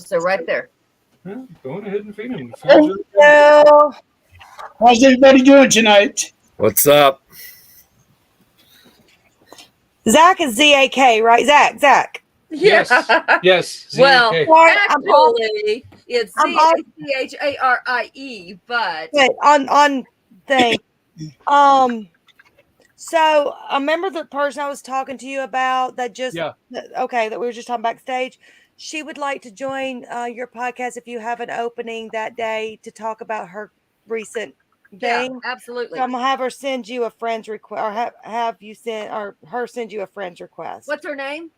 So right there. Well, go ahead and feed him. Hello. How's everybody doing tonight? What's up? Zach is ZAK, right? Zach. Yes. Yes. Well, ZAK. Sorry, actually, it's I'm all- ZACHARIE, but But on thing. So I remember the person I was talking to you about that just Yeah. that we were just talking backstage. She would like to join your podcast if you have an opening that day to talk about her recent yeah, thing. absolutely. So I'm gonna have her send you a friend's request, or have you send or her send you a friend's request. What's her name?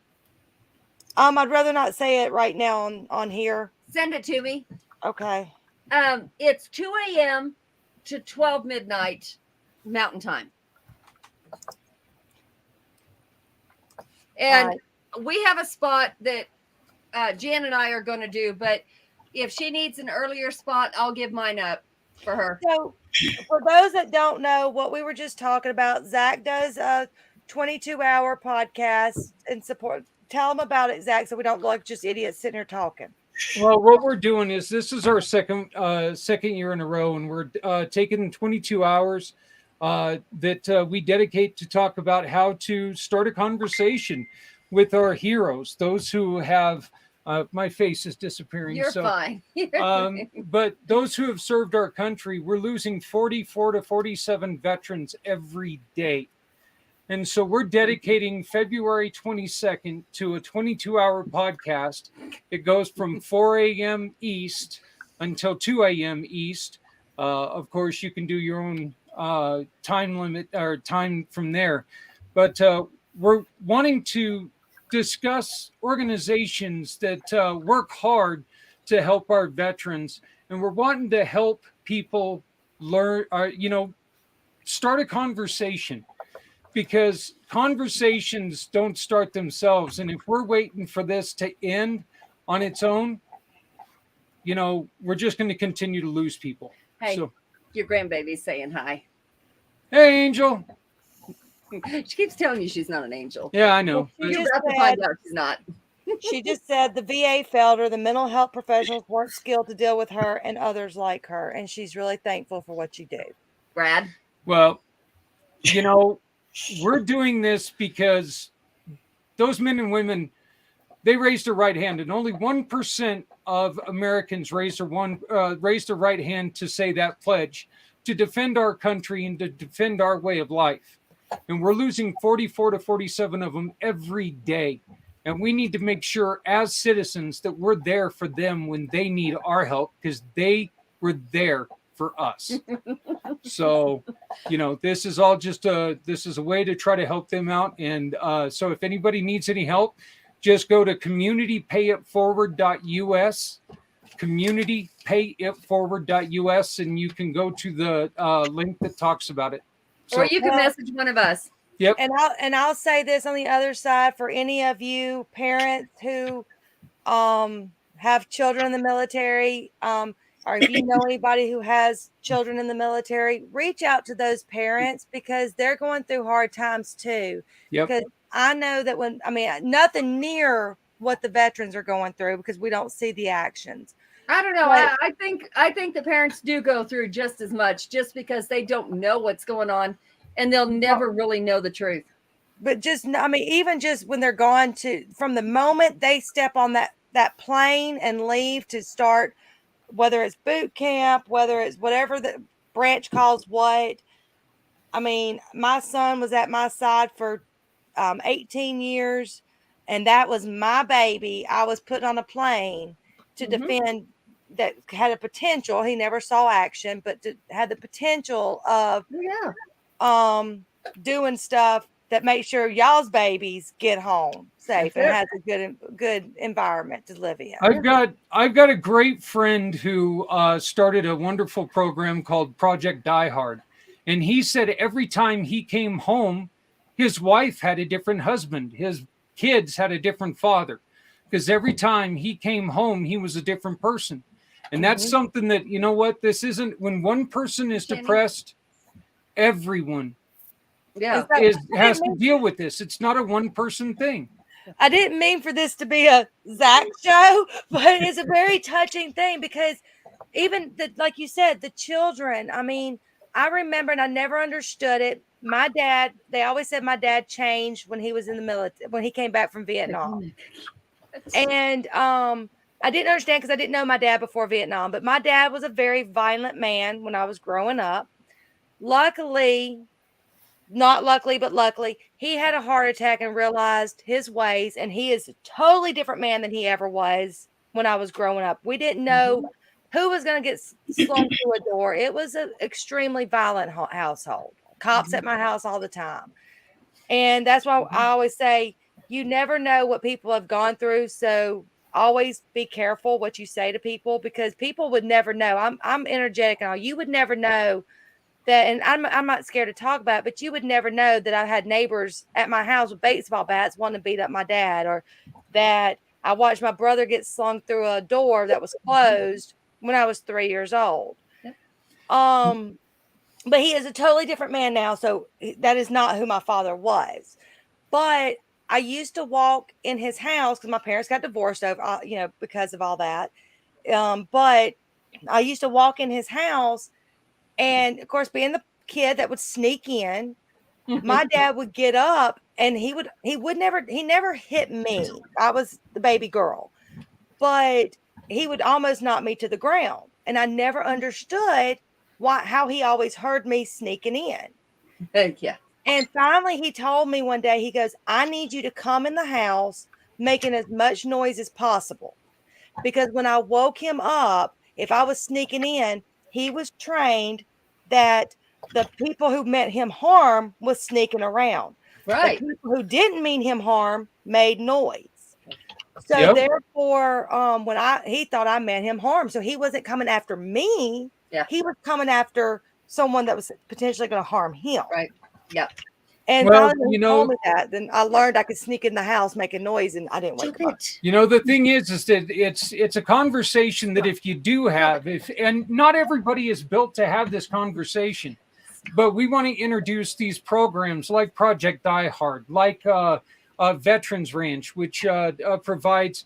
I'd rather not say it right now on here. Send it to me. Okay. It's 2 a.m. to 12 midnight Mountain Time. And we have a spot that Jan and I are going to do, but if she needs an earlier spot, I'll give mine up for her. So, for those that don't know what we were just talking about, Zach does a 22-hour podcast and support. Tell them about it, Zach, so we don't look just idiots sitting here talking. Well, what we're doing is this is our second year in a row, and we're taking 22 hours that we dedicate to talk about how to start a conversation with our heroes, those who have. My face is disappearing. You're fine. But those who have served our country, we're losing 44 to 47 veterans every day. And so we're dedicating February 22nd to a 22-hour podcast. It goes from 4 a.m. East until 2 a.m. East. Of course, you can do your own time limit or time from there. But we're wanting to discuss organizations that work hard to help our veterans, and we're wanting to help people learn, start a conversation, because conversations don't start themselves. And if we're waiting for this to end on its own, we're just going to continue to lose people. Hey, your grandbaby's saying hi. Hey, Angel. She keeps telling you she's not an angel. Yeah, I know. You're about to find out she's not. She just said the VA failed her. The mental health professionals weren't skilled to deal with her and others like her. And she's really thankful for what you do. Brad? Well, we're doing this because those men and women, they raised their right hand, and only 1% of Americans raised their right hand to say that pledge, to defend our country and to defend our way of life. And we're losing 44 to 47 of them every day. And we need to make sure as citizens that we're there for them when they need our help, because they were there for us. So, this is all just a way to try to help them out. And so if anybody needs any help, just go to communitypayitforward.us, communitypayitforward.us, and you can go to the link that talks about it. Or you can message one of us. Yep. And I'll say this on the other side for any of you parents who have children in the military, or if you know anybody who has children in the military, reach out to those parents, because they're going through hard times too. Yep. Because I know that nothing near what the veterans are going through, because we don't see the actions. I don't know. I think the parents do go through just as much, just because they don't know what's going on, and they'll never really know the truth. But even just when they're gone from the moment they step on that plane and leave to start, whether it's boot camp, whether it's whatever the branch calls what. My son was at my side for 18 years, and that was my baby. I was put on a plane to defend, that had a potential. He never saw action, but had the potential of doing stuff that makes sure y'all's babies get home safe and has a good environment to live in. I've got a great friend who started a wonderful program called Project Die Hard, and he said every time he came home, his wife had a different husband, his kids had a different father, because every time he came home, he was a different person. And that's something that, this isn't, when one person is depressed, everyone has to deal with this. It's not a one-person thing. I didn't mean for this to be a Zach show, but it's a very touching thing because even like you said, the children. I mean, I remember, and I never understood it. My dad, they always said my dad changed when he was in the military, when he came back from Vietnam. And I didn't understand because I didn't know my dad before Vietnam, but my dad was a very violent man when I was growing up. Luckily, not luckily, but luckily, he had a heart attack and realized his ways, and he is a totally different man than he ever was when I was growing up. We didn't know who was going to get slung through a door. It was an extremely violent household. Cops at my house all the time. And that's why I always say, you never know what people have gone through. So always be careful what you say to people because people would never know. I'm energetic and all. You would never know that, and I'm not scared to talk about it, but you would never know that I had neighbors at my house with baseball bats wanting to beat up my dad, or that I watched my brother get slung through a door that was closed when I was 3 years old. But he is a totally different man now, so that is not who my father was. But I used to walk in his house because my parents got divorced over, because of all that. But I used to walk in his house, and of course, being the kid that would sneak in, my dad would get up, and he never hit me. I was the baby girl, but he would almost knock me to the ground, and I never understood how he always heard me sneaking in. Yeah. And finally, he told me one day, he goes, I need you to come in the house making as much noise as possible. Because when I woke him up, if I was sneaking in, he was trained that the people who meant him harm was sneaking around. Right. The people who didn't mean him harm made noise. So therefore, he thought I meant him harm. So he wasn't coming after me. Yeah. He was coming after someone that was potentially going to harm him. Right. Yeah. And when he told me that, then I learned I could sneak in the house making noise, and I didn't wake him up. The thing is that it's a conversation that if you do have, and not everybody is built to have this conversation, but we want to introduce these programs like Project Die Hard, like Veterans Ranch, which provides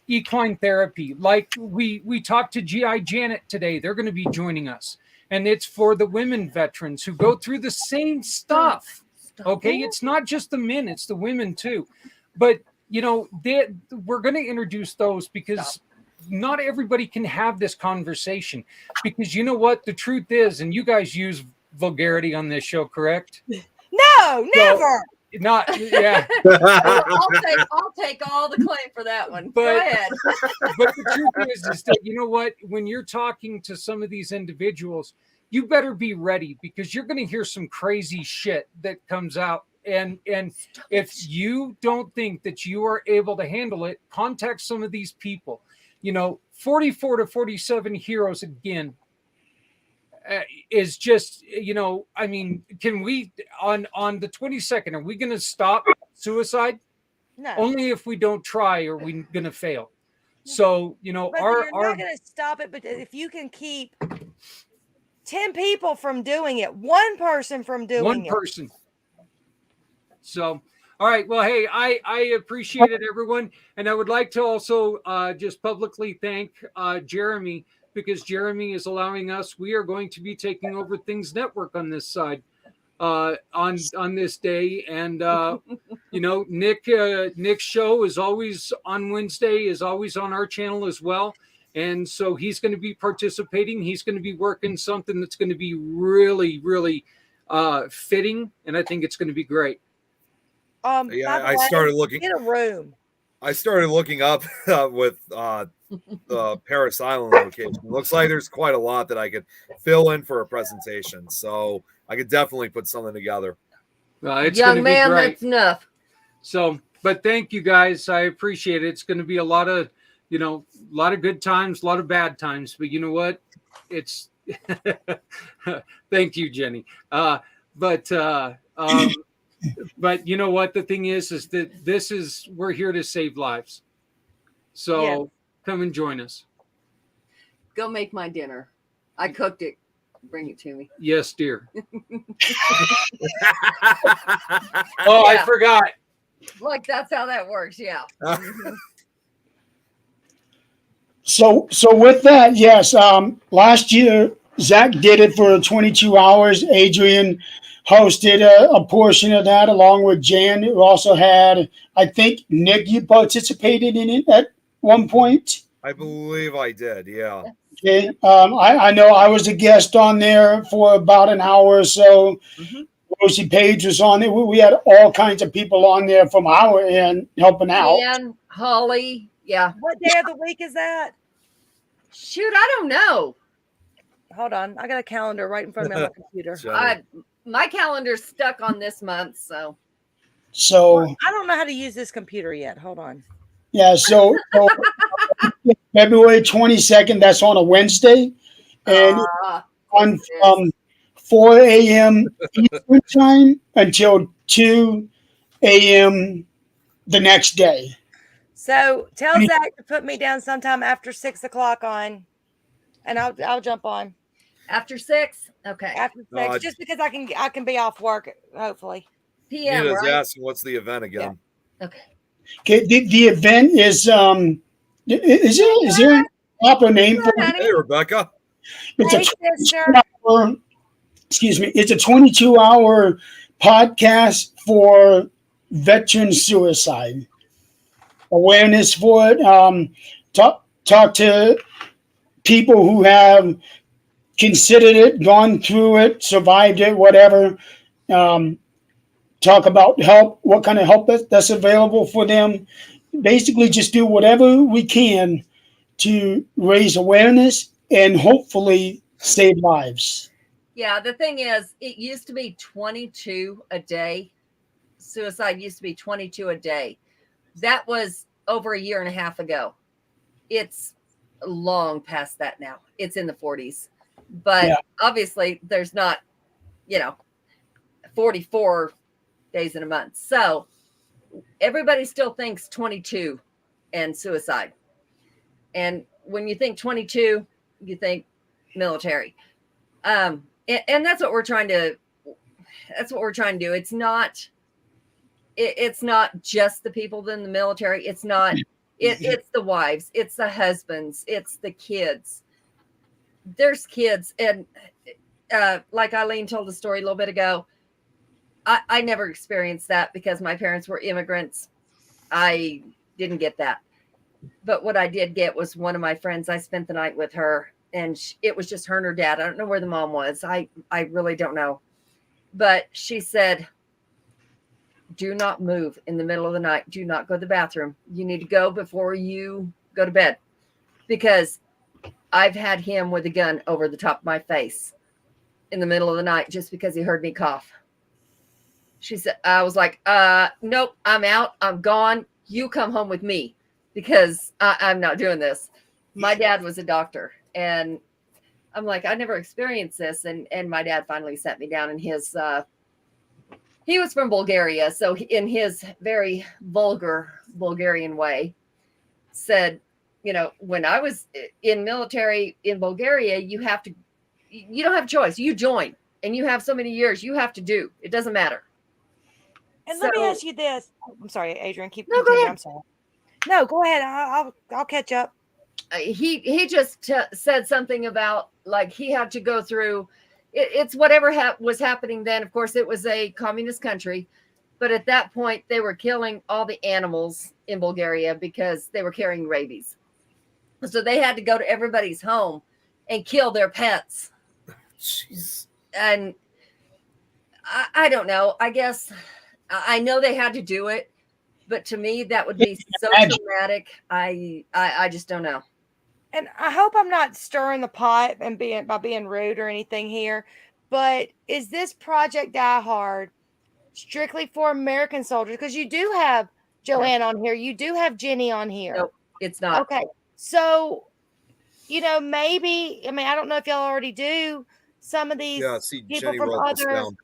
equine therapy. Like we talked to GI Janet today. They're going to be joining us. And it's for the women veterans who go through the same stuff. Okay, it's not just the men, it's the women too. But, we're going to introduce those because not everybody can have this conversation. Because you know what? The truth is, and you guys use vulgarity on this show, correct? No, never. Not, yeah. I'll take all the claim for that one. Go ahead. But the truth is that, you know what? When you're talking to some of these individuals, you better be ready because you're going to hear some crazy shit that comes out. And if you don't think that you are able to handle it, contact some of these people. 44 to 47 heroes again. Is just, can we on the 22nd, are we going to stop suicide? No. Only if we don't try are we going to fail. So, but you're not going to stop it. But if you can keep 10 people from doing it, one person from doing one person. So, all right. Well, hey, I appreciate it, everyone. And I would like to also just publicly thank Jeremy, because Jeremy is allowing us. We are going to be taking over Things Network on this side, on this day, and Nick's show is always on Wednesday, is always on our channel as well, and so he's going to be participating. He's going to be working something that's going to be really, really fitting, and I think it's going to be great. I started looking in a room. I started looking up with the Paris Island location. It looks like there's quite a lot that I could fill in for a presentation, so I could definitely put something together. It's young man, be great. That's enough. So, but thank you guys. I appreciate it. It's going to be a lot of good times, a lot of bad times. But you know what? It's thank you, Jenny. But you know what? The thing is that we're here to save lives. So come and join us. Go make my dinner. I cooked it. Bring it to me. Yes, dear. I forgot. Like that's how that works. Yeah. Mhm. So with that, yes. Last year Zach did it for 22 hours. Adrian hosted a portion of that along with Jan, who also had. I think Nick, you participated in it at one point. I believe I did. Yeah. Okay. I know I was a guest on there for about an hour or so. Mhm. Rosie Page was on there. We had all kinds of people on there from our end helping out. And Holly. Yeah. What day of the week is that? Shoot, I don't know. Hold on. I got a calendar right in front of me on my computer. Jenny. My calendar's stuck on this month, so So I don't know how to use this computer yet. Hold on. yeah, so February 22nd, that's on a Wednesday, and on from 4 a.m. Eastern time until 2 a.m. the next day. So tell Zach to put me down sometime after 6 o'clock on, and I'll jump on after 6. Okay. after 6, just because I can be off work hopefully. PM, Nina's right? asking what's the event again. Okay. Okay, the event is is there a proper name for it? Hey, Rebecca. It's Hey, a sister. 22-hour, excuse me, it's a 22-hour podcast for veteran suicide awareness for it. Talk to people who have considered it, gone through it, survived it, whatever. Talk about help, what kind of help that's available for them. Basically, just do whatever we can to raise awareness and hopefully save lives. Yeah, the thing is, it used to be 22 a day. Suicide used to be 22 a day. That was over a year and a half ago. It's long past that now. It's in the 40s. But Yeah. obviously, there's not, 44 days in a month. So everybody still thinks 22 and suicide. And when you think 22, you think military. And that's what we're trying to do. It's not just the people in the military. It's not it's the wives, it's the husbands, it's the kids. There's kids, and like Eileen told the story a little bit ago, I never experienced that because my parents were immigrants. I didn't get that. But what I did get was one of my friends, I spent the night with her, and it was just her and her dad. I don't know where the mom was. I really don't know. But she said, do not move in the middle of the night. Do not go to the bathroom. You need to go before you go to bed. Because I've had him with a gun over the top of my face in the middle of the night just because he heard me cough. She said, I was like, nope, I'm out. I'm gone. You come home with me because I'm not doing this. My dad was a doctor, and I'm like, I never experienced this. And my dad finally sat me down, and he was from Bulgaria. So in his very vulgar Bulgarian way said, when I was in military in Bulgaria, you don't have a choice. You join, and you have so many years you have to do. It doesn't matter. And let me ask you this. I'm sorry, Adrian. Go continue. ahead. I'm sorry. No, go ahead. I'll catch up. He just said something about like he had to go through. It's whatever was happening then. Of course, it was a communist country, but at that point they were killing all the animals in Bulgaria because they were carrying rabies. So they had to go to everybody's home and kill their pets. Jeez. And I don't know. I guess I know they had to do it, but to me that would be so traumatic. I just don't know. And I hope I'm not stirring the pot and being rude or anything here, but is this Project Die Hard strictly for American soldiers? Because you do have Joanne on here, you do have Jenny on here. Nope, it's not. Okay, so maybe I don't know if y'all already do some of these See, people Jenny from wrote this other down.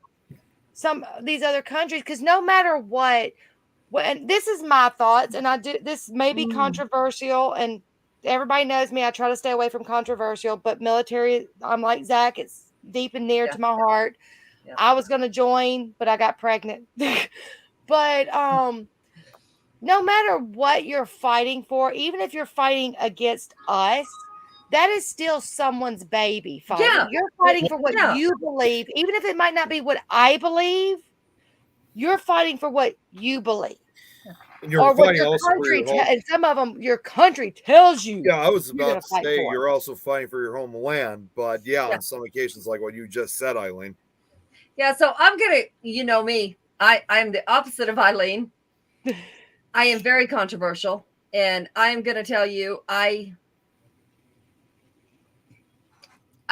some of these other countries, because no matter what, and this is my thoughts, and this may be controversial, and everybody knows me, I try to stay away from controversial, but military, I'm like Zach, it's deep and near to my heart. Yeah. I was going to join, but I got pregnant. But no matter what you're fighting for, even if you're fighting against us, that is still someone's baby fighting. Yeah. You're fighting for what Yeah. you believe, even if it might not be what I believe. You're fighting for what you believe, And you're or what fighting your also for country. your home. And some of them, your country tells you. Yeah, I was you're gonna about to fight say for. you're also fighting for your homeland, but yeah, Yeah. on some occasions, like what you just said, Eileen. Yeah, so I'm gonna, you know me, I'm the opposite of Eileen. I am very controversial, and I am gonna tell you, I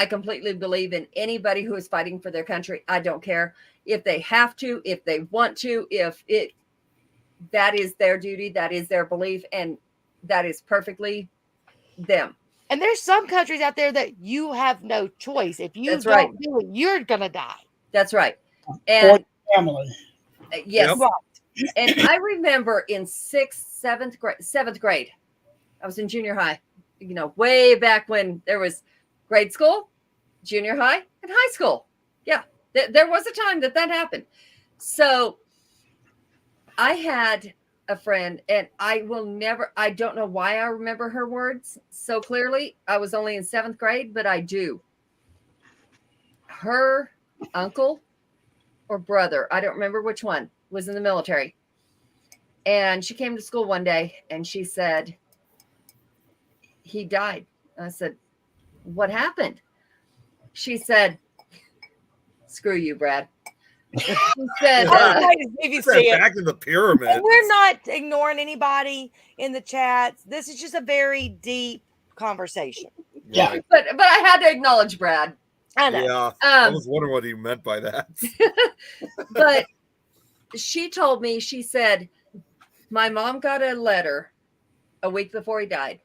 completely believe in anybody who is fighting for their country. I don't care if they have to, if they want to, if it that is their duty, that is their belief, and that is perfectly them. And there's some countries out there that you have no choice. If you That's don't right. do it, you're gonna die. That's right. Or And family. yes, Yep. and I remember in seventh grade, I was in junior high, you know, way back when there was grade school, junior high, and high school. Yeah, there was a time that happened. So I had a friend, and I don't know why I remember her words so clearly. I was only in seventh grade, but I do. Her uncle or brother, I don't remember which one, was in the military. And she came to school one day and she said, he died. I said, what happened? She said, screw you, Brad. She said, If you see it. Back in the pyramid. And we're not ignoring anybody in the chats. This is just a very deep conversation. Yeah. Right. but I had to acknowledge Brad. I know. Yeah. I Um, was wondering what he meant by that. but she told me, she said, my mom got a letter a week before he died.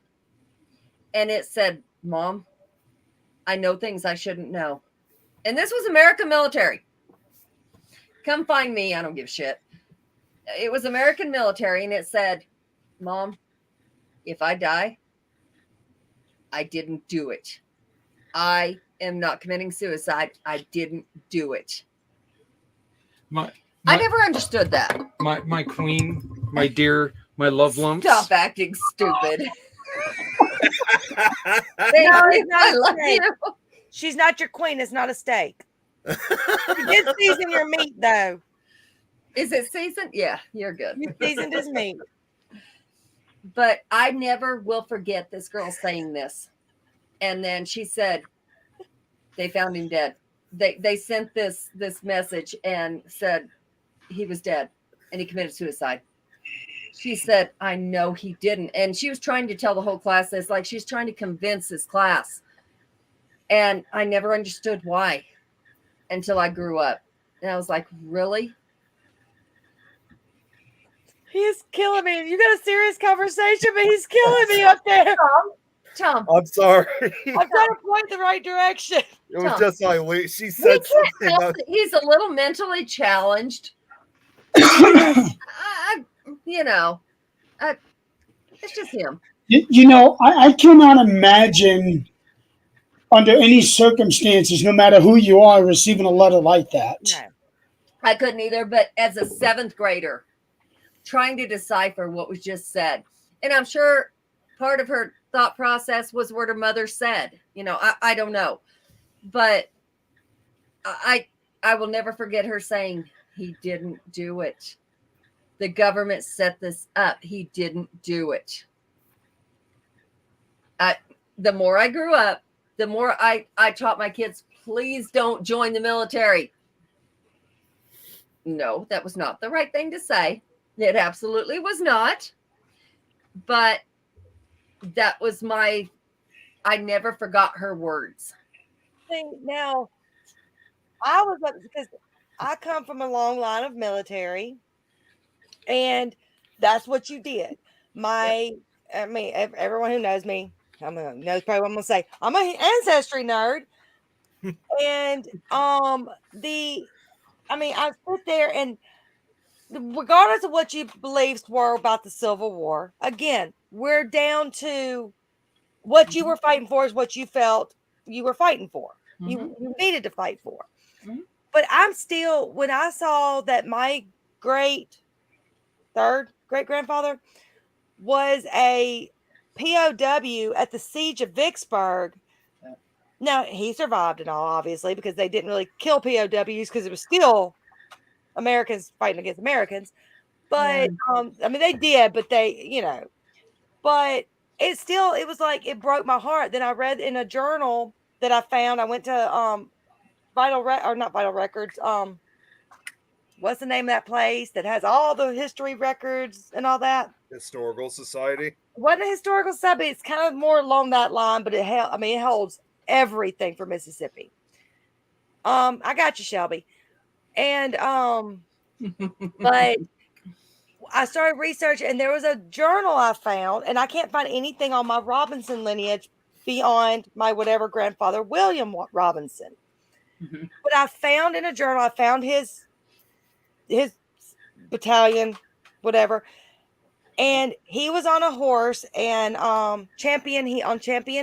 And it said, Mom, I know things I shouldn't know. And this was American military. Come find me. I don't give a shit. It was American military. And it said, Mom, if I die, I didn't do it. I am not committing suicide. I didn't do it. I never understood that. My queen, my dear, my love lumps. Stop acting stupid. No, it's not I a love steak. you. She's not your queen. It's not a steak. You did season your meat, though. Is it seasoned? Yeah, you're good. You seasoned his meat. But I never will forget this girl saying this. And then she said, they found him dead. They sent this message and said he was dead and he committed suicide. She said, I know he didn't. And she was trying to tell the whole class this, like she's trying to convince this class. And I never understood why until I grew up. And I was like, really? He is killing me. You got a serious conversation, but he's killing me up there. Tom, I'm sorry. I'm trying to point the right direction. It was Tom. just Eileen. She we said can't something. help That, it. He's a little mentally challenged. You know, it's just him. You know, I cannot imagine under any circumstances, no matter who you are, receiving a letter like that. No. I couldn't either, but as a seventh grader, trying to decipher what was just said. And I'm sure part of her thought process was what her mother said. You know, I don't know. But I will never forget her saying, he didn't do it. The government set this up. He didn't do it. The more I grew up, the more I taught my kids, please don't join the military. No, that was not the right thing to say. It absolutely was not. But that was I never forgot her words. See, now, I was up because I come from a long line of military, and that's what you did. Everyone who knows me, knows probably what I'm gonna say. I'm an ancestry nerd, and I sit there and regardless of what your beliefs were about the Civil War, again, we're down to what you were fighting for is what you felt you were fighting for. You needed to fight for. Mhm. But I'm still, when I saw that my third great grandfather was a POW at the siege of Vicksburg. Now, he survived and all, obviously, because they didn't really kill POWs because it was still Americans fighting against Americans. But, I mean, they did, but but it was like, it broke my heart. Then I read in a journal that I found, I went to not Vital Records. What's the name of that place that has all the history records and all that? Historical Society. It wasn't a historical society. It's kind of more along that line, but it holds everything for Mississippi. I got you, Shelby. And but I started researching, and there was a journal I found, and I can't find anything on my Robinson lineage beyond my whatever grandfather, William Robinson. Mhm. But I found in a journal, I found his battalion, whatever, and he was on a horse and on Champion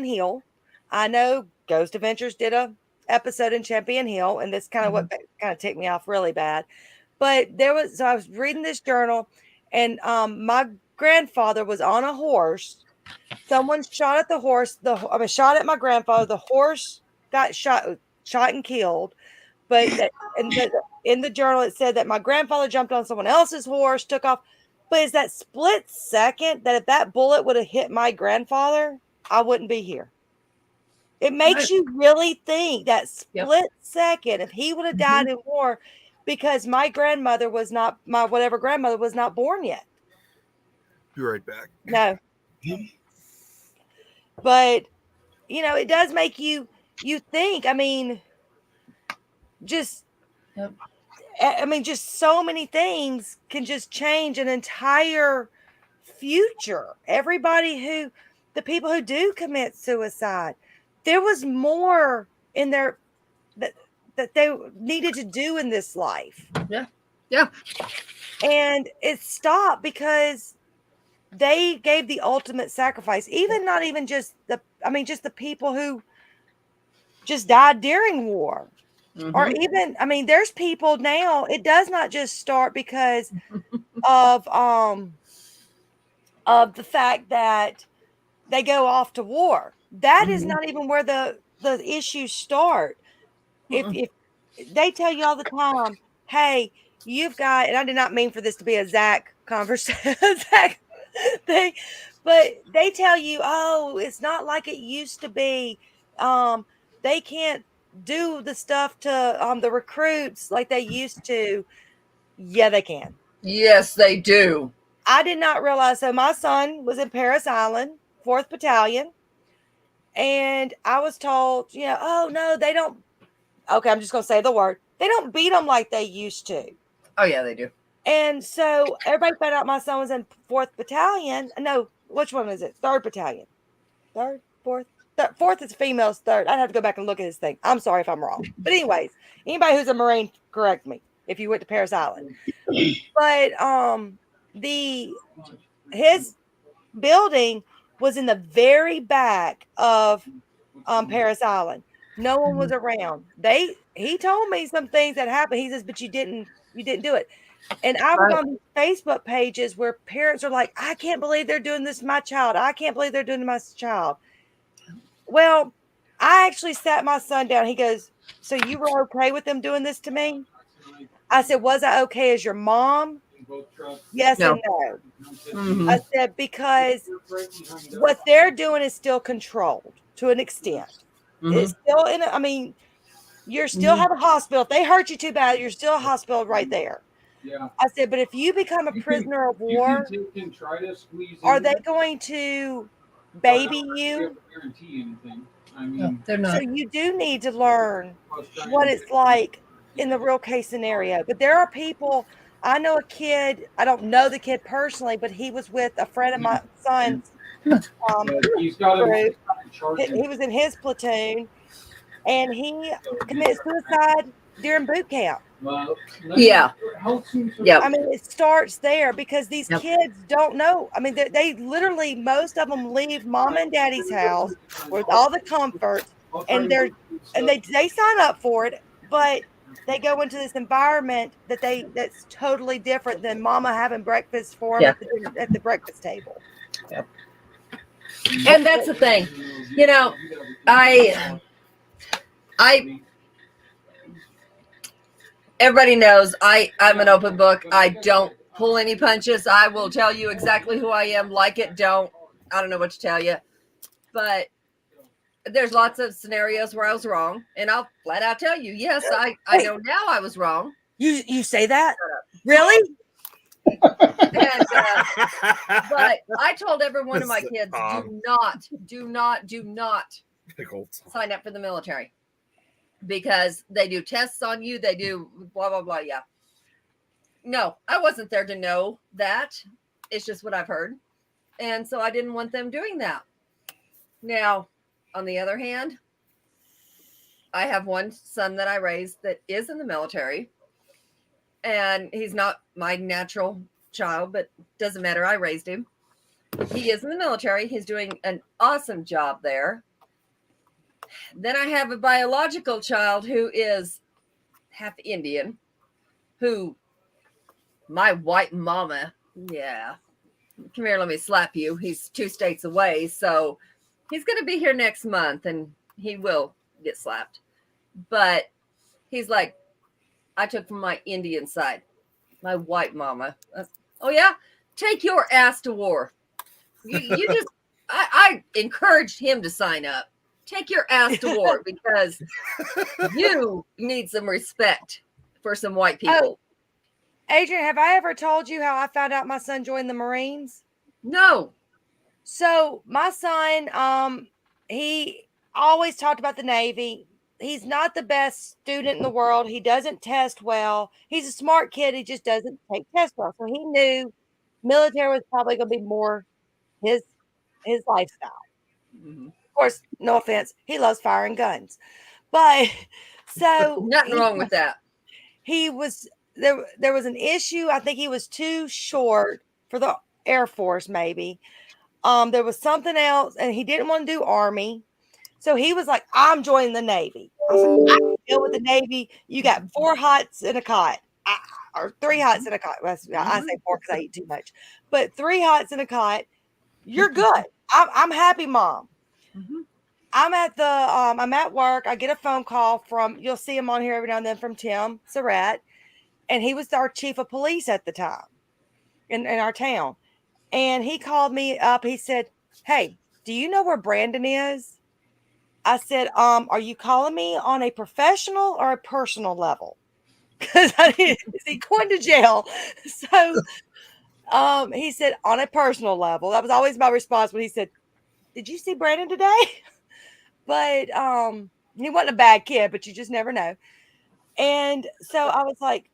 Hill. I know Ghost Adventures did a episode in Champion Hill, and this kind of what kind of ticked me off really bad. But so I was reading this journal, and my grandfather was on a horse. Someone shot at the horse. Shot at my grandfather. The horse got shot and killed. But in the journal, it said that my grandfather jumped on someone else's horse, took off. But it's that split second that if that bullet would have hit my grandfather, I wouldn't be here. It makes you really think that split second, if he would have died in war, because my grandmother was not, my whatever grandmother was not born yet. Be right back. No. But, it does make you think. I mean, just so many things can just change an entire future. The people who do commit suicide, there was more in there that they needed to do in this life. Yeah. And it stopped because they gave the ultimate sacrifice. Not even just just the people who just died during war. Or even, there's people now, it does not just start because of the fact that they go off to war. That is not even where the issues start. If they tell you all the time, hey, you've got, and I did not mean for this to be a Zach conversation, Zach thing, but they tell you, oh, it's not like it used to be. They can't do the stuff to the recruits like they used to. Yeah, they can. Yes, they do. I did not realize. So my son was in Parris Island, 4th Battalion. And I was told, oh, no, they don't. Okay, I'm just going to say the word. They don't beat them like they used to. Oh, yeah, they do. And so everybody found out my son was in 4th Battalion. No, which one is it? 3rd Battalion. 3rd, 4th? 4th is females, 3rd. I'd have to go back and look at his thing. I'm sorry if I'm wrong. But anyways, anybody who's a Marine, correct me if you went to Parris Island. But his building was in the very back of Parris Island. No one was around. He told me some things that happened. He says, but you didn't do it. And I was on these Facebook pages where parents are like, I can't believe they're doing this to my child. I can't believe they're doing it to my child. Well, I actually sat my son down. He goes, so you were okay with them doing this to me? I said, was I okay as your mom? Yes and no. I said, because what they're doing is still controlled to an extent. It's still you're still have a hospital. If they hurt you too bad, you're still a hospital right there. Yeah. I said, but if you become a prisoner of war, are they going to baby you? They're not. So you do need to learn what it's like in the real case scenario. But there are people. I know a kid. I don't know the kid personally, but he was with a friend of my son's. He's got group. He was in his platoon, and he committed suicide during boot camp. Yeah. It starts there because these kids don't know. They literally, most of them leave mom and daddy's house with all the comfort, and they sign up for it, but they go into this environment that's totally different than mama having breakfast for them Yeah. at the breakfast table. And that's the thing, you know, I everybody knows I'm an open book. I don't pull any punches. I will tell you exactly who I am. Like it, don't. I don't know what to tell you. But there's lots of scenarios where I was wrong, and I'll flat out tell you, yes, I know now I was wrong. You say that? Really? And, but I told every one of my kids, do not Big old Tom. sign up for the military, because they do tests on you. They do blah, blah, blah. Yeah. No, I wasn't there to know that. It's just what I've heard. And so I didn't want them doing that. Now, on the other hand, I have one son that I raised that is in the military, and he's not my natural child, but doesn't matter. I raised him. He is in the military. He's doing an awesome job there. Then I have a biological child who is half Indian, who my white mama, yeah, come here, let me slap you. He's 2 states away, so he's going to be here next month, and he will get slapped. But he's like, I took from my Indian side, my white mama. Oh, yeah? Take your ass to war. You just, I encouraged him to sign up. Take your ass to war, because you need some respect for some white people. Adrian, have I ever told you how I found out my son joined the Marines? No. So my son, he always talked about the Navy. He's not the best student in the world. He doesn't test well. He's a smart kid. He just doesn't take tests well. So he knew military was probably going to be more his lifestyle. Mm-hmm. Of course, no offense, he loves firing guns. But so nothing wrong with that. He was there was an issue. I think he was too short for the Air Force, maybe. There was something else, and he didn't want to do Army. So he was like, I'm joining the Navy. I was like, I can deal with the Navy. You got 4 hots in a cot. Or 3 hots in a cot. Well, I say 4 because I eat too much. But 3 hots in a cot, you're good. I'm happy, Mom. Mm-hmm. I'm at work. I get a phone call from, you'll see him on here every now and then, from Tim Surratt. And he was our chief of police at the time in our town. And he called me up. He said, hey, do you know where Brandon is? I said, are you calling me on a professional or a personal level? Because is he going to jail? So he said, on a personal level. That was always my response when he said, did you see Brandon today? But he wasn't a bad kid, but you just never know. And so I was like,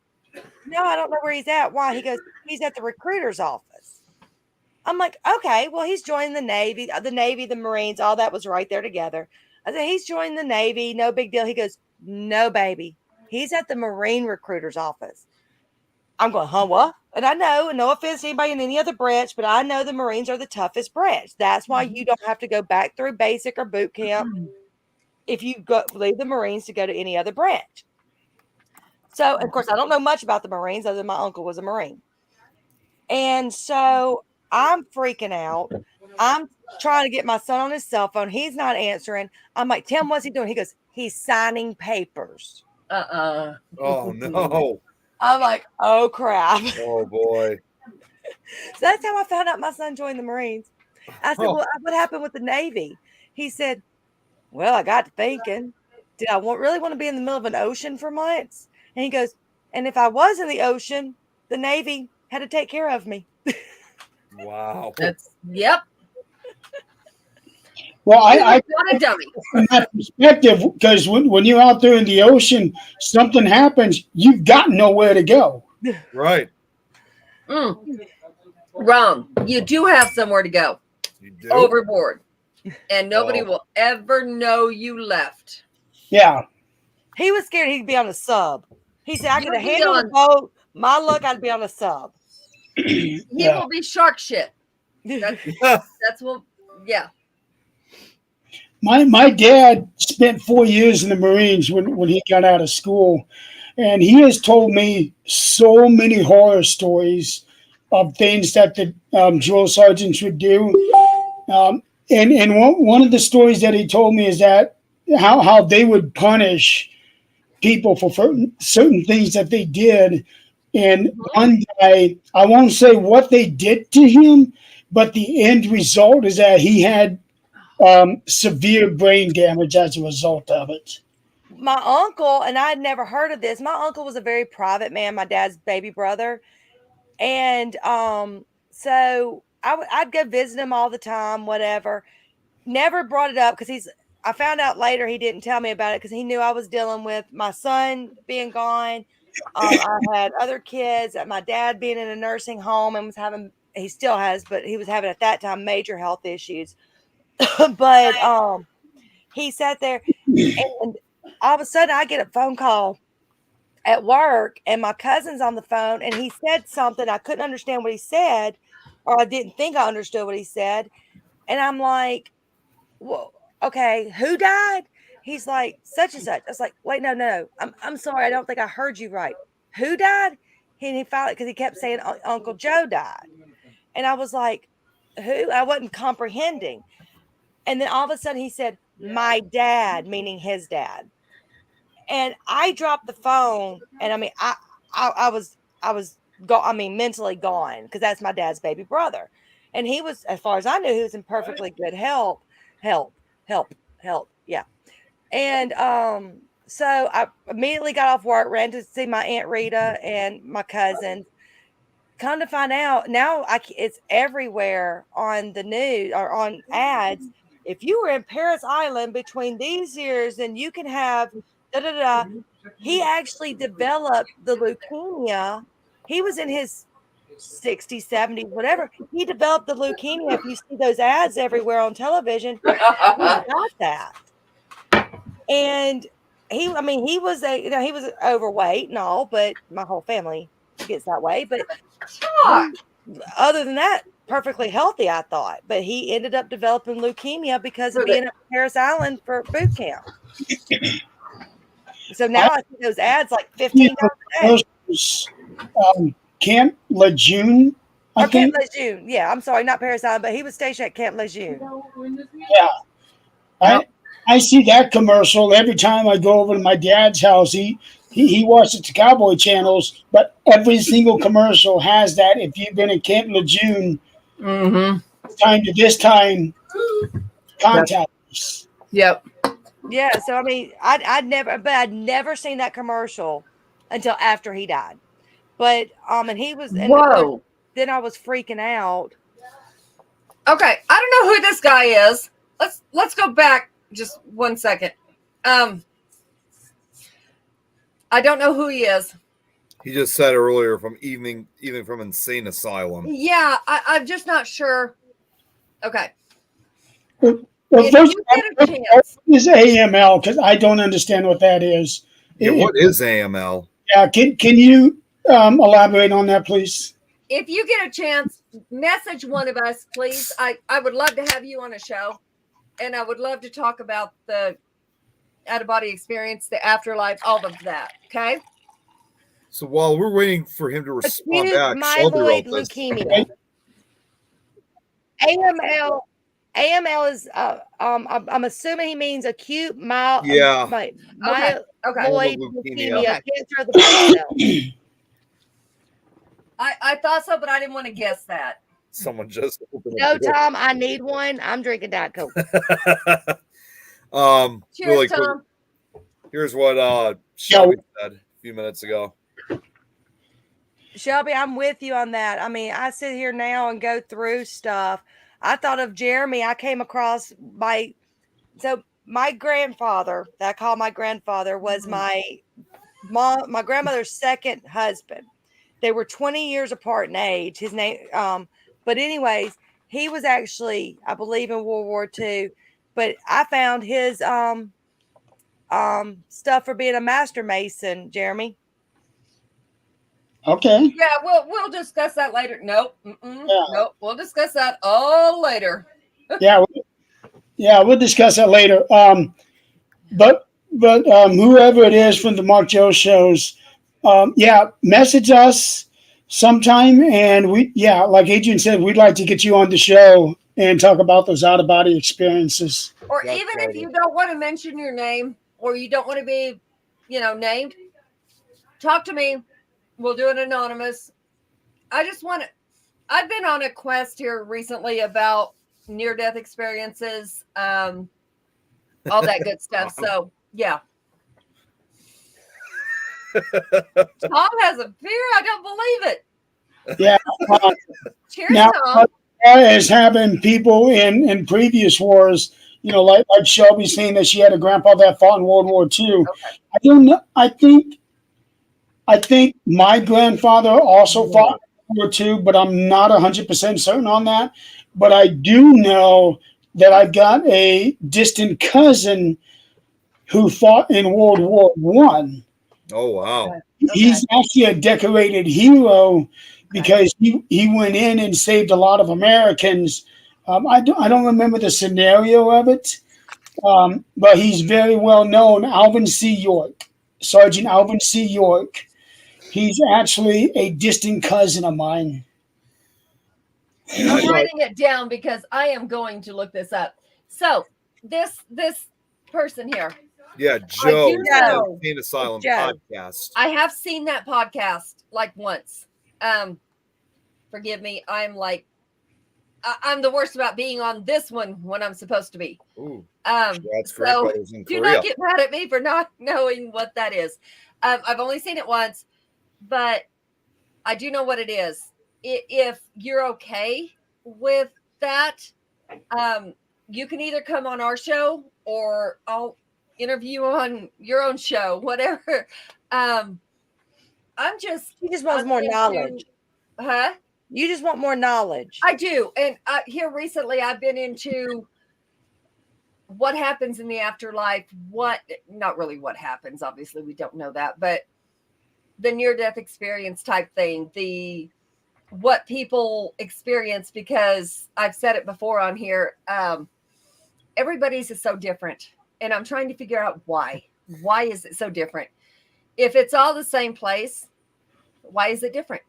no, I don't know where he's at. Why? He goes, he's at the recruiter's office. I'm like, okay, well, he's joined the Navy, the Marines, all that was right there together. I said, he's joined the Navy, no big deal. He goes, no, baby. He's at the Marine recruiter's office. I'm going, huh, what? And I know, no offense to anybody in any other branch, but I know the Marines are the toughest branch. That's why you don't have to go back through basic or boot camp if you leave the Marines to go to any other branch. So, of course, I don't know much about the Marines other than my uncle was a Marine. And so I'm freaking out. I'm trying to get my son on his cell phone. He's not answering. I'm like, Tim, what's he doing? He goes, he's signing papers. Oh, no. I'm like, oh, crap. Oh, boy. So that's how I found out my son joined the Marines. I said, well, what happened with the Navy? He said, well, I got to thinking, did I really want to be in the middle of an ocean for months? And he goes, and if I was in the ocean, the Navy had to take care of me. Wow. Yep. Well, I What a dummy. from that perspective, because when you're out there in the ocean, something happens, you've got nowhere to go. Right. Wrong. You do have somewhere to go. You do. Overboard. And nobody will ever know you left. Yeah. He was scared he'd be on a sub. He said, I could You'll be handle the boat. My luck, I'd be on a sub. He Yeah. will be shark shit. That's what, yeah. My dad spent 4 years in the Marines when he got out of school. And he has told me so many horror stories of things that the drill sergeants would do. And one of the stories that he told me is that how they would punish people for certain things that they did. And one guy, I won't say what they did to him, but the end result is that he had severe brain damage as a result of it. My uncle, and I had never heard of this. My uncle was a very private man, my dad's baby brother. And so I'd go visit him all the time, whatever. Never brought it up because I found out later he didn't tell me about it because he knew I was dealing with my son being gone. I had other kids, my dad being in a nursing home and he still has, but he was having at that time major health issues. But he sat there and all of a sudden I get a phone call at work and my cousin's on the phone and he said something. I couldn't understand what he said, or I didn't think I understood what he said. And I'm like, well, okay, who died? He's like, such and such. I was like, wait, no. I'm sorry. I don't think I heard you right. Who died? And he finally, because he kept saying Uncle Joe died. And I was like, who? I wasn't comprehending. And then all of a sudden he said, my dad, meaning his dad. And I dropped the phone. And I mean, I was mentally gone because that's my dad's baby brother. And he was, as far as I knew, he was in perfectly good health. Yeah. And so I immediately got off work, ran to see my Aunt Rita and my cousin. Come to find out, now it's everywhere on the news or on ads. If you were in Paris Island between these years, then you can have da-da-da. He actually developed the leukemia. He was in his 60s, 70s, whatever. He developed the leukemia. If you see those ads everywhere on television, he got that. And he was he was overweight and all, but my whole family gets that way. But other than that, perfectly healthy, I thought. But he ended up developing leukemia because of being at Paris Island for boot camp. So now I see those ads like 15 times a day. Camp Lejeune, I think. Camp Lejeune. Yeah, I'm sorry, not Paris Island, but he was stationed at Camp Lejeune. Yeah. I see that commercial every time I go over to my dad's house. He watches the cowboy channels, but every single commercial has that. If you've been at Camp Lejeune, time to this time, contact us. Yep. Yeah, so I mean, I'd never seen that commercial until after he died. But and he was whoa. Then I was freaking out. Okay, I don't know who this guy is. Let's go back just 1 second. I don't know who he is. He just said earlier from even from insane asylum. Yeah, I'm just not sure. Okay. Well, first, what is AML? Because I don't understand what that is. Yeah, what is AML? Yeah, can you elaborate on that, please? If you get a chance, message one of us, please. I would love to have you on a show, and I would love to talk about the out-of-body experience, the afterlife, all of that. Okay. So while we're waiting for him to respond back, myeloid leukemia. AML is I'm assuming he means acute myeloid leukemia, cancer of the blood cells. I thought so, but I didn't want to guess that. Someone just no, Tom, I need one. I'm drinking Diet Coke. Cheers, really Tom. Here's what Shelby said a few minutes ago. Shelby, I'm with you on that. I mean, I sit here now and go through stuff. I thought of Jeremy. I came across my grandfather, that I call my grandfather, was my grandmother's second husband. They were 20 years apart in age. His name, but anyways, he was actually, I believe, in World War II. But I found his stuff for being a master mason, Jeremy. Okay. Yeah, we'll discuss that later. Nope. Nope. We'll discuss that all later. We'll discuss that later. But whoever it is from the Mark Joe shows, yeah, message us sometime, and like Adrian said, we'd like to get you on the show and talk about those out of body experiences. Or That's even right. if you don't want to mention your name or you don't want to be, named, talk to me. We'll do it anonymous. I've been on a quest here recently about near-death experiences, all that good stuff. So, yeah. Tom has a fear. I don't believe it. Yeah. Cheers, Now, Tom. as having people in previous wars, like Shelby saying that she had a grandpa that fought in World War II. Okay. I don't know. I think my grandfather also fought in World War II, but I'm not 100% certain on that. But I do know that I've got a distant cousin who fought in World War I. Oh wow. He's actually a decorated hero because he went in and saved a lot of Americans. I don't remember the scenario of it, but he's very well known. Alvin C. York, Sergeant Alvin C. York. He's actually a distant cousin of mine. I'm writing it down because I am going to look this up. So this person here, Yeah, Joe, do know. Teen Asylum Joe. podcast. I have seen that podcast like once. Forgive me. I'm the worst about being on this one when I'm supposed to be. Ooh, That's great. so Brothers in do Korea. not get mad at me for not knowing what that is. I've only seen it once, but I do know what it is. If you're okay with that, you can either come on our show or I'll interview on your own show, whatever. He just wants more knowledge. Huh? You just want more knowledge. I do. And here recently I've been into what happens in the afterlife, not really what happens, obviously we don't know that, but the near-death experience type thing, what people experience, because I've said it before on here, everybody's is so different. And I'm trying to figure out why. Why is it so different? If it's all the same place, why is it different?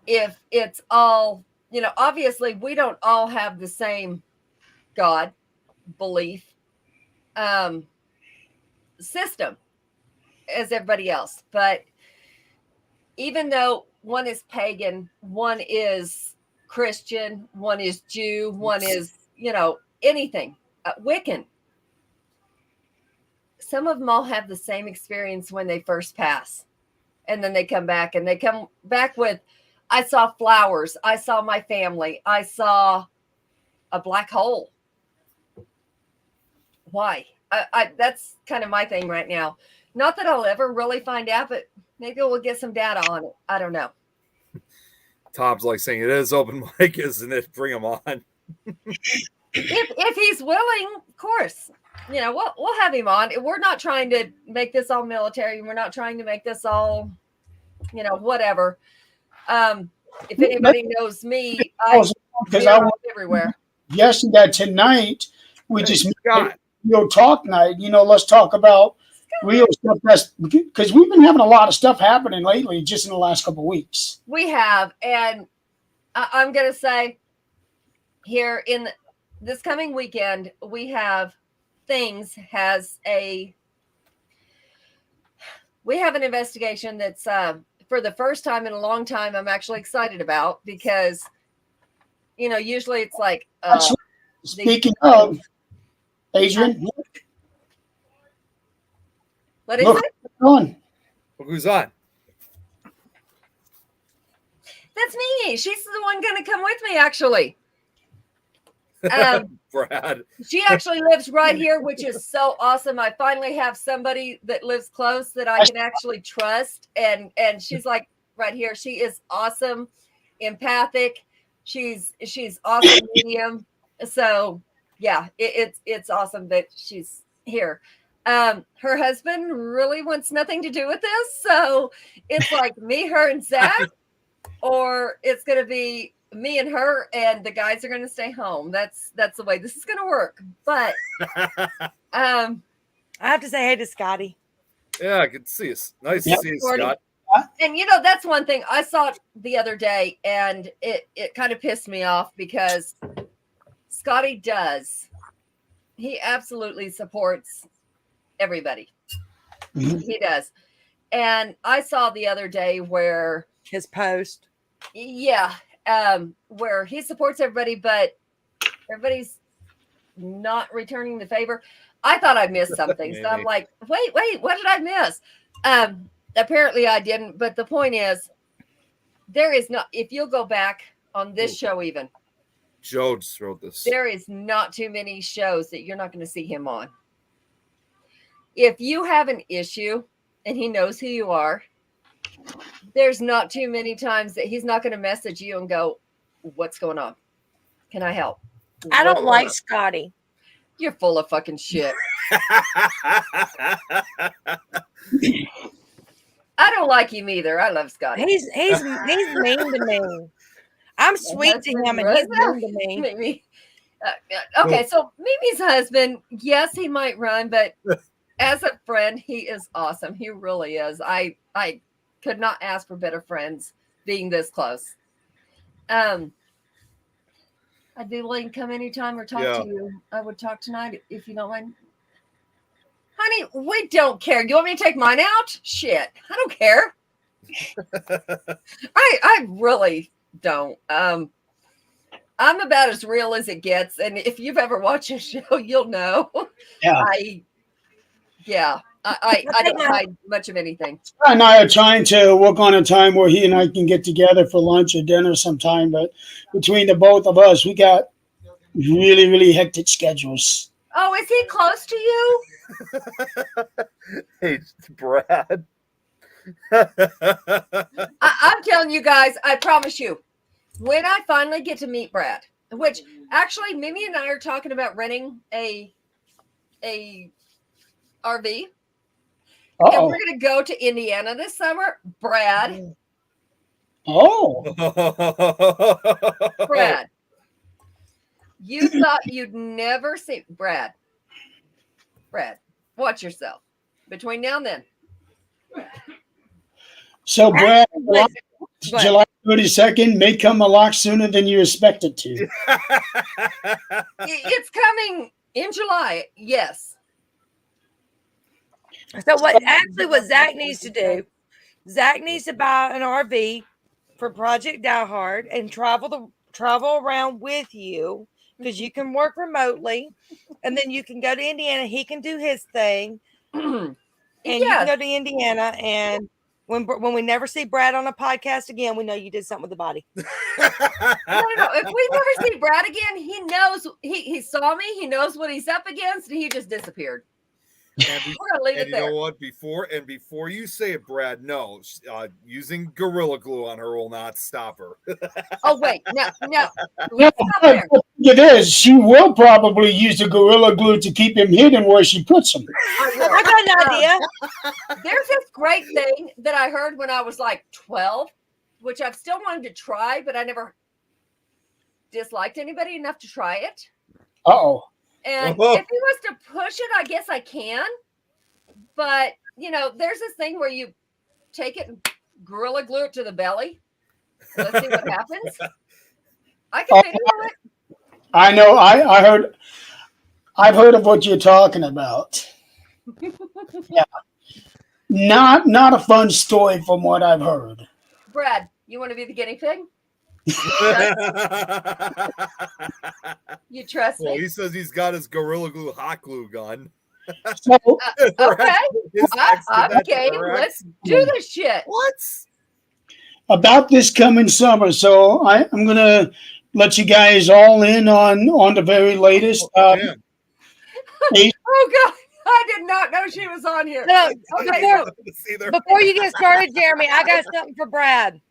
If it's all, obviously we don't all have the same God belief system as everybody else. But even though one is pagan, one is Christian, one is Jew, one is, anything, Wiccan, some of them all have the same experience when they first pass. And then they come back with, I saw flowers. I saw my family. I saw a black hole. Why? That's kind of my thing right now. Not that I'll ever really find out, but maybe we'll get some data on it. I don't know. Tom's like saying it is open mic, isn't it? Bring him on. If he's willing, of course. We'll have him on. We're not trying to make this all military. We're not trying to make this all, whatever. If anybody knows me, I was everywhere. Yesterday, tonight, we just Scott. real talk night. Let's talk about real stuff. That's because we've been having a lot of stuff happening lately, just in the last couple of weeks. We have, and I'm going to say here in this coming weekend, we have we have an investigation that's for the first time in a long time I'm actually excited about, because usually it's like Speaking of, Adrian, what is look it? on. Who's on? That's me. She's the one going to come with me, actually. Brad. She actually lives right here, which is so awesome. I finally have somebody that lives close that I can actually trust. And she's like right here. She is awesome, empathic. She's awesome medium. So yeah, it's awesome that she's here. Her husband really wants nothing to do with this. So it's like me, her, and Zach, or it's going to be me and her, and the guys are going to stay home. That's the way this is going to work. But I have to say hey to Scotty. Yeah, good to see you. Nice to see you, Morning. Scott. And you know, that's one thing I saw the other day, and it kind of pissed me off because Scotty does. He absolutely supports everybody. Mhm. He does. And I saw the other day where, His post. yeah, where he supports everybody, but everybody's not returning the favor. I thought I missed something. So I'm Maybe. like, wait, what did I miss? Apparently I didn't. But the point is, there is not, if you'll go back on this show, even Joe just wrote this. there is not too many shows that you're not going to see him on. If you have an issue and he knows who you are, there's not too many times that he's not going to message you and go, what's going on? Can I help? I What's don't going like on? Scotty. You're full of fucking shit. I don't like him either. I love Scotty. He's mean to me. I'm sweet to him, and he's mean to me. Mimi. Okay, so Mimi's husband, yes, he might run, but as a friend, he is awesome. He really is. I could not ask for better friends being this close. I'd be willing to come anytime or talk Yeah. to you. I would talk tonight if you don't mind. Honey, we don't care. You want me to take mine out? Shit, I don't care. I really don't. I'm about as real as it gets, and if you've ever watched a show, you'll know. Yeah. I don't hide much of anything. Scott and I are trying to work on a time where he and I can get together for lunch or dinner sometime. But between the both of us, we got really, really hectic schedules. Oh, is he close to you? Hey, Brad. I'm telling you guys, I promise you, when I finally get to meet Brad, which actually Mimi and I are talking about renting a RV, and Uh-oh. we're going to go to Indiana this summer. Brad, Oh. Brad, you thought you'd never see Brad. Brad, watch yourself. Between now and then, So, Brad, Listen, but- July 32nd may come a lot sooner than you expect it to. it's coming in July. Yes. So what Zach needs to do, Zach needs to buy an RV for Project Die Hard and travel around with you, because you can work remotely, and then you can go to Indiana. He can do his thing, and you Yeah. can go to Indiana. And when we never see Brad on a podcast again, we know you did something with the body. No. If we never see Brad again, he knows he saw me. He knows what he's up against, and he just disappeared. We're gonna leave And it you know there. what? Before you say it, Brad, no, using Gorilla Glue on her will not stop her. Oh wait, no, Yeah, let's stop but there. it is. She will probably use the Gorilla Glue to keep him hidden where she puts him. I got an idea. There's this great thing that I heard when I was like 12, which I've still wanted to try, but I never disliked anybody enough to try it. Uh-oh. And if he was to push it, I guess I can. But, you know, there's this thing where you take it and Gorilla Glue it to the belly. Let's see what happens. I can video it. I know. I've heard of what you're talking about. Yeah. Not a fun story from what I've heard. Brad, you want to be the guinea pig? You trust Well, me? he says he's got his Gorilla Glue hot glue gun. So, Okay. His ex did I'm that to game. her ex. Let's do this shit. What? about this coming summer, so I'm gonna let you guys all in on the very latest. Yeah. Oh God, I did not know she was on here. No, Okay, before you get started, Jeremy, I got something for Brad.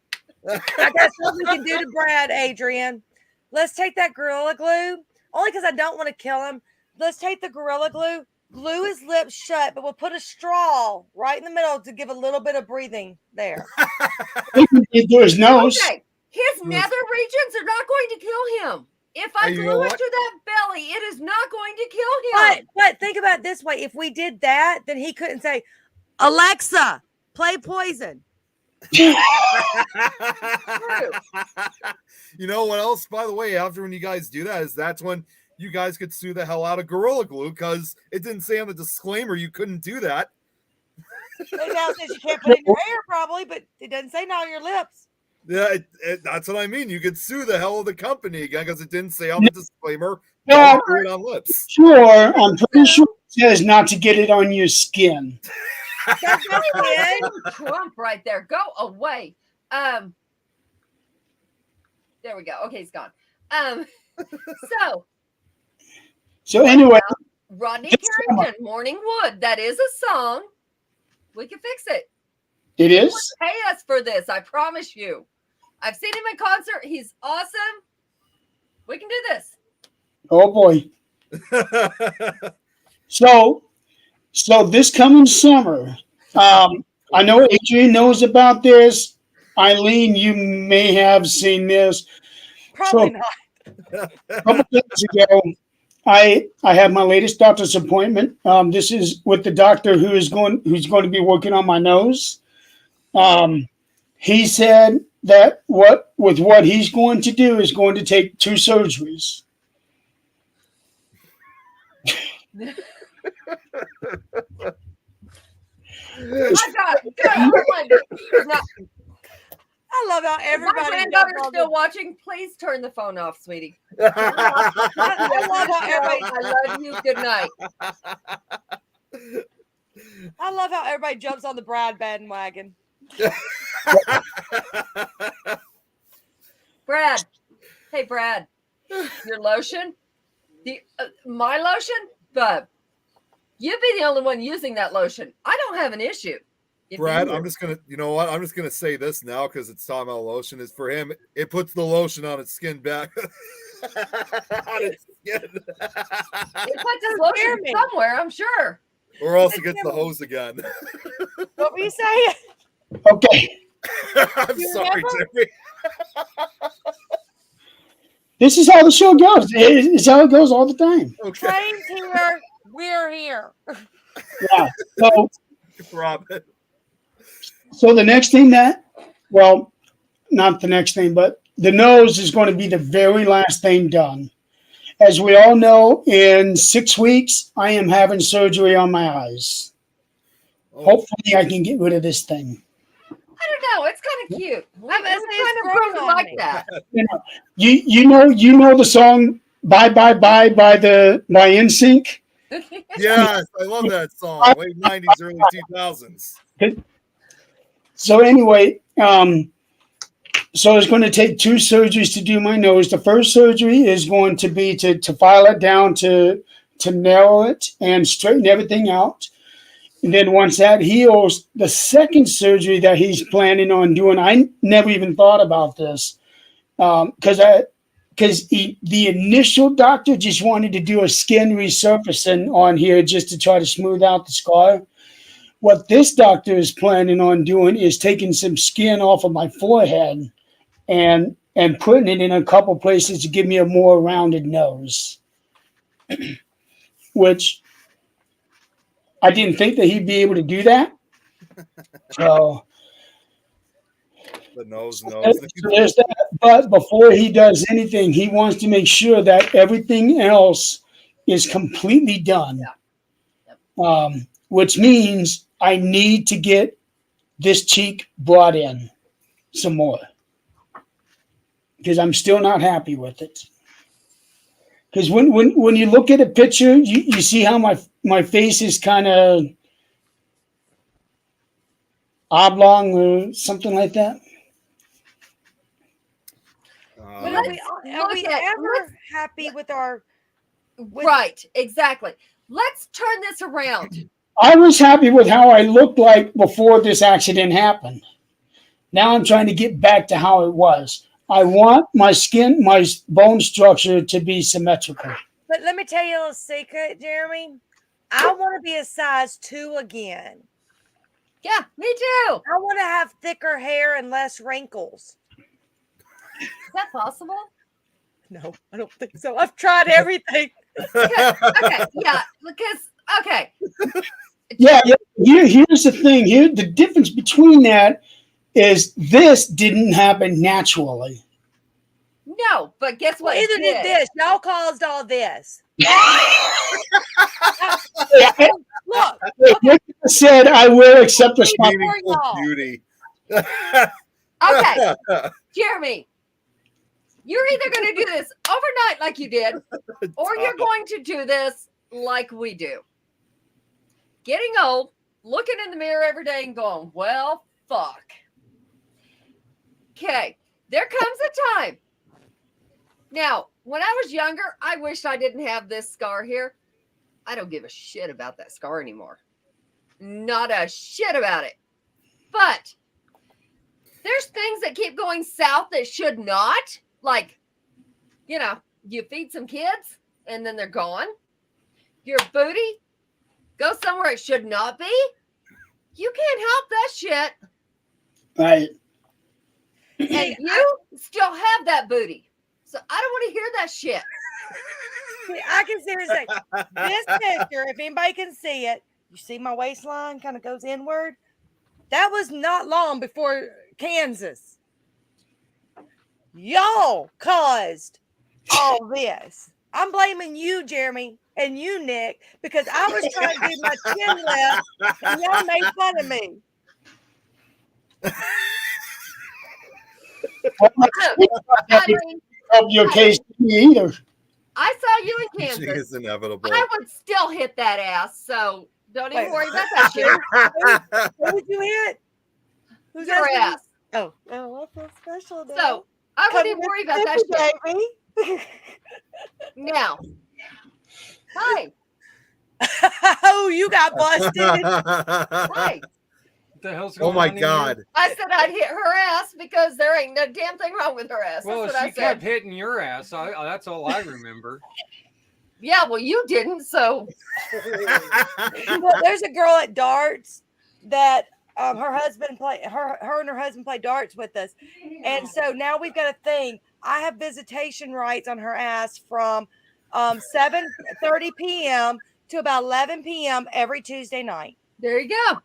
I got something we can do to Brad, Adrian. Let's take that Gorilla Glue, only because I don't want to kill him. Let's take the Gorilla Glue, glue his lips shut, but we'll put a straw right in the middle to give a little bit of breathing there. There's nose. okay. His nether regions are not going to kill him. If I Hey, you glue know it what? to that belly, it is not going to kill him. But think about it this way: if we did that, then he couldn't say, "Alexa, play Poison." You know what else, by the way, after when you guys do that, is that's when you guys could sue the hell out of Gorilla Glue because it didn't say on the disclaimer you couldn't do that. It now says you can't put it in your hair, probably, but it doesn't say not on your lips. Yeah, that's what I mean. You could sue the hell of the company again because it didn't say on the disclaimer. Yeah. Don't do it on lips. Sure, I'm pretty sure it says not to get it on your skin. That's not it. Trump right there. Go away. There we go. Okay, he's gone. So anyway, Rodney Carrington, Morning Wood. That is a song. We can fix it. it is. Pay us for this. I promise you. I've seen him in concert. He's awesome. We can do this. Oh boy. So this coming summer, I know Adrian knows about this. Eileen, you may have seen this. Probably not. A couple days ago, I have my latest doctor's appointment. This is with the doctor who's going to be working on my nose. He said that what he's going to do is going to take 2 surgeries. I got it. Good. Now, I love how my everybody granddaughter's jumps on still the- watching. Please turn the phone off, sweetie. I love how everybody. I love you. Good night. I love how everybody jumps on the Brad bandwagon. Brad. Hey, Brad. Your lotion? My lotion? Bub. You'd be the only one using that lotion. I don't have an issue. If Brad, you I'm just gonna, you know what? I'm just gonna say this now because it's talking about lotion. Is for him, it puts the lotion on its skin back. On its skin. It puts his lotion me. somewhere, I'm sure. Or else it gets the hose again. What were you saying? Okay, I'm You sorry, remember? Jeffrey. this is how the show goes. It's how it goes all the time. Okay, Train's here. We're here. Yeah. So Robin. the next thing not the next thing, but the nose is going to be the very last thing done. As we all know, in 6 weeks, I am having surgery on my eyes. Oh, Hopefully, I can get rid of this thing. I don't know. It's kind of cute. I mean, It's it's grown kind of on like me. that. You know the song "Bye Bye Bye" by NSYNC. yes, I love that song. Late 90s, early 2000s. So anyway, so it's going to take 2 surgeries to do my nose. The first surgery is going to be to file it down to narrow it and straighten everything out. And then once that heals, the second surgery that he's planning on doing, I never even thought about this because the initial doctor just wanted to do a skin resurfacing on here just to try to smooth out the scar. What this doctor is planning on doing is taking some skin off of my forehead and putting it in a couple places to give me a more rounded nose, which I didn't think that he'd be able to do that. So The nose. there's that. But before he does anything, he wants to make sure that everything else is completely done. Which means I need to get this cheek brought in some more because I'm still not happy with it. Because when you look at a picture, you see how my face is kind of oblong or something like that. But Let's are we look at- ever happy with our? Right, exactly. Let's turn this around. I was happy with how I looked like before this accident happened. Now I'm trying to get back to how it was. I want my skin, my bone structure to be symmetrical. But let me tell you a little secret, Jeremy. I want to be a size 2 again. Yeah, me too. I want to have thicker hair and less wrinkles. Is that possible? No, I don't think so. I've tried everything. Okay, yeah, because okay. Yeah. Here's the thing. Here, the difference between that is this didn't happen naturally. No, but guess what? Well, either did this. Y'all caused all this. Look, Nick said, I will accept responsibility. Meaningful y'all. beauty. Okay, Jeremy, you're either going to do this overnight like you did, or you're going to do this like we do. Getting old, looking in the mirror every day and going, well, fuck. Okay, there comes a time. Now, when I was younger, I wished I didn't have this scar here. I don't give a shit about that scar anymore. Not a shit about it. But there's things that keep going south that should not. Like, you know, you feed some kids and then they're gone. Your booty goes somewhere it should not be. You can't help that shit. Right. And you still have that booty. So I don't want to hear that shit. see, I can seriously say this picture, if anybody can see it, you see my waistline kind of goes inward. That was not long before Kansas. Y'all caused all this. I'm blaming you, Jeremy, and you, Nick, because I was trying to do my chin lift and y'all made fun of me. I mean, Help your case either. I saw you in She Kansas. is inevitable. I would still hit that ass. So don't even Wait. worry about that shit. Who did you hit? Who's Your that? ass. Oh, I feel special now. So I wouldn't even worry about that shit. baby. Now, hi, Oh, you got busted. hi. What the hell's Oh going my on in God. I said I'd hit her ass because there ain't no damn thing wrong with her ass. here? Well, That's what she I kept said. hitting your ass. That's all I remember. Yeah, well, you didn't. So Well, there's a girl at darts that her husband play her and her husband play darts with us, and so now we've got a thing. I have visitation rights on her ass from 7:30 p.m. to about 11 p.m. every Tuesday night. there you go.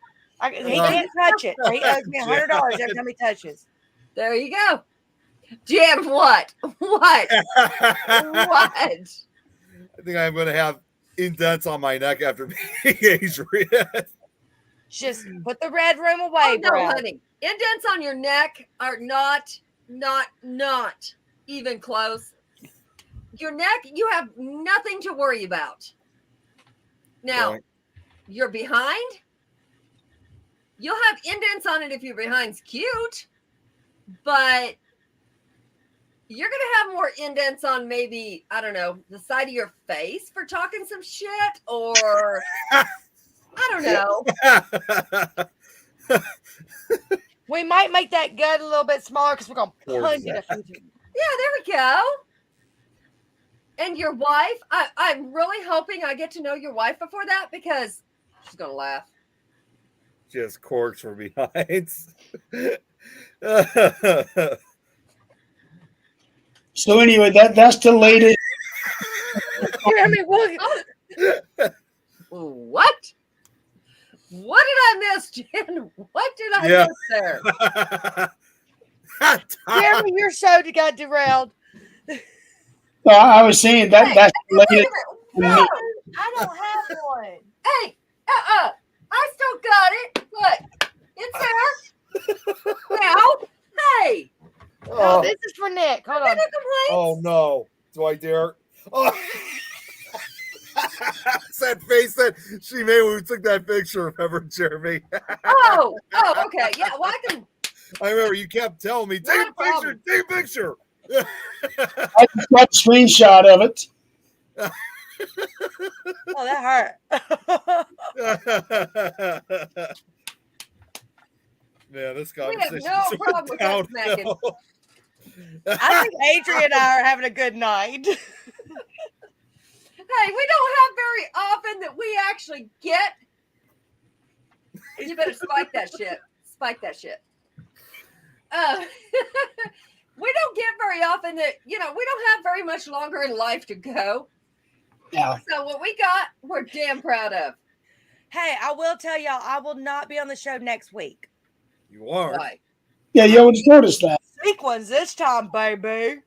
He can't touch it. He owes me $100 every time he touches. There you go. Jan, what? What? What? I think I'm going to have indents on my neck after being Adrian. Just put the red room away, Oh, no, bro. honey. Indents on your neck are not even close. Your neck, you have nothing to worry about. Now, Right. you're behind. You'll have indents on it if your behind's cute, but you're going to have more indents on maybe, I don't know, the side of your face for talking some shit, or I don't know. We might make that gut a little bit smaller because we're going to Poor punch it. Zach. a few times. Yeah, there we go. And your wife, I'm really hoping I get to know your wife before that because she's going to laugh. Just corks for behinds. So anyway, that's the latest. Jeremy, what? What? What did I miss, Jen? What did I Yeah. miss there? Jeremy, your show got derailed. I was saying that's the Wait a latest. minute. No. I don't have one. Hey, I still got it. Look, it's there. Now, hey, Oh, Oh, this is for Nick. Hold no on. complaints. oh no. Do I dare? Oh. That face that she made when we took that picture, remember, Jeremy? Oh, okay. Yeah, well, I can. I remember you kept telling me, take Not a a picture, problem. take a picture. I just got a screenshot of it. Oh, that hurt. Man, this We have conversation no problem with that smacking. I think Adrian and I are having a good night. Hey, we don't have very often that we actually get. You better spike that shit. Spike that shit. We don't get very often that, we don't have very much longer in life to go. Yeah. So what we got, we're damn proud of. Hey, I will tell y'all, I will not be on the show next week. You are. Why? Yeah, you already told us that. Sequins this time, baby.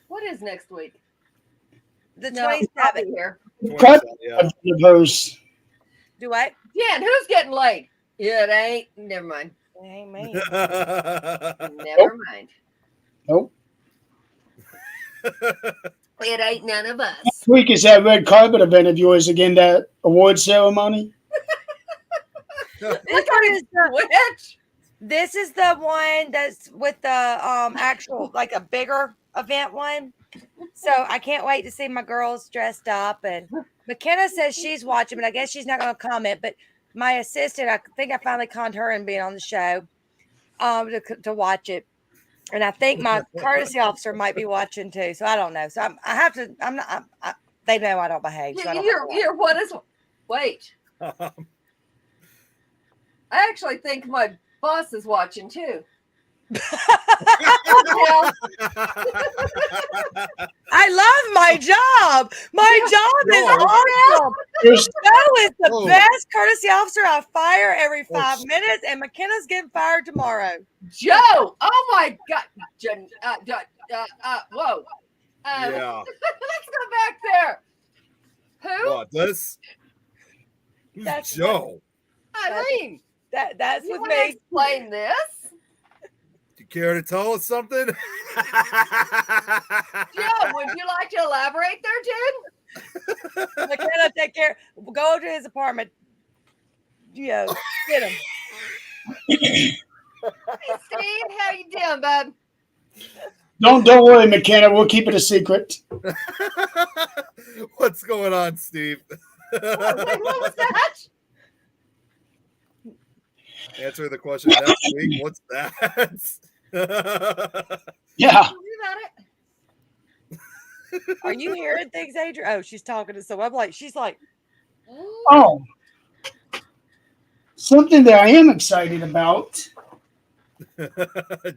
What is next week? The No, I'll 27th. be here. Cut Yeah. the verse. Do what? Jen, who's getting laid? It ain't. Never mind. It ain't me. Never mind. Nope. It ain't none of us. Next week is that red carpet event of yours again, that award ceremony. Look at Twitch. This is the one that's with the actual like a bigger event one. So I can't wait to see my girls dressed up. And McKenna says she's watching, but I guess she's not going to comment. But my assistant, I think I finally conned her and being on the show to watch it. And I think my courtesy officer might be watching too. So I don't know. So I have to. I'm not. They know I don't behave. So I don't have to watch. You're what is? Wait. I actually think my boss is watching too. Yeah. I love my job. My job is awesome. Joe is the best courtesy officer. I fire every 5 minutes, and McKenna's getting fired tomorrow. Joe, oh my God, whoa. Yeah. Let's go back there. Who? What, this? Who's That's Joe? Eileen. That's You with want to me. explain this? Do you care to tell us something? Joe, would you like to elaborate there, Jen? McKenna, take care. Go to his apartment. Get him. Hey, Steve, how you doing, bud? Don't worry, McKenna. We'll keep it a secret. What's going on, Steve? What was that? Answer the question next week. What's that? Yeah. Tell me about it. Are you hearing things, Adrian? Oh, she's talking to someone. I'm like, she's like, Oh, something that I am excited about.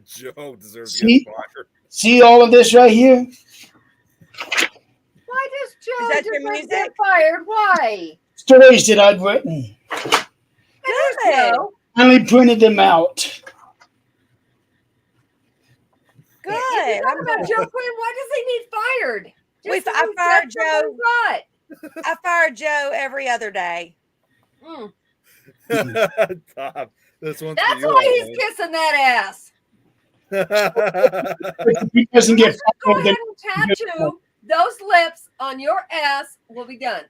Joe deserves to See? get fired. See all of this right here? Why does Joe Is that your deserve to music? get fired? Why? Stories that I've written. good. Joe. Finally printed them out. Good. You're talking about Joe Quinn. Why does he need fired? I so he fired said something Joe. right. I fire Joe every other day. Mm. Tom, this one's That's for you, why he's Elaine. kissing that ass. He doesn't get Let's go fired. ahead and tattoo those lips on your ass. We'll be done.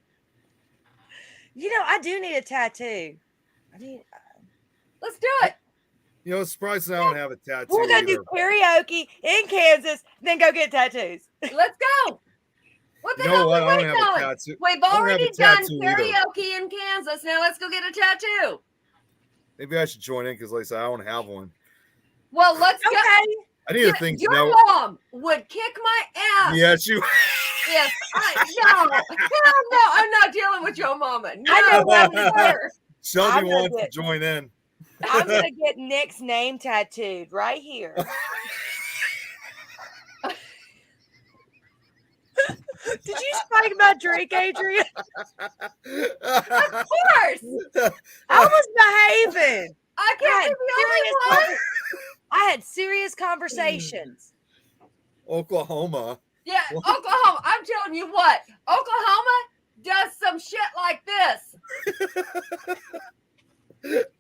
I do need a tattoo. Let's do it. You know, surprised I don't have a tattoo. We're gonna either. do karaoke in Kansas, then go get tattoos. Let's go. What the You hell know what? are I we don't waiting have a on? tattoo. We've I don't have already a done tattoo either. karaoke in Kansas. Now let's go get a tattoo. Maybe I should join in because, like I said, I don't have one. Well, let's go. Okay. I need to think. Your No, mom would kick my ass. yes, you. Yes. No. Hell no. I'm not dealing with your mama. No. I know what not her. Shelby I'm gonna wants to get- join in. I'm gonna get Nick's name tattooed right here. Did you spike my drink, Adrian? Of course. I was behaving. I can't be the only one. I had serious conversations. Oklahoma. Yeah, Oklahoma. I'm telling you what, Oklahoma does some shit like this.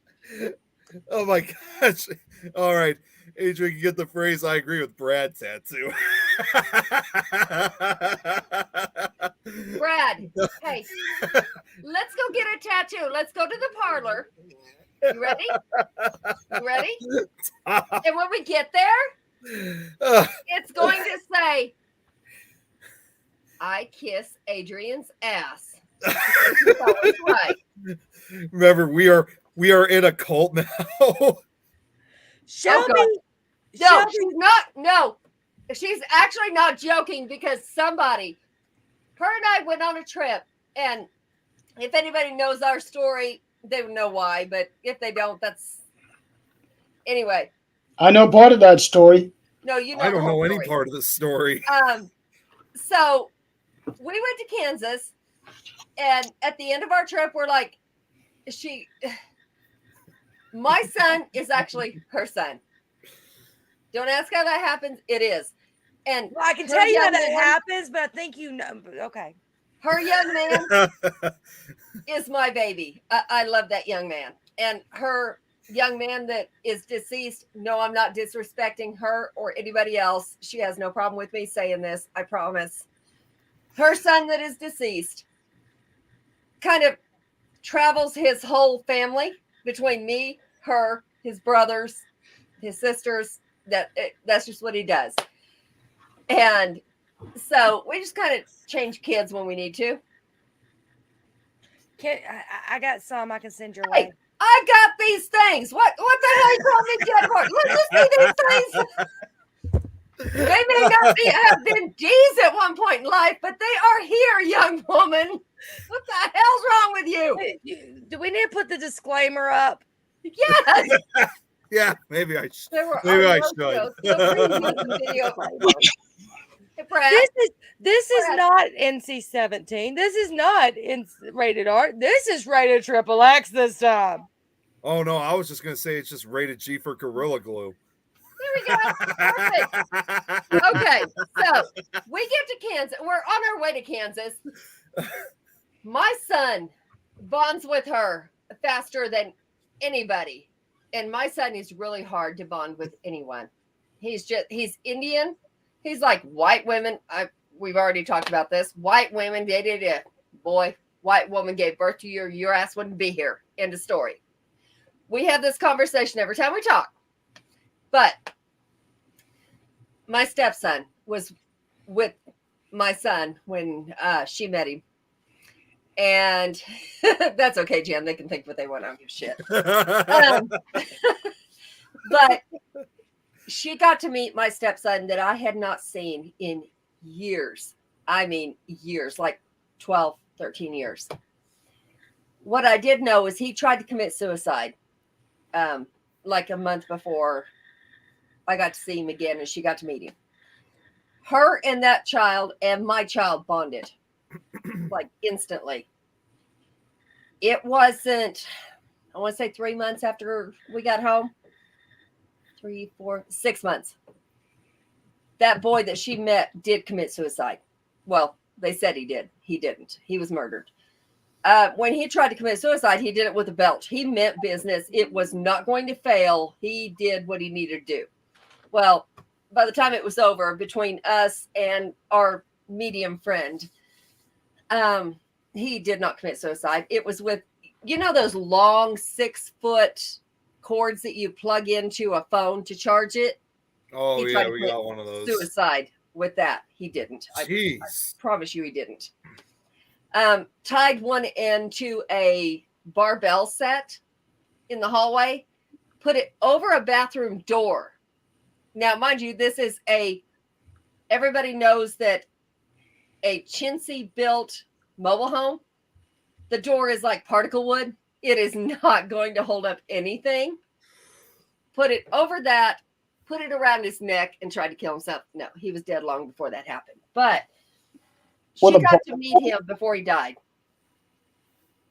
Oh my gosh. All right. Adrian, you get the phrase I agree with Brad tattoo. Brad, hey, let's go get a tattoo. Let's go to the parlor. You ready? You ready? And when we get there, it's going to say, I kiss Adrian's ass. That was right. Remember, we are in a cult now. Shelby, God. No, Shelby, she's not. No, she's actually not joking because somebody, her and I went on a trip. And if anybody knows our story, they would know why. But if they don't, that's anyway. I know part of that story. No, you know. I the don't whole know any story. part of the story. So we went to Kansas, and at the end of our trip, we're like, My son is actually her son. Don't ask how that happens. It is. And Well, I can her tell you how young that man- happens, but I think you know. Okay. Her young man is my baby. I love that young man. And her young man that is deceased, no, I'm not disrespecting her or anybody else. She has no problem with me saying this. I promise. Her son that is deceased kind of travels his whole family between me, her, his brothers, his sisters. That's just what he does. And so we just kind of change kids when we need to. I got some I can send your Hey, way. I got these things. What the hell you call me Jen for? Look, you see these things? They may not have been D's at one point in life, but they are here, young woman. What the hell's wrong with you? Do we need to put the disclaimer up? Yes. Yeah, maybe I should. There were Maybe I audio, should. so please use the video. Hey, Brad. This is Brad. not NC-17. This is not rated R. This is rated triple X this time. Oh no, I was just gonna say it's just rated G for Gorilla Glue. There we go. Perfect. Okay, so we get to Kansas. We're on our way to Kansas. My son bonds with her faster than anybody. And my son is really hard to bond with anyone. He's Indian. He's like white women. We've already talked about this. White women dated a boy. White woman gave birth to you. Your ass wouldn't be here. End of story. We have this conversation every time we talk. But my stepson was with my son when she met him. And that's okay, Jen. They can think what they want. I don't give a shit. But she got to meet my stepson that I had not seen in years. I mean, years, like 12, 13 years. What I did know is he tried to commit suicide like a month before I got to see him again and she got to meet him. Her and that child and my child bonded like instantly. It wasn't, I want to say 3 months after we got home. 3, 4, 6 months. That boy that she met did commit suicide. Well, they said he did. He didn't. He was murdered. When he tried to commit suicide, he did it with a belt. He meant business. It was not going to fail. He did what he needed to do. Well, by the time it was over, between us and our medium friend, he did not commit suicide. It was with, those long 6-foot cords that you plug into a phone to charge it. Oh, He yeah, tried we to got one of those. Suicide with that. He didn't. I Jeez. promise you he didn't. Tied one end to a barbell set in the hallway, put it over a bathroom door. Now, mind you, everybody knows that a chintzy built mobile home, the door is like particle wood. It is not going to hold up anything. Put it over that, put it around his neck and tried to kill himself. No, he was dead long before that happened. But she got to meet him before he died.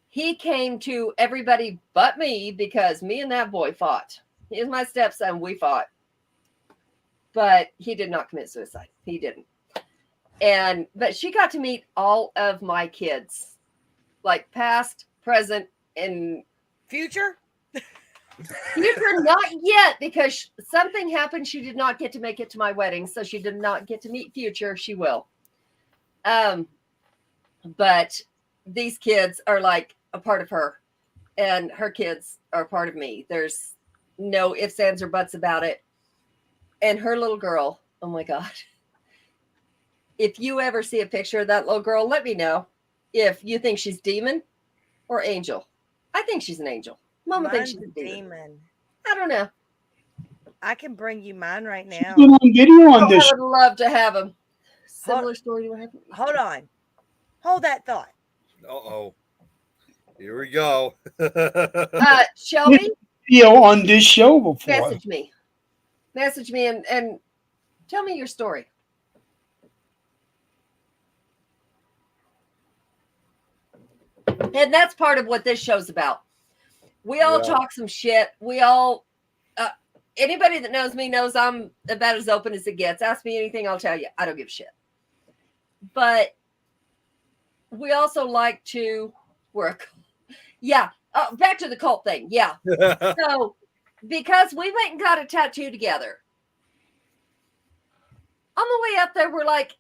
He came to everybody but me because me and that boy fought. He is my stepson. We fought. But he did not commit suicide. He didn't. But she got to meet all of my kids, like past, present, and Future? future not yet, because something happened. She did not get to make it to my wedding, so she did not get to meet future. She will. But these kids are like a part of her, and her kids are a part of me. There's no ifs, ands, or buts about it. And her little girl, oh my God. If you ever see a picture of that little girl, let me know if you think she's demon or angel. I think she's an angel. Mama thinks she's a demon. I don't know. I can bring you mine right now. Been on video on I this. would love to have a similar story to what happened. Hold on. Hold that thought. Uh-oh. Here we go. Shelby, Video on this show before. message me and tell me your story. And that's part of what this show's about. We all Yeah. talk some shit. We all, anybody that knows me knows I'm about as open as it gets. Ask me anything, I'll tell you. I don't give a shit. But we also like to work. Yeah. Back to the cult thing. Yeah. So, because we went and got a tattoo together, on the way up there, we're like,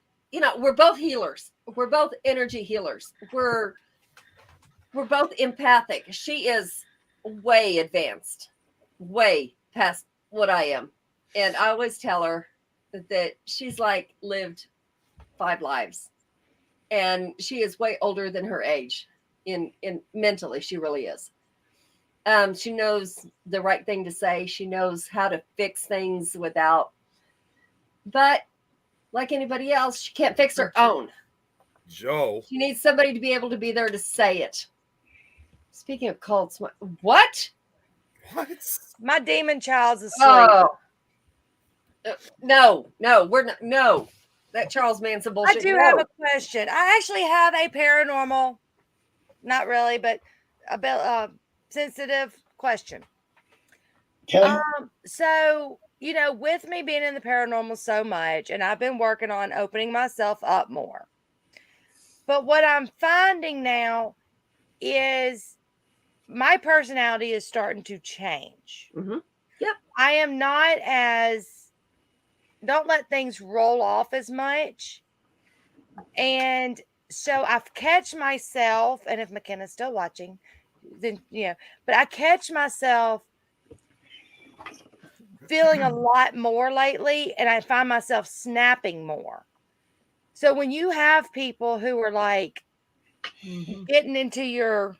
we're both healers. We're both energy healers. We're both empathic. She is way advanced, way past what I am. And I always tell her that she's like lived 5 lives. And she is way older than her age in mentally. She really is. She knows the right thing to say. She knows how to fix things but like anybody else, she can't fix her own. Joe. She needs somebody to be able to be there to say it. Speaking of cults, what? What? My demon child's asleep. Oh, no, we're not. No, that Charles Manson bullshit. I do have a question. I actually have a paranormal, not really, but a bit sensitive question. Okay. So, with me being in the paranormal so much, and I've been working on opening myself up more. But what I'm finding now is my personality is starting to change. Mm-hmm. Yep. I am not don't let things roll off as much. And so I've catch myself, and if McKenna's still watching, then, but I catch myself feeling a lot more lately, and I find myself snapping more. So when you have people who are like getting into you,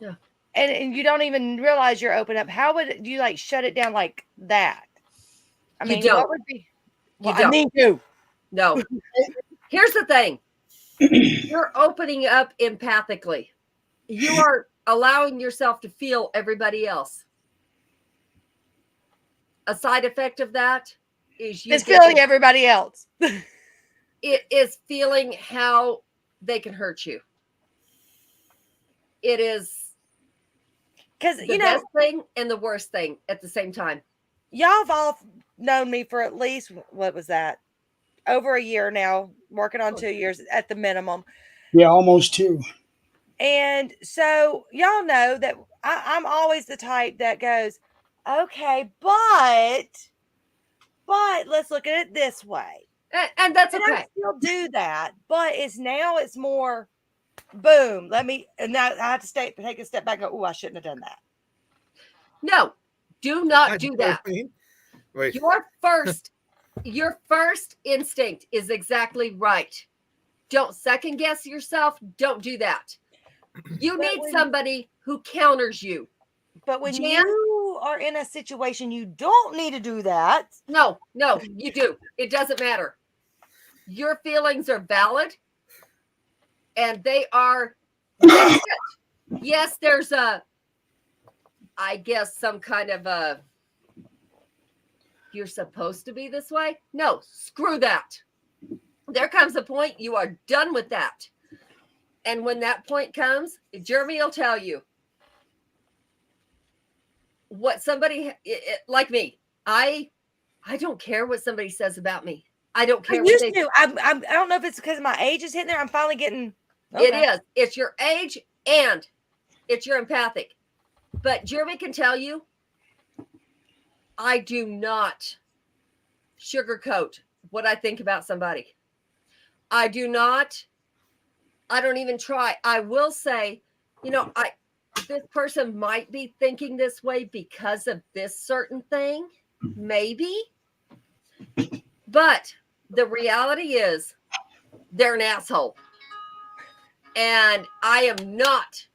yeah, and you don't even realize you're open up, how would you like shut it down like that? I mean, what would be? You I don't. need to. No. Here's the thing. You're opening up empathically. You are allowing yourself to feel everybody else. A side effect of that is It's feeling everybody else. It is feeling how they can hurt you. It is because the best thing and the worst thing at the same time. Y'all have all known me for at least, what was that? Over a year now, working on 2 years at the minimum. Yeah, almost 2. And so y'all know that I'm always the type that goes, okay, but let's look at it this way. And that's okay. I still do that, but it's more boom. And now I have to take a step back and go, oh, I shouldn't have done that. No, do not do that. Wait. Your first instinct is exactly right. Don't second guess yourself. Don't do that. You need somebody who counters you. But when you are in a situation, you don't need to do that. No, you do. It doesn't matter. Your feelings are valid, and they are. Yes, there's I guess some kind of you're supposed to be this way. No, screw that. There comes a point you are done with that. And when that point comes, Jeremy will tell you what somebody like me. I don't care what somebody says about me. I don't care. I used to. I don't know if it's because my age is hitting there. I'm finally getting. Okay. It is. It's your age and it's your empathic. But Jeremy can tell you, I do not sugarcoat what I think about somebody. I do not. I don't even try. I will say, this person might be thinking this way because of this certain thing, maybe. But the reality is they're an asshole. And I am not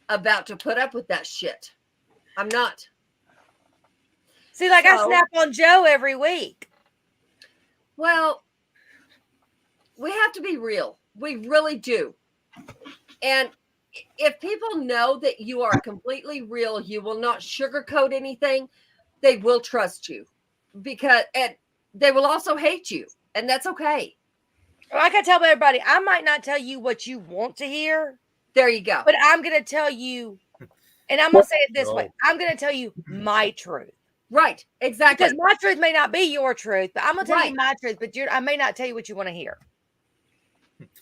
about to put up with that shit. I'm not. See, I snap on Joe every week. Well, we have to be real. We really do. And if people know that you are completely real, you will not sugarcoat anything, they will trust you. And they will also hate you. And that's okay. Like I tell everybody, I might not tell you what you want to hear, There you go. But I'm going to tell you, and I'm going to say it this way. No. I'm going to tell you my truth. Right. Exactly. Because my truth may not be your truth, but I'm going to tell Right. you my truth, but I may not tell you what you want to hear.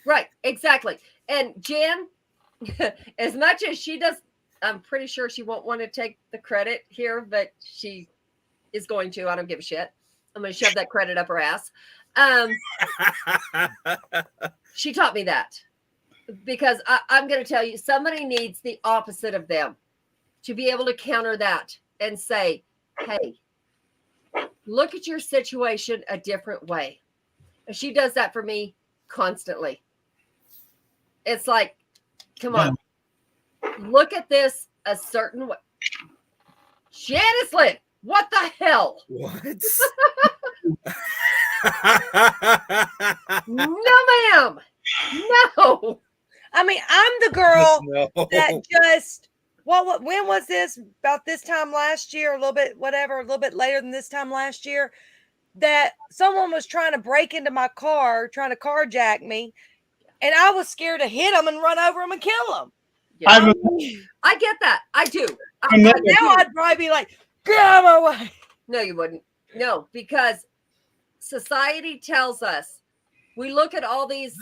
Right. Exactly. And Jan, as much as she does, I'm pretty sure she won't want to take the credit here, but she is going to. I don't give a shit. I'm going to shove that credit up her ass. She taught me that because I'm going to tell you, somebody needs the opposite of them to be able to counter that and say, hey, look at your situation a different way. And she does that for me constantly. It's like, come on, look at this a certain way. Janice Lynn, what the hell? What? No, ma'am. No. I mean, I'm the girl No. that just, when was this? About this time last year, a little bit later than this time last year, that someone was trying to break into my car, trying to carjack me. And I was scared to hit them and run over them and kill them. Yeah. I get that. I do. Now I'd probably be like, get out of my way. No, you wouldn't. No, because society tells us, we look at all these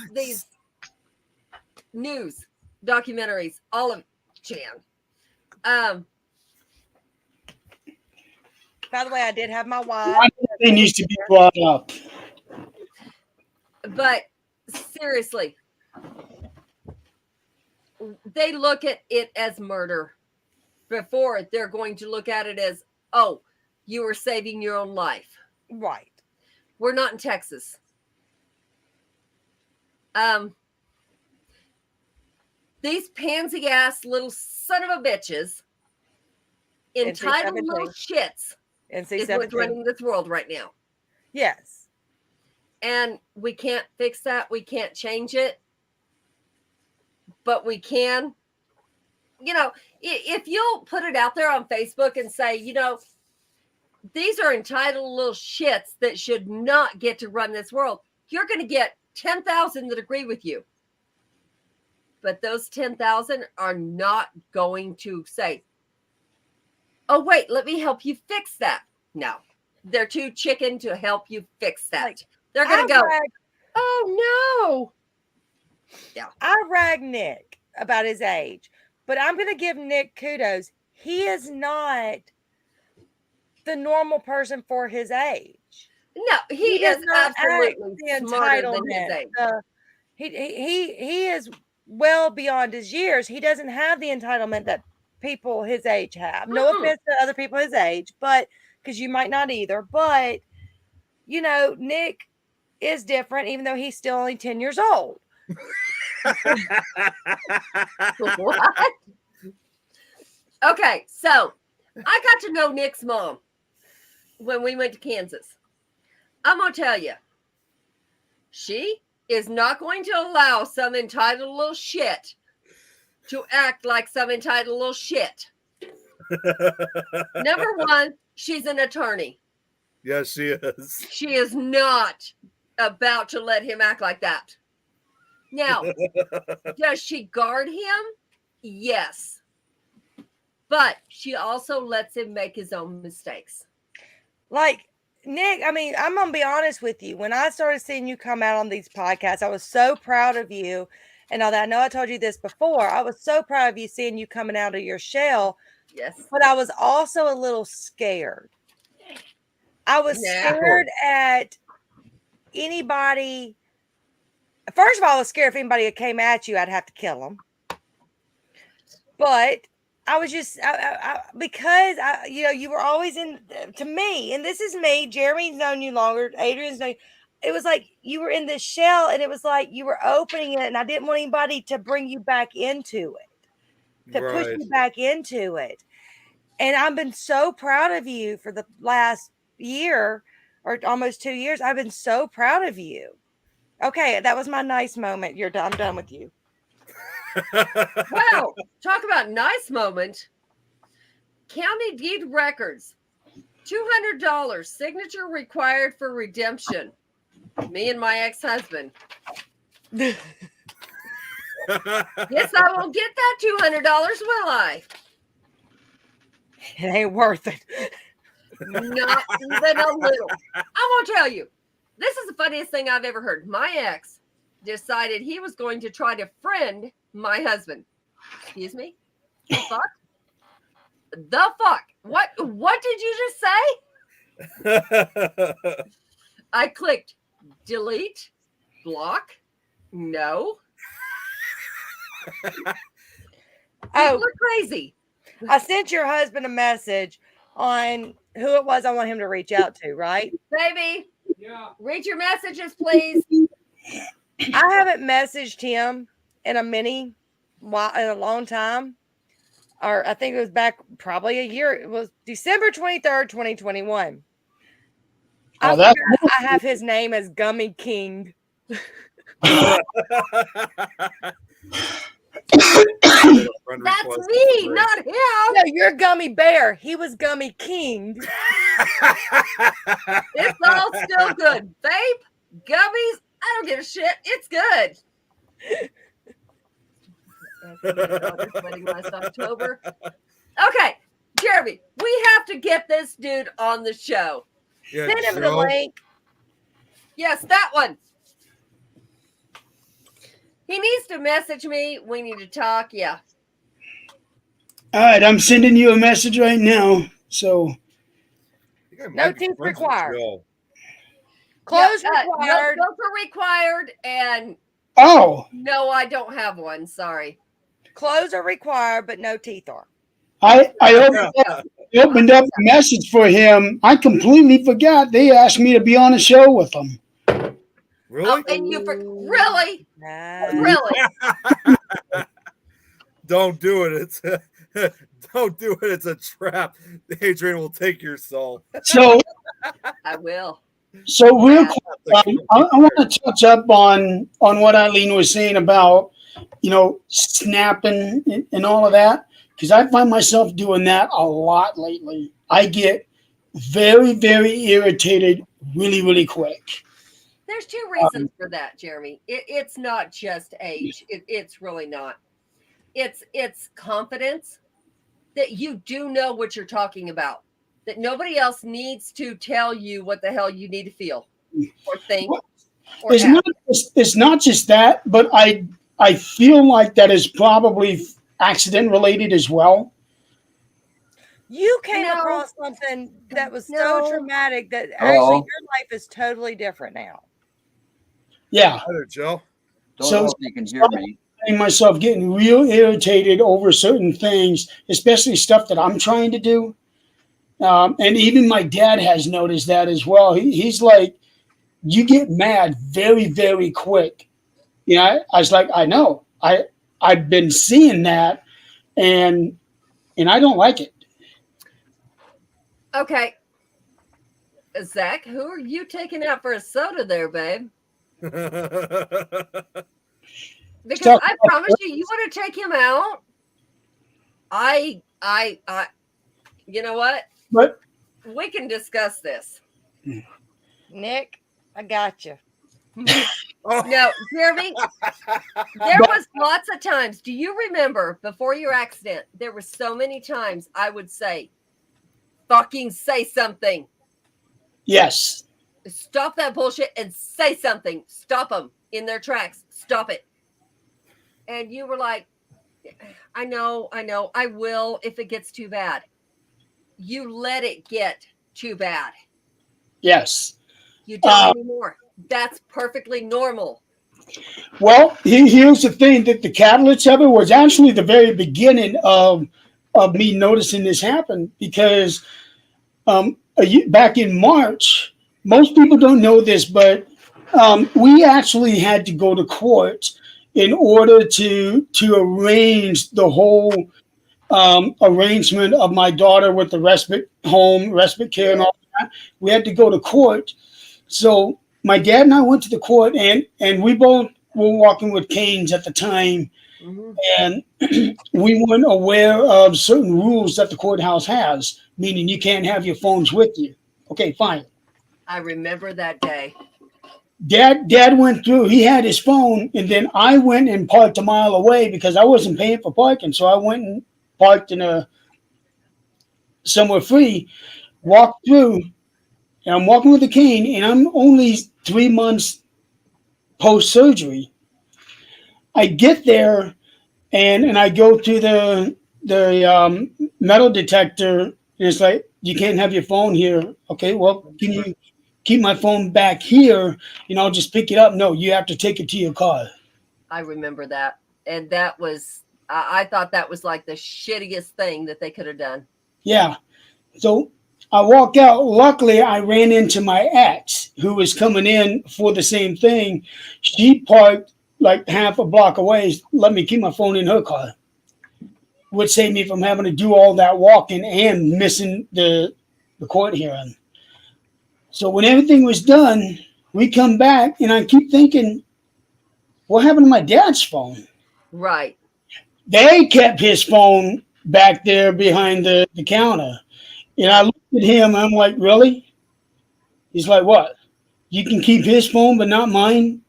news documentaries, all of Jan. By the way, I did have my wine. One thing needs to be brought up. But seriously, they look at it as murder before they're going to look at it as, oh, you were saving your own life. Right. We're not in Texas. These pansy ass little son of a bitches, entitled little shits, is what's running this world right now. Yes. And we can't fix that. We can't change it. But we can, if you'll put it out there on Facebook and say, these are entitled little shits that should not get to run this world, you're going to get 10,000 that agree with you. But those 10,000 are not going to say, oh, wait, let me help you fix that. No, they're too chicken to help you fix that. They're going to go, oh, no. Yeah. I rag Nick about his age, but I'm going to give Nick kudos. He is not the normal person for his age. No, he is absolutely the smarter than his age. He is well beyond his years. He doesn't have the entitlement that people his age have. No offense to other people his age, but because you might not either. But, Nick is different, even though he's still only 10 years old. What? Okay, so I got to know Nick's mom when we went to Kansas. I'm going to tell you, she is not going to allow some entitled little shit to act like some entitled little shit. Number one, she's an attorney. Yes, she is. She is not about to let him act like that. Now, does she guard him? Yes. But she also lets him make his own mistakes. Like, Nick, I mean, I'm going to be honest with you. When I started seeing you come out on these podcasts, I was so proud of you. And I know I told you this before. I was so proud of you seeing you coming out of your shell. Yes. But I was also a little scared. I was scared at anybody. First of all, I was scared if anybody came at you, I'd have to kill them. But I was just, because you were always to me, and this is me, Jeremy's known you longer, Adrian's known you. It was like you were in this shell and it was like you were opening it and I didn't want anybody to bring you back into it, to push you back into it. And I've been so proud of you for the last year or almost 2 years. I've been so proud of you. Okay, that was my nice moment. You're done. I'm done with you. Wow, talk about nice moment. County deed records, $200, signature required for redemption. Me and my ex-husband. Yes, I will get that $200, will I? It ain't worth it. Not even a little. I won't tell you. This is the funniest thing I've ever heard. My ex decided he was going to try to friend my husband. Excuse me? The fuck? The fuck? What did you just say? I clicked delete, block. No. Oh, People are crazy. I sent your husband a message on who it was I want him to reach out to, right? Baby, Yeah. read your messages, please. I haven't messaged him in a long time. Or I think it was back probably a year. It was December 23rd, 2021. I Oh, that's forgot I have his name as Gummy King. That's me, not him. No, you're Gummy Bear. He was Gummy King. It's all still good. Babe, gummies, I don't give a shit. It's good. Wedding last October. Okay, Jeremy, we have to get this dude on the show. Yeah, Send him the Joe. link. Yes, that one. He needs to message me. We need to talk. Yeah. All right, I'm sending you a message right now. So I think I No might be teeth friends with required. Joe. Clothes Yeah, required. No filter required. And oh, no, I don't have one. Sorry. Clothes are required, but no teeth are. I opened up a message for him. I completely forgot. They asked me to be on a show with them. Really? Oh, and you really? Nah. Really? Don't do it. It's don't do it. It's a trap. Adrian will take your soul. So I will. real quick, I want to touch up on what Eileen was saying about, snapping and all of that, because I find myself doing that a lot lately. I get very, very irritated really, really quick. There's two reasons for that, Jeremy. It's not just age. It's really not. It's confidence that you do know what you're talking about. That nobody else needs to tell you what the hell you need to feel or think. Or It's not just that, but I feel like that is probably accident related as well. You came No. across something that was No. so traumatic that actually your life is totally different now. Yeah. Hi there, Joe. Don't So- know if you can hear me. I find myself getting real irritated over certain things, especially stuff that I'm trying to do. And even my dad has noticed that as well. He's like, you get mad very, very quick. I was like, I know. I've been seeing that, and I don't like it. Okay. Zach, who are you taking out for a soda there, babe? Because Stop. I promise you want to take him out. I you know what? But We can discuss this. Nick, I got you. No, Jeremy, there was lots of times. Do you remember before your accident? There were so many times I would say, fucking say something. yes, Stop that bullshit and say something. Stop them in their tracks. Stop it. And you were like, I know, I will if it gets too bad. You let it get too bad. yes. You don't anymore. That's perfectly normal. Well, here's the thing: that the catalyst of it was actually the very beginning of me noticing this happen, because back in March, most people don't know this, but we actually had to go to court in order to arrange the whole arrangement of my daughter with the respite care, and all that. We had to go to court. So my dad and I went to the court, and we both were walking with canes at the time, and we weren't aware of certain rules that the courthouse has, meaning you can't have your phones with you. Okay, fine. I remember that day. Dad went through. He had his phone, and then I went and parked a mile away because I wasn't paying for parking. So I went and parked in somewhere free. Walked through, and I'm walking with a cane, and I'm only 3 months post surgery. I get there, and I go to the metal detector, and it's like, you can't have your phone here. Okay, well, can you keep my phone back here, and I'll just pick it up? No, you have to take it to your car. I remember that. And that was, I thought that was like the shittiest thing that they could have done. Yeah. So I walk out. Luckily, I ran into my ex who was coming in for the same thing. She parked like half a block away, let me keep my phone in her car. Would save me from having to do all that walking and missing the court hearing. So when everything was done, we come back, and I keep thinking, what happened to my dad's phone? Right. They kept his phone back there behind the counter. And I looked at him, I'm like, really? He's like, what? You can keep his phone, but not mine?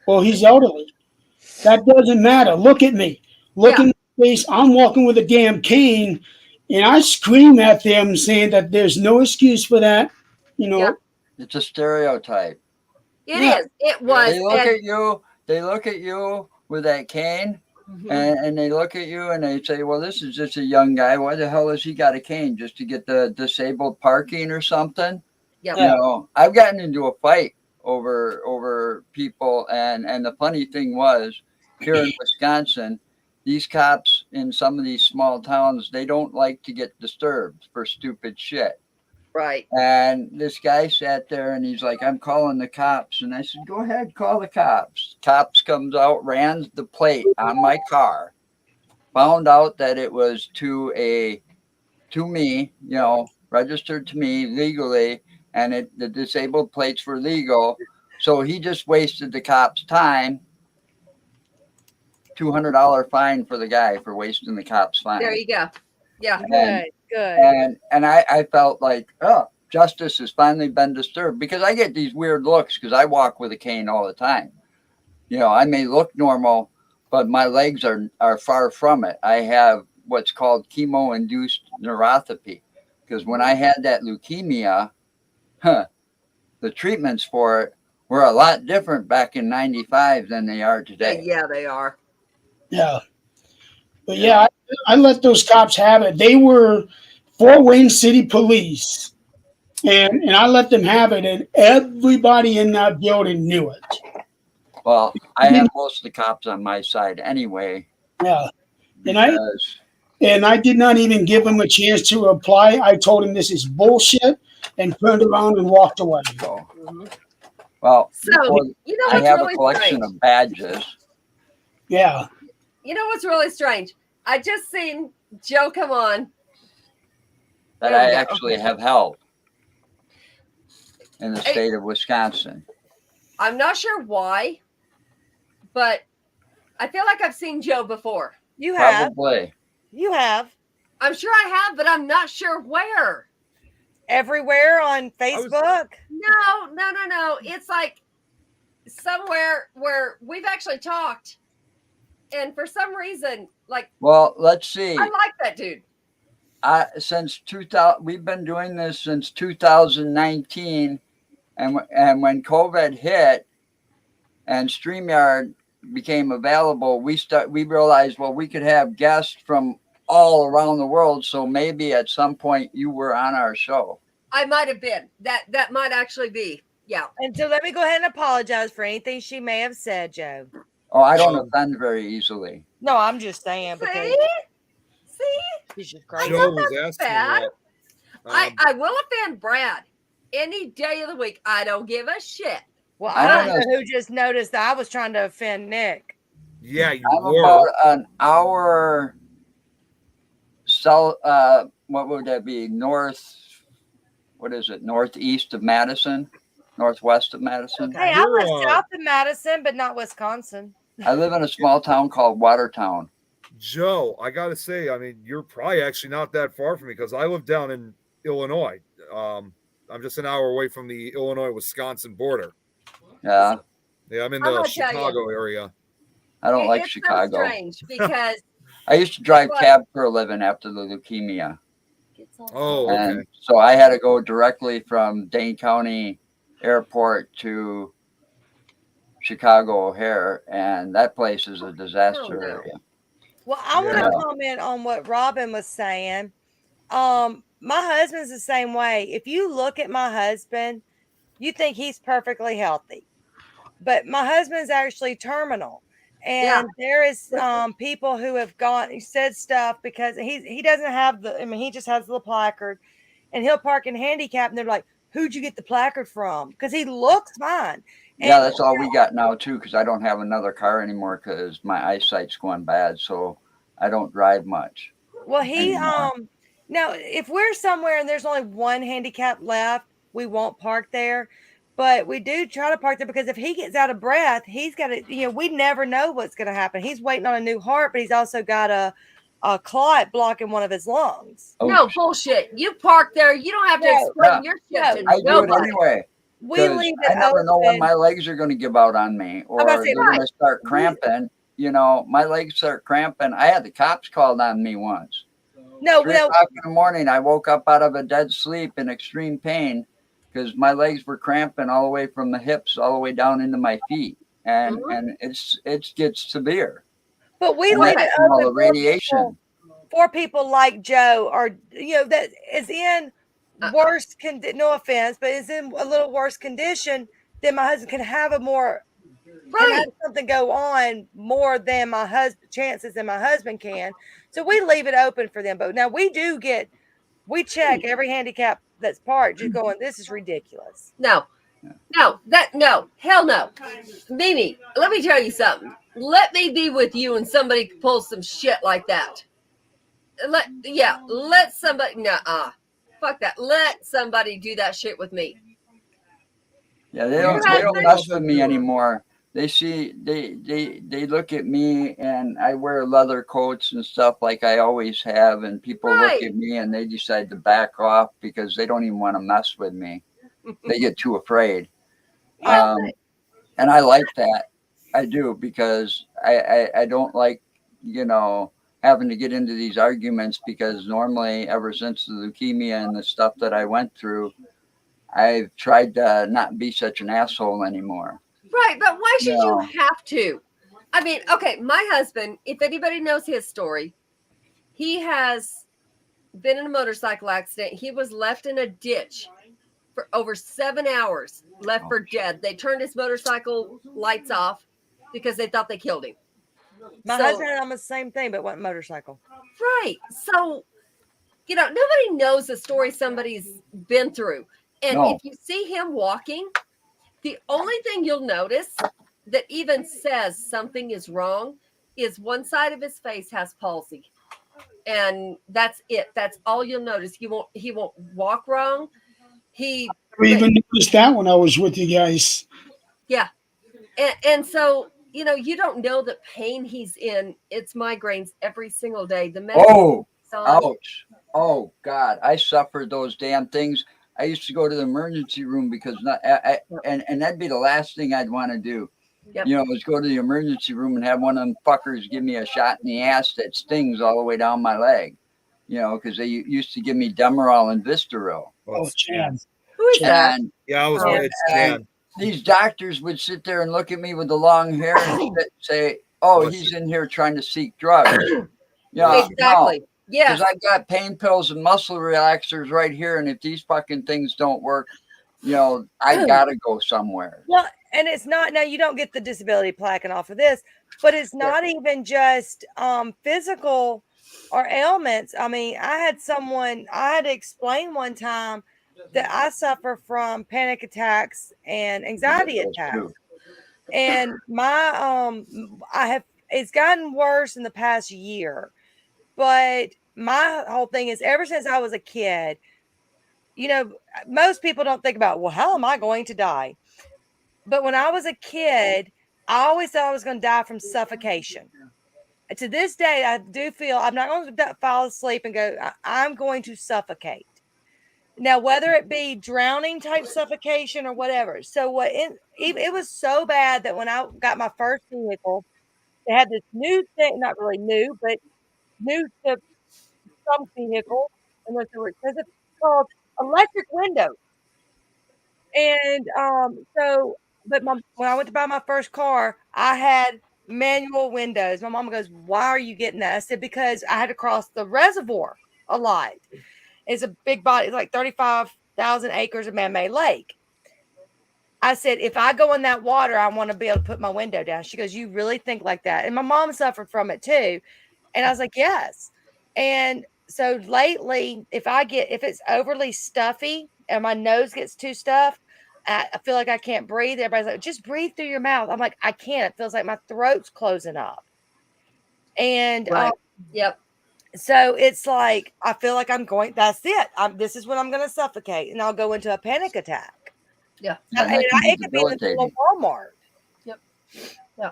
Well, he's elderly. That doesn't matter. Look at me. Look in my face. I'm walking with a damn cane, and I scream at them saying that there's no excuse for that. You know, Yeah. It's a stereotype. It Yeah. is. It was. They look at you with that cane, and they look at you and they say, well, this is just a young guy. Why the hell has he got a cane? Just to get the disabled parking or something? Yep. You know, I've gotten into a fight over people, and the funny thing was, here in Wisconsin, these cops in some of these small towns, they don't like to get disturbed for stupid shit. Right. And this guy sat there and he's like, I'm calling the cops. And I said, go ahead, call the cops. Cops comes out, ran the plate on my car, found out that it was to me, you know, registered to me legally, and the disabled plates were legal. So he just wasted the cop's time. $200 fine for the guy for wasting the cop's fine. There you go. Yeah. Good. And I felt like, oh, justice has finally been disturbed, because I get these weird looks because I walk with a cane all the time. You know, I may look normal, but my legs are far from it. I have what's called chemo-induced neuropathy, because when I had that leukemia, the treatments for it were a lot different back in '95 than they are today. Yeah, they are. yeah. But yeah, I let those cops have it. They were Fort Wayne City Police, and I let them have it, and everybody in that building knew it. Well, I have most of the cops on my side anyway. Yeah, Because and I did not even give him a chance to apply. I told him this is bullshit, and turned around and walked away. so, well, So, before- you know I what's have a really collection strange? of badges. Yeah, You know what's really strange? I just seen Joe come on. that There we I go. actually have held in the state of Wisconsin. I'm not sure why, but I feel like I've seen Joe before. You have. Probably. You have. I'm sure I have, but I'm not sure where. Everywhere on Facebook. No. It's like somewhere where we've actually talked. And for some reason, like, Well, let's see. I like that dude. Since 2000, we've been doing this since 2019, and when COVID hit and StreamYard became available, we realized, well, we could have guests from all around the world. So maybe at some point you were on our show. I might have been. That might actually be. Yeah. And so let me go ahead and apologize for anything she may have said, Joe. Oh, I don't offend very easily. No, I'm just saying because See? she's just crazy. Joe was asking bad. about, I will offend Brad any day of the week. I don't give a shit. Well, I I don't don't know who just noticed that I was trying to offend Nick. yeah, you I'm were. about an hour south. What would that be? Northeast of Madison, northwest of Madison. Okay. Hey, I live You're, south of Madison, but not Wisconsin. I live in a small town called Watertown. Joe, I gotta say, I mean, you're probably actually not that far from me because I live down in Illinois. I'm just an hour away from the Illinois-Wisconsin border. Yeah, Yeah, I'm in I'm the gonna tell you. Chicago area. I don't like It's so Chicago. strange because I used to drive like- cab for a living after the leukemia. Oh, And okay. so I had to go directly from Dane County Airport to Chicago O'Hare, and that place is a disaster no. area. Well, I want to Yeah. comment on what Robin was saying. My husband's the same way. If you look at my husband, you think he's perfectly healthy, but my husband's actually terminal. And there is people who have said stuff because he doesn't have he just has the placard, and he'll park in handicap, and they're like, "Who'd you get the placard from?" Because he looks fine. Yeah, And that's all we got now too, because I don't have another car anymore because my eyesight's going bad, so I don't drive much. well, he anymore. now if we're somewhere and there's only one handicap left, we won't park there. But we do try to park there because if he gets out of breath, he's got to, we never know what's going to happen. He's waiting on a new heart, but he's also got a clot blocking one of his lungs. Oh, No bullshit. You park there. You don't have to No, explain your shit no. to I do it nobody. anyway. We 'Cause leave I it never know when open. my legs are going to give out on me, or about to say, they're going to start cramping. My legs start cramping. I had the cops called on me once. No, 3 no, o'clock in the morning, I woke up out of a dead sleep in extreme pain because my legs were cramping all the way from the hips all the way down into my feet, and it gets severe. but we And leave that's it from all open the radiation. for people like Joe, or that is in worse no offense, but is in a little worse condition than my husband, can have can have something go on more than my husband chances than my husband can. So we leave it open for them. But now we check every handicap that's parked, just going, this is ridiculous. No, hell no. Mimi, let me tell you something. Let me be with you and somebody pulls some shit like that. Let somebody, fuck that. Let somebody do that shit with me. Yeah, they don't mess with me anymore. They look at me, and I wear leather coats and stuff like I always have, and people look at me and they decide to back off because they don't even want to mess with me. They get too afraid. And I like that. I do, because I don't like, having to get into these arguments, because normally ever since the leukemia and the stuff that I went through, I've tried to not be such an asshole anymore. Right, but why should you have to? I mean, okay, my husband, if anybody knows his story, he has been in a motorcycle accident. He was left in a ditch for over 7 hours, left for dead. They turned his motorcycle lights off because they thought they killed him. My husband and I'm the same thing, but what motorcycle? Right. So, nobody knows the story somebody's been through. And if you see him walking, the only thing you'll notice that even says something is wrong is one side of his face has palsy. And that's it. That's all you'll notice. He won't walk wrong. I even noticed that when I was with you guys. Yeah. And so, you don't know the pain he's in. It's migraines every single day. The ouch. Oh, God. I suffered those damn things. I used to go to the emergency room because and that'd be the last thing I'd want to do. Yep. Was go to the emergency room and have one of them fuckers give me a shot in the ass that stings all the way down my leg. Because they used to give me Demerol and Vistaril. Oh, Chan. Who is that? Yeah, it's Chan. These doctors would sit there and look at me with the long hair and say, "Oh, he's in here trying to seek drugs." Exactly. No, yeah. because I've got pain pills and muscle relaxers right here, and if these fucking things don't work, I gotta go somewhere. Well, and it's not, now you don't get the disability plaque off of this, but it's not even just physical or ailments. I mean, I had to explain one time that I suffer from panic attacks and anxiety attacks. And it's gotten worse in the past year. But my whole thing is, ever since I was a kid, most people don't think about, well, how am I going to die? But when I was a kid, I always thought I was going to die from suffocation. To this day, I do feel I'm not going to fall asleep and go, I'm going to suffocate. Now, whether it be drowning type suffocation or whatever. So it was so bad that when I got my first vehicle, they had this new thing, not really new, but new to some vehicle, and it's called electric windows. And but when I went to buy my first car, I had manual windows. My mama goes, "Why are you getting that?" I said, "Because I had to cross the reservoir a lot. It's a big body, it's like 35,000 acres of man-made lake." I said, "If I go in that water, I want to be able to put my window down." She goes, "You really think like that?" And my mom suffered from it too. And I was like, "Yes." And so lately, if it's overly stuffy and my nose gets too stuffed, I feel like I can't breathe. Everybody's like, "Just breathe through your mouth." I'm like, "I can't." It feels like my throat's closing up. And Right. Yep. so it's like I feel like that's it. This is when I'm going to suffocate, and I'll go into a panic attack. Yeah. And that can be It could be in the middle of Walmart. Yep. Yeah.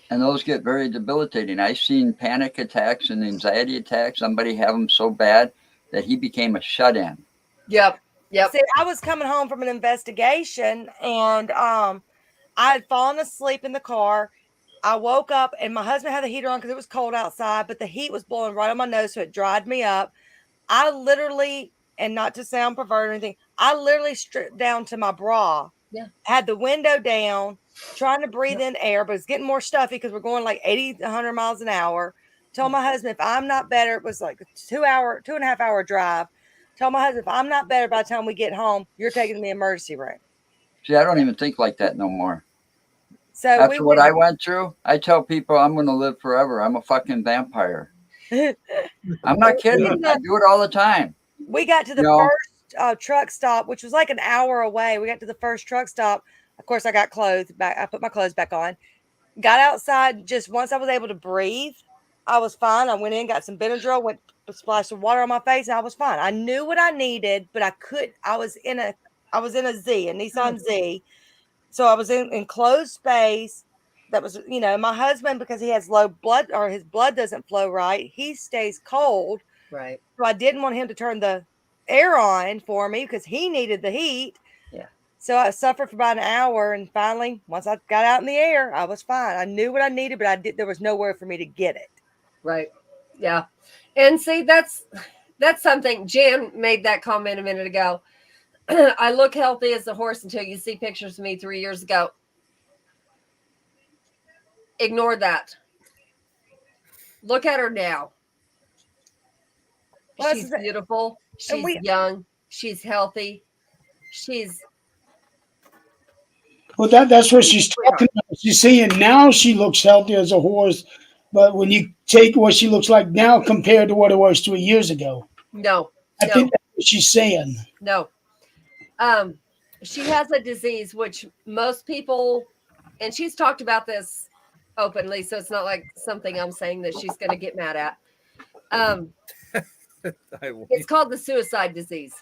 And those get very debilitating. I've seen panic attacks and anxiety attacks. Somebody have them so bad that he became a shut-in. Yep. Yep. See, I was coming home from an investigation, and I had fallen asleep in the car. I woke up, and my husband had the heater on because it was cold outside, but the heat was blowing right on my nose, so it dried me up. I literally, and not to sound perverted or anything, I literally stripped down to my bra. Yeah. Had the window down, trying to breathe in air, but it's getting more stuffy because we're going like 80, 100 miles an hour. Told my husband, if I'm not better, it was like a 2.5 hour drive. Told my husband, if I'm not better by the time we get home, you're taking me to the emergency room. See, I don't even think like that no more. So after what I went through, I tell people I'm going to live forever. I'm a fucking vampire. I'm not kidding. I do it all the time. We got to the first truck stop, which was like an hour away. We got to the first truck stop. Of course, I got clothes back. I put my clothes back on. Got outside. Just once I was able to breathe, I was fine. I went in, got some Benadryl, went splashed some water on my face, and I was fine. I knew what I needed, but I could. I was in a Nissan Z. So I was in enclosed space. That was, my husband, because he has low blood or his blood doesn't flow right, he stays cold. Right. So I didn't want him to turn the air on for me because he needed the heat. Yeah. So I suffered for about an hour, and finally, once I got out in the air, I was fine. I knew what I needed, but there was nowhere for me to get it. Right. Yeah. And see, that's something. Jan made that comment a minute ago. I look healthy as a horse until you see pictures of me 3 years ago. Ignore that. Look at her now. Well, she's beautiful. She's young. She's healthy. Well, that's what she's talking about. She's saying now she looks healthy as a horse, but when you take what she looks like now compared to what it was 3 years ago, I think that's what she's saying. No. She has a disease which most people, and she's talked about this openly, so it's not like something I'm saying that she's going to get mad at. It's called the suicide disease.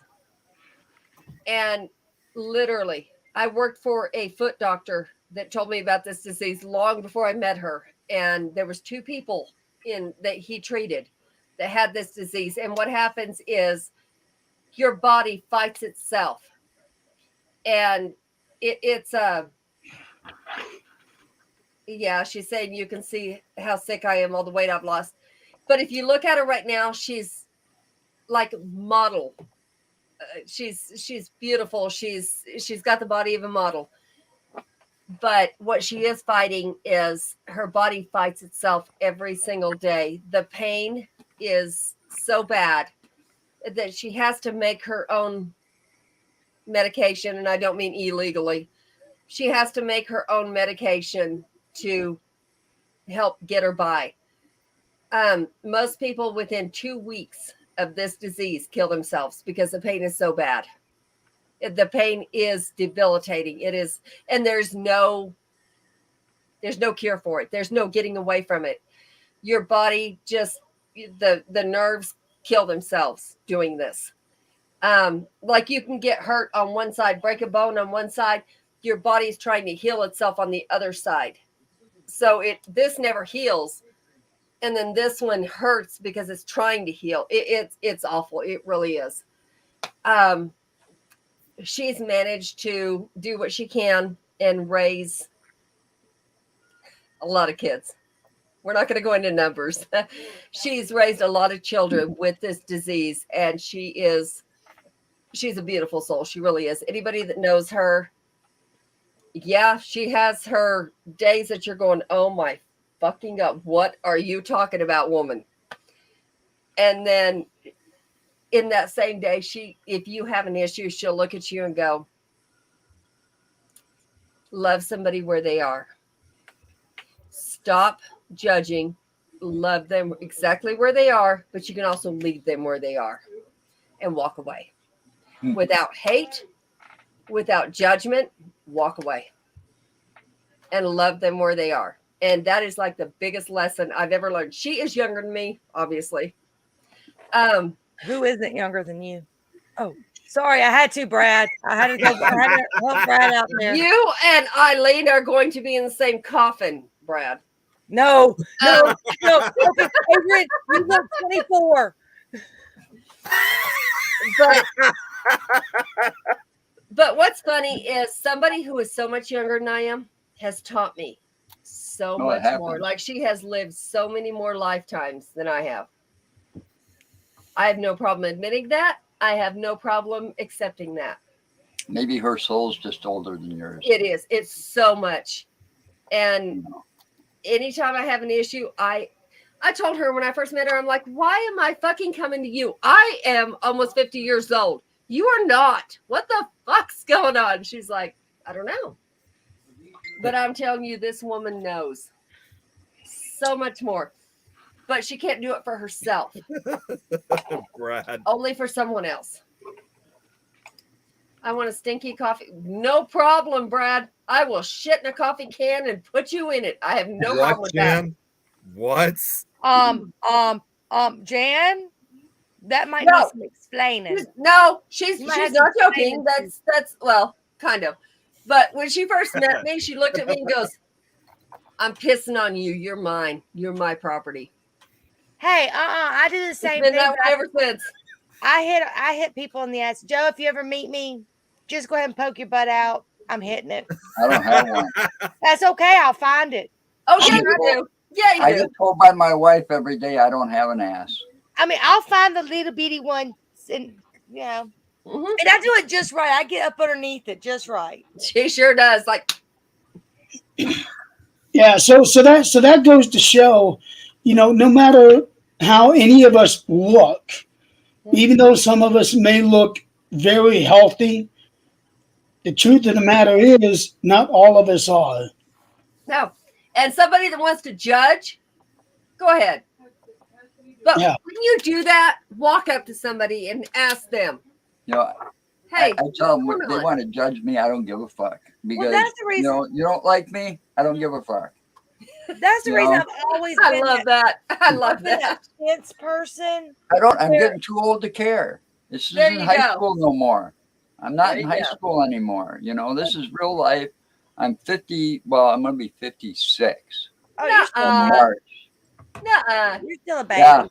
And literally, I worked for a foot doctor that told me about this disease long before I met her. And there was 2 people that he treated that had this disease. And what happens is your body fights itself. And she's saying you can see how sick I am, all the weight I've lost. But if you look at her right now, she's like a model. She's beautiful. She's got the body of a model. But what she is fighting is her body fights itself every single day. The pain is so bad that she has to make her own medication, and I don't mean illegally. She has to make her own medication to help get her by. Most people within 2 weeks of this disease kill themselves because the pain is so bad. The pain is debilitating. It is, and there's no cure for it. There's no getting away from it. Your body just, the nerves kill themselves doing this. Like you can get hurt on one side, break a bone on one side, your body's trying to heal itself on the other side. So this never heals. And then this one hurts because it's trying to heal. It's awful. It really is. she's managed to do what she can and raise a lot of kids. We're not going to go into numbers. She's raised a lot of children with this disease, and she's a beautiful soul. She really is. Anybody that knows her, yeah, she has her days that you're going, oh my fucking God, what are you talking about, woman? And then in that same day, if you have an issue, she'll look at you and go, love somebody where they are. Stop judging, love them exactly where they are, but you can also leave them where they are and walk away without hate, without judgment. Walk away and love them where they are. And that is like the biggest lesson I've ever learned. She is younger than me, obviously. Who isn't younger than you? Oh, sorry, I had to, Brad. I had to help Brad out there. You and Eileen are going to be in the same coffin, Brad. No. Adrian, you look 24. But what's funny is somebody who is so much younger than I am has taught me so much more. Like she has lived so many more lifetimes than I have. I have no problem admitting that. I have no problem accepting that. Maybe her soul's just older than yours. It is. It's so much. And anytime I have an issue, I told her when I first met her, I'm like, why am I fucking coming to you? I am almost 50 years old. You are not. What the fuck's going on? She's like, I don't know. But I'm telling you, this woman knows so much more. But she can't do it for herself. Brad. Only for someone else. I want a stinky coffee. No problem, Brad. I will shit in a coffee can and put you in it. I have no problem with that. What? Jan, that might need some explaining. No, she's not joking. That's well, kind of. But when she first met me, she looked at me and goes, I'm pissing on you. You're mine. You're my property. Hey, I do the same It's been thing. that way ever since. I hit people in the ass. Joe, if you ever meet me, just go ahead and poke your butt out. I'm hitting it. I don't have one. That's okay. I'll find it. Oh, yeah, you do. Yeah, you I do. get told by my wife every day I don't have an ass. I mean, I'll find the little bitty one, and and I do it just right. I get up underneath it just right. She sure does. Like, Yeah, so that goes to show, no matter how any of us look, even though some of us may look very healthy, the truth of the matter is not all of us are. no. And somebody that wants to judge, go ahead. But when you do that, walk up to somebody and ask them, hey, I tell them if they want to judge me, I don't give a fuck. Because that's the reason. You don't like me, I don't give a fuck. That's the reason I've always been. I love that. I love that. Tense person. I'm getting too old to care. This isn't high school no more. I'm not in high school anymore. This is real life. I'm 50. Well, I'm going to be 56. Oh, you're still in March. You're still a baby.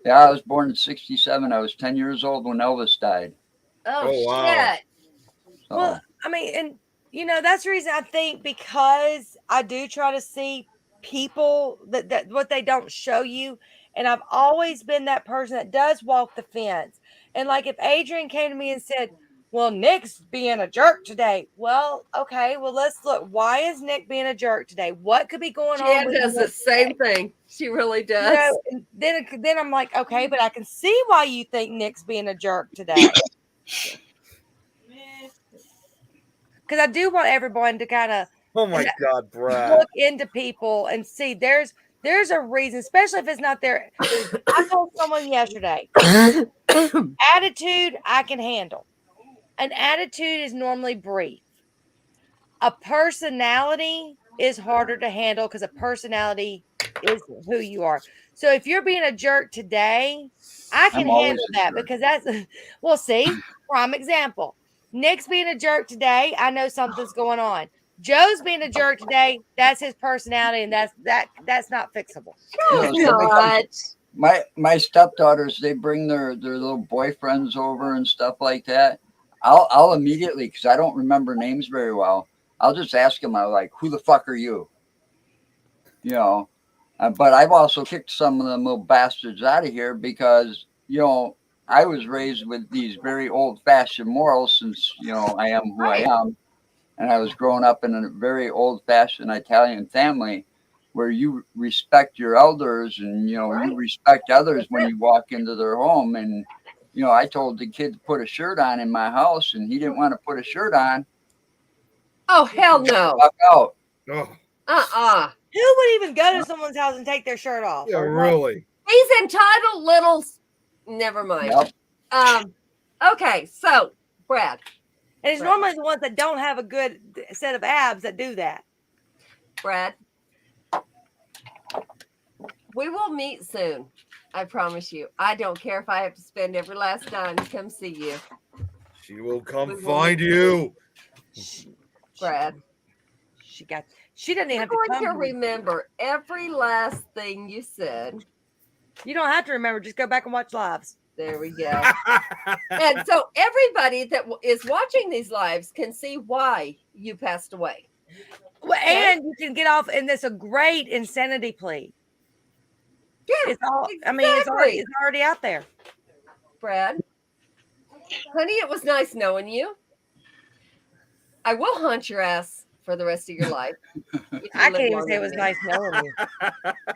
Yeah, I was born in 67. I was 10 years old when Elvis died. Oh wow. shit. So, Well, I mean, and that's the reason I think, because I do try to see people that what they don't show you. And I've always been that person that does walk the fence. And like if Adrian came to me and said, well, Nick's being a jerk today. Well, okay. Well, let's look. Why is Nick being a jerk today? What could be going on? Jan does the same thing. She really does. And then I'm like, okay, but I can see why you think Nick's being a jerk today. Because I do want everyone to kind of Oh my God, Brad. look into people and see there's a reason, especially if it's not there. I told someone yesterday, attitude I can handle. An attitude is normally brief. A personality is harder to handle because a personality is who you are. So if you're being a jerk today, I can handle that because that's, well, see, prime example. Nick's being a jerk today. I know something's going on. Joe's being a jerk today. That's his personality, and that's not fixable. my stepdaughters, they bring their little boyfriends over and stuff like that. I'll immediately, because I don't remember names very well, I'll just ask them. I'm like, who the fuck are you? You know, but I've also kicked some of them little bastards out of here because, you know, I was raised with these very old fashioned morals since, you know, I am who I am. And I was growing up in a very old fashioned Italian family where you respect your elders and, you know, you respect others when you walk into their home. And, you know, I told the kid to put a shirt on in my house and he didn't want to put a shirt on. Oh, hell no. Fuck out. Oh, Who would even go to someone's house and take their shirt off? yeah, really. He's entitled little. Never mind. Yep. Okay, so Brad. And it's normally the ones that don't have a good set of abs that do that. Brad, we will meet soon. I promise you. I don't care if I have to spend every last dime to come see you, She will come find you. Brad. She doesn't even I'm have to going come. to to me. remember every last thing you said. You don't have to remember. Just go back and watch lives. There we go. And so everybody that is watching these lives can see why you passed away. Well, and you can get off in this a great insanity plea. Yeah, It's all. exactly. I mean, it's already out there. Brad, honey, it was nice knowing you. I will haunt your ass for the rest of your life. I can't even say it was nice knowing you.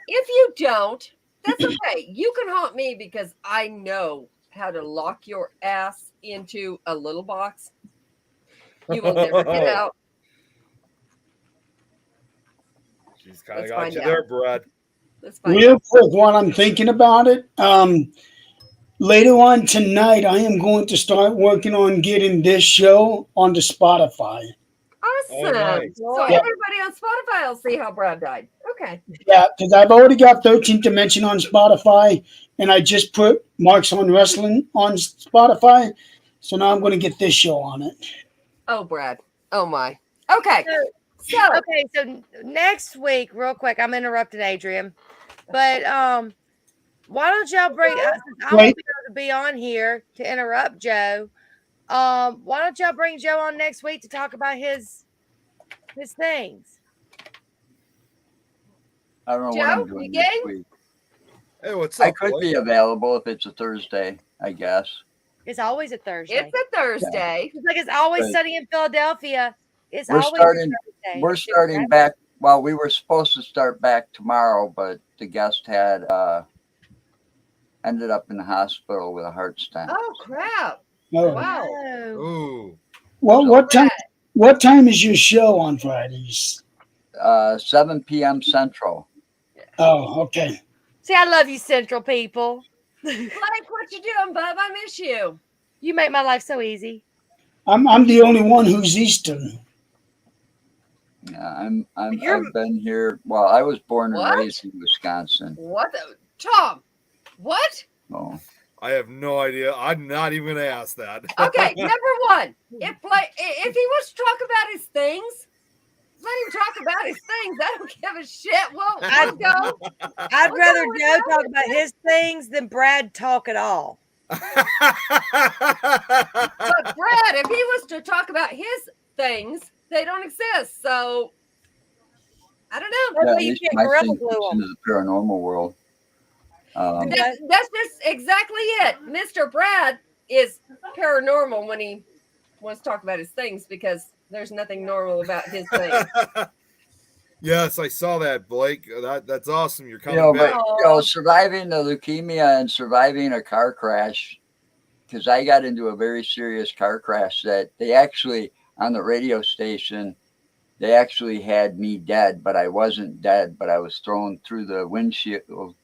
If you don't, that's okay. You can haunt me because I know how to lock your ass into a little box. You will never get out. She's kind of Let's got find you out. there, Brad. Let's find Real out. quick, while I'm thinking about it, later on tonight, I am going to start working on getting this show onto Spotify. Awesome. nice. So Yeah. everybody on Spotify will see how Brad died. Okay. Yeah, because I've already got 13th Dimension on Spotify, and I just put Marks on Wrestling on Spotify. So now I'm going to get this show on it. Oh, Brad. Oh my. Okay. So Okay, so next week, real quick, I'm interrupting Adrian, but why don't y'all bring? Since I won't be able to be on here to interrupt Joe. Why don't y'all bring Joe on next week to talk about his things? I don't know Joe, what I'm you doing game? next week. Hey, what's up? I could boy? be available if it's a Thursday, I guess. It's always a Thursday. it's a Thursday. It's like it's always Right. sunny in Philadelphia. It's We're always starting- a Thursday. We're starting back. Well, we were supposed to start back tomorrow, but the guest had ended up in the hospital with a heart stent. Oh crap. Oh. Wow. Oh. Ooh. Well, what time? Brad, What time is your show on Fridays? 7 p.m. Central. Oh, okay. See, I love you, Central people. Blake, what you doing, bub? I miss you. You make my life so easy. I'm the only one who's Eastern. Yeah, You're- I've been here. Well, I was born and What? raised in Wisconsin. What the Tom? What? So I have no idea. I'm not even gonna ask that. Okay, number one. If he wants to talk about his things, let him talk about his things. I don't give a shit. We'll go. I'd Well, rather no, Joe it's talk about his things than Brad talk at all. But Brad, if he was to talk about his things, they don't exist. So I don't know. That's yeah, why at you least can't my gorilla thing glue fits 'em. into the paranormal world. That's just exactly it. Mr. Brad is paranormal when he wants to talk about his things because there's nothing normal about his things. Yes, I saw that, Blake. That's awesome. You're You coming know, back. but surviving the leukemia and surviving a car crash, because I got into a very serious car crash that they actually on the radio station, they actually had me dead, but I wasn't dead, but I was thrown through the windshield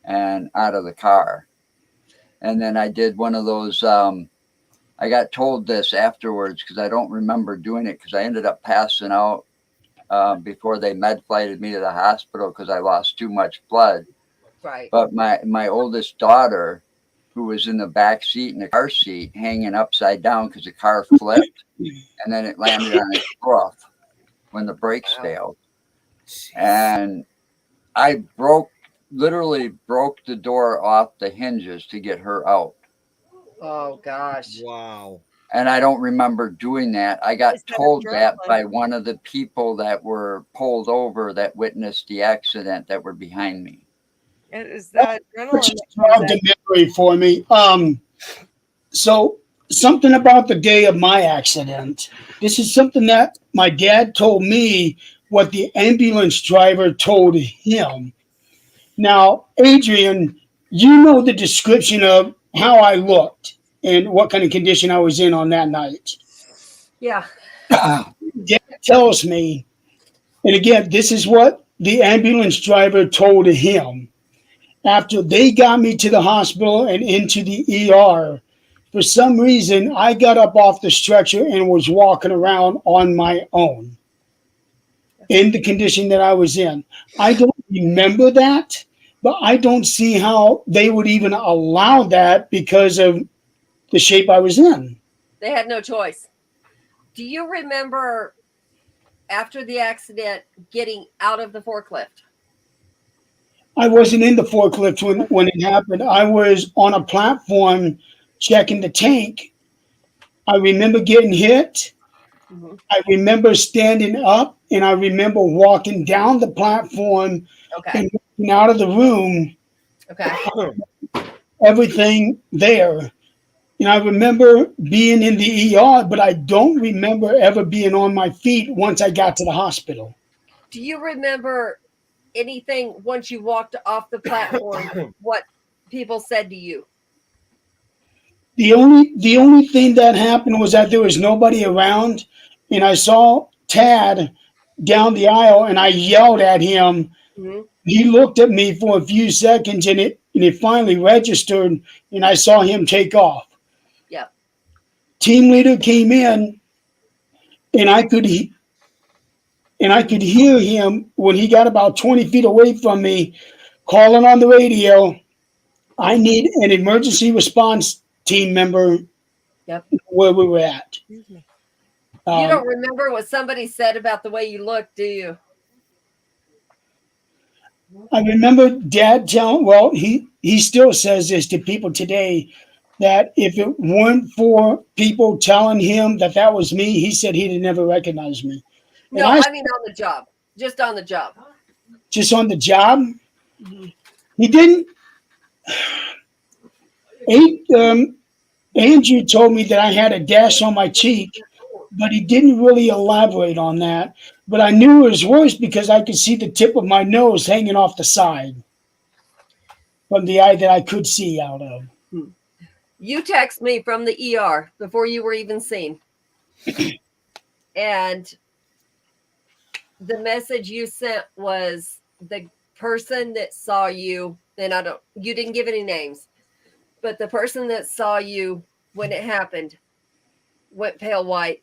and out of the car. And then I did one of those. I got told this afterwards because I don't remember doing it because I ended up passing out before they med flighted me to the hospital because I lost too much blood. Right. But my oldest daughter, who was in the back seat in the car seat, hanging upside down because the car flipped, and then it landed on its roof when the brakes failed. And I broke literally broke the door off the hinges to get her out. Oh gosh. Wow. And I don't remember doing that. I got Is that told that adrenaline? by one of the people that were pulled over that witnessed the accident that were behind me. It is that Which adrenaline is that comes jogged out. a memory for me. So something about the day of my accident. This is something that my dad told me what the ambulance driver told him. Now, Adrian, you know the description of how I looked and what kind of condition I was in on that night. Yeah. Dad tells me, and again, this is what the ambulance driver told him. After they got me to the hospital and into the ER, for some reason, I got up off the stretcher and was walking around on my own in the condition that I was in. I don't remember that, but I don't see how they would even allow that because of the shape I was in. They had no choice. Do you remember after the accident getting out of the forklift? I wasn't in the forklift when it happened. I was on a platform checking the tank. I remember getting hit. Mhm. I remember standing up, and I remember walking down the platform Okay. and walking out of the room, Okay. everything there. And I remember being in the ER, but I don't remember ever being on my feet once I got to the hospital. Do you remember anything once you walked off the platform, what people said to you? The only thing that happened was that there was nobody around, and I saw Tad down the aisle, and I yelled at him. Mm-hmm. He looked at me for a few seconds, and it finally registered, and I saw him take off. Yeah. Team leader came in, and I could hear him when he got about 20 feet away from me, calling on the radio. I need an emergency response team member. Yep. Where we were at. Excuse me. You don't remember what somebody said about the way you look, do you? I remember Dad telling. Well, he still says this to people today, that if it weren't for people telling him that that was me, he said he'd have never recognized me. And No, I I mean on the job. Just on the job. just on the job, Mhm. he didn't. Andrew told me that I had a dash on my cheek, but he didn't really elaborate on that. But I knew it was worse because I could see the tip of my nose hanging off the side from the eye that I could see out of. You text me from the ER before you were even seen. And the message you sent was the person that saw you, and you didn't give any names, but the person that saw you when it happened went pale white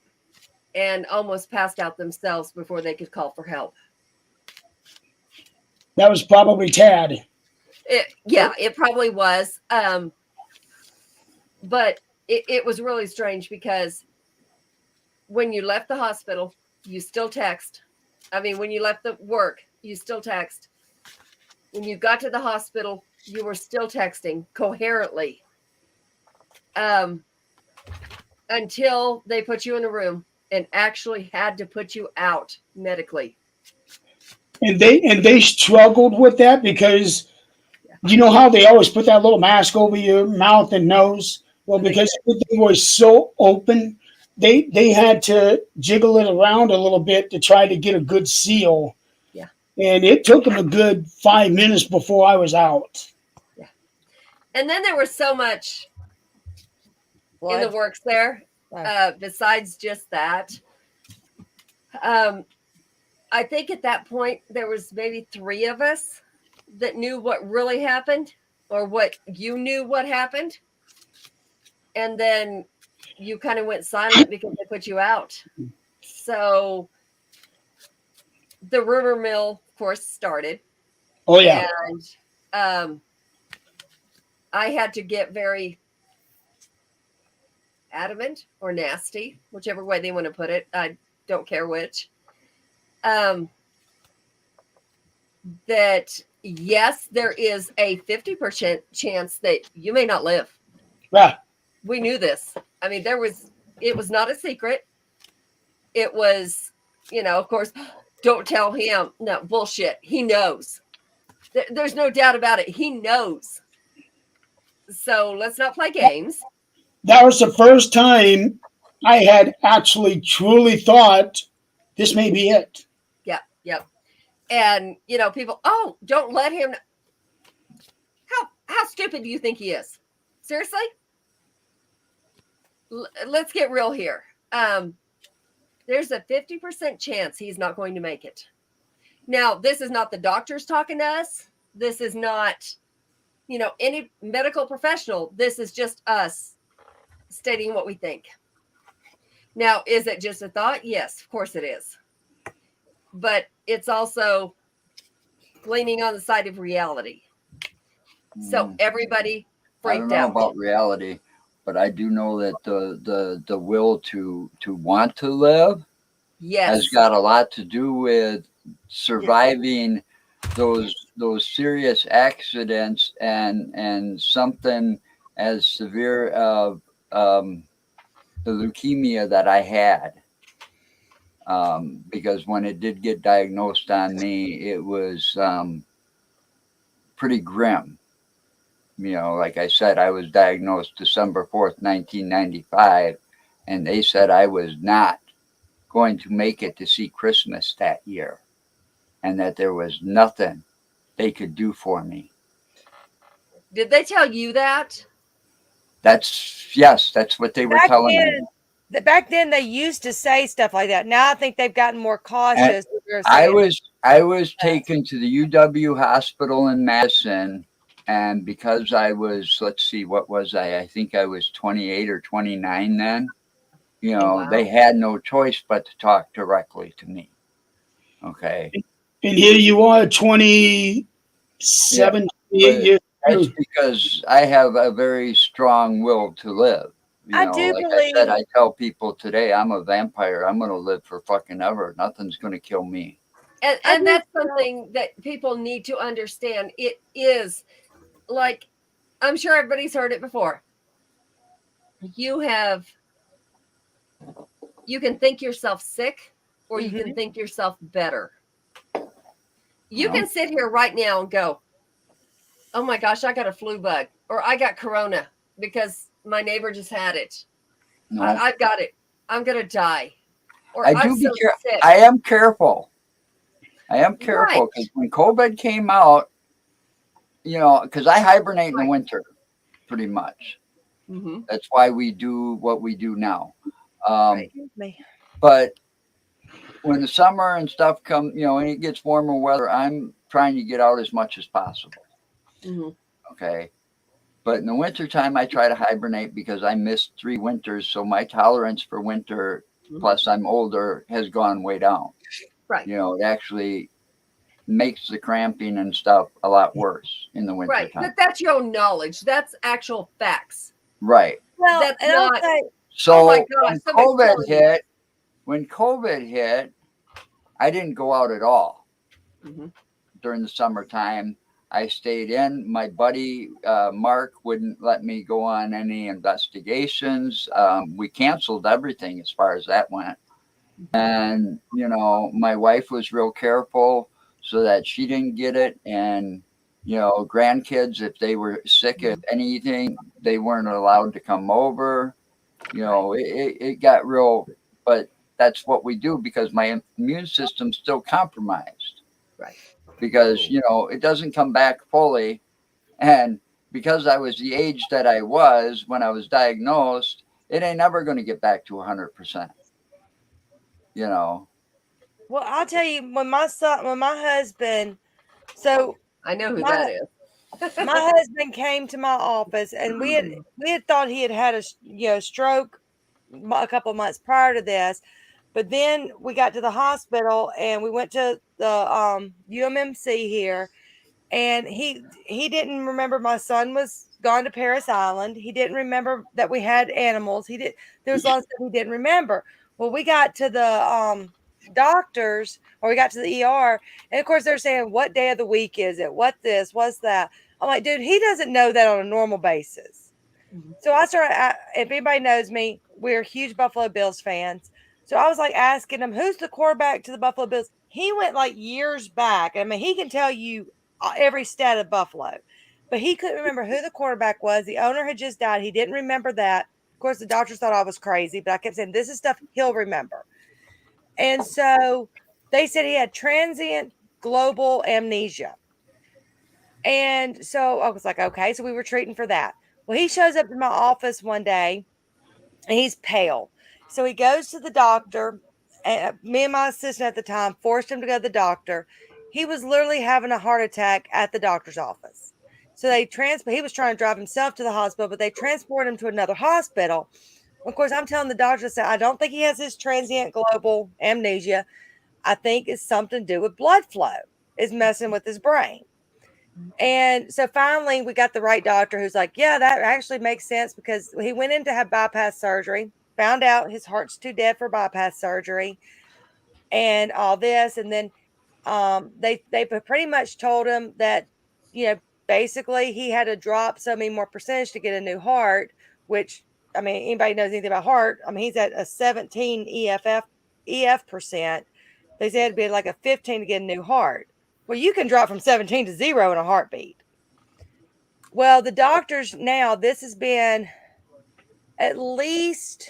and almost passed out themselves before they could call for help. That was probably Tad. It probably was. But it was really strange because when you left the hospital, you still text. I mean, when you left the work, you still text. When you got to the hospital, you were still texting coherently. Until they put you in a room and actually had to put you out medically. And they struggled with that because you know how they always put that little mask over your mouth and nose? Well, because everything was so open, they had to jiggle it around a little bit to try to get a good seal. Yeah. And it took them a good 5 minutes before I was out. Yeah. And then there was so much in the works there, besides just that. I think at that point there was maybe 3 of us that knew what really happened, or what you knew what happened, and then you kind of went silent because they put you out. So the rumor mill, of course, started. Oh yeah. And I had to get very adamant or nasty, whichever way they want to put it. I don't care which. that yes, there is a 50% chance that you may not live. Yeah. We knew this. I mean, it was not a secret. It was, of course, don't tell him. No, bullshit. He knows. There's no doubt about it. He knows. So let's not play games. That was the first time I had actually truly thought this may be it. Yep. And, people, oh, don't let him. How stupid do you think he is? Seriously? Let's get real here. There's a 50% chance he's not going to make it. Now, this is not the doctors talking to us. This is not, any medical professional. This is just us stating what we think. Now, is it just a thought? Yes, of course it is. But it's also leaning on the side of reality. So everybody freaked I out. don't know about reality, but I do know that the will to want to live has got a lot to do with surviving those serious accidents and something as severe of the leukemia that I had. Because when it did get diagnosed on me, it was pretty grim. Like I said, I was diagnosed December 4th, 1995, and they said I was not going to make it to see Christmas that year, and that there was nothing they could do for me. Did they tell you that? Yes, that's what they were telling me. Back then, they used to say stuff like that. Now I think they've gotten more cautious. I was taken to the UW hospital in Madison, and because I was, let's see, what was I? I think I was 28 or 29 then. Wow. They had no choice but to talk directly to me. Okay. And here you are, 27, 28 years That's old. because I have a very strong will to live. I do like believe- I said, I tell people today, I'm a vampire. I'm going to live for fucking ever. Nothing's going to kill me. And that's something that people need to understand. It is like, I'm sure everybody's heard it before. You can think yourself sick, or you can think yourself better. You can sit here right now and go, oh my gosh, I got a flu bug, or I got corona because my neighbor just had it. No. I've got it. I'm going to die. Or I I'm so sick. I am careful. Because when COVID came out, because I hibernate in the winter pretty much. Mm-hmm. That's why we do what we do now. Right. But when the summer and stuff come, and it gets warmer weather, I'm trying to get out as much as possible. Mm-hmm. Okay. But in the wintertime, I try to hibernate because I missed 3 winters. So my tolerance for winter, plus I'm older, has gone way down. Right. It actually makes the cramping and stuff a lot worse in the winter Right. time. But that's your own knowledge. That's actual facts. Right. Well, That's and I'll not- say, So Oh my gosh, when COVID hit, I didn't go out at all during the summertime. I stayed in. My buddy Mark wouldn't let me go on any investigations. We canceled everything as far as that went. And, my wife was real careful so that she didn't get it. And, grandkids, if they were sick of anything, they weren't allowed to come over. It got real, but that's what we do because my immune system's still compromised. Right. Because, it doesn't come back fully. And because I was the age that I was when I was diagnosed, it ain't never going to get back to 100%. well, I'll tell you, when my husband, so I know who that is. my husband came to my office, and we had thought he had a stroke a couple of months prior to this, but then we got to the hospital and we went to the UMMC here, and he didn't remember my son was gone to Paris Island. He didn't remember that we had animals. There was lots that he didn't remember. Well, we got to the doctors, or we got to the ER, and of course they're saying, what day of the week is it? What this? What's that? I'm like, dude, he doesn't know that on a normal basis. So I started, if anybody knows me, we're huge Buffalo Bills fans. So I was like asking him, who's the quarterback to the Buffalo Bills? He went like years back. I mean, he can tell you every stat of Buffalo, but he couldn't remember who the quarterback was. The owner had just died. He didn't remember that. Of course, the doctors thought I was crazy, but I kept saying, this is stuff he'll remember. And so they said he had transient global amnesia. And so I was like, okay. So we were treating for that. Well, he shows up in my office one day and he's pale. So he goes to the doctor. And me and my assistant at the time forced him to go to the doctor. He was literally having a heart attack at the doctor's office. So he was trying to drive himself to the hospital, but they transported him to another hospital. Of course, I'm telling the doctor, I don't think he has this transient global amnesia. I think it's something to do with blood flow is messing with his brain. And so finally we got the right doctor who's like, yeah, that actually makes sense, because he went in to have bypass surgery, found out his heart's too dead for bypass surgery and all this. And then they pretty much told him that, basically he had to drop so many more percentage to get a new heart, which, I mean, anybody knows anything about heart. I mean, he's at a 17 EF percent. They said it'd be like a 15 to get a new heart. Well, you can drop from 17 to 0 in a heartbeat. Well, the doctors now, this has been at least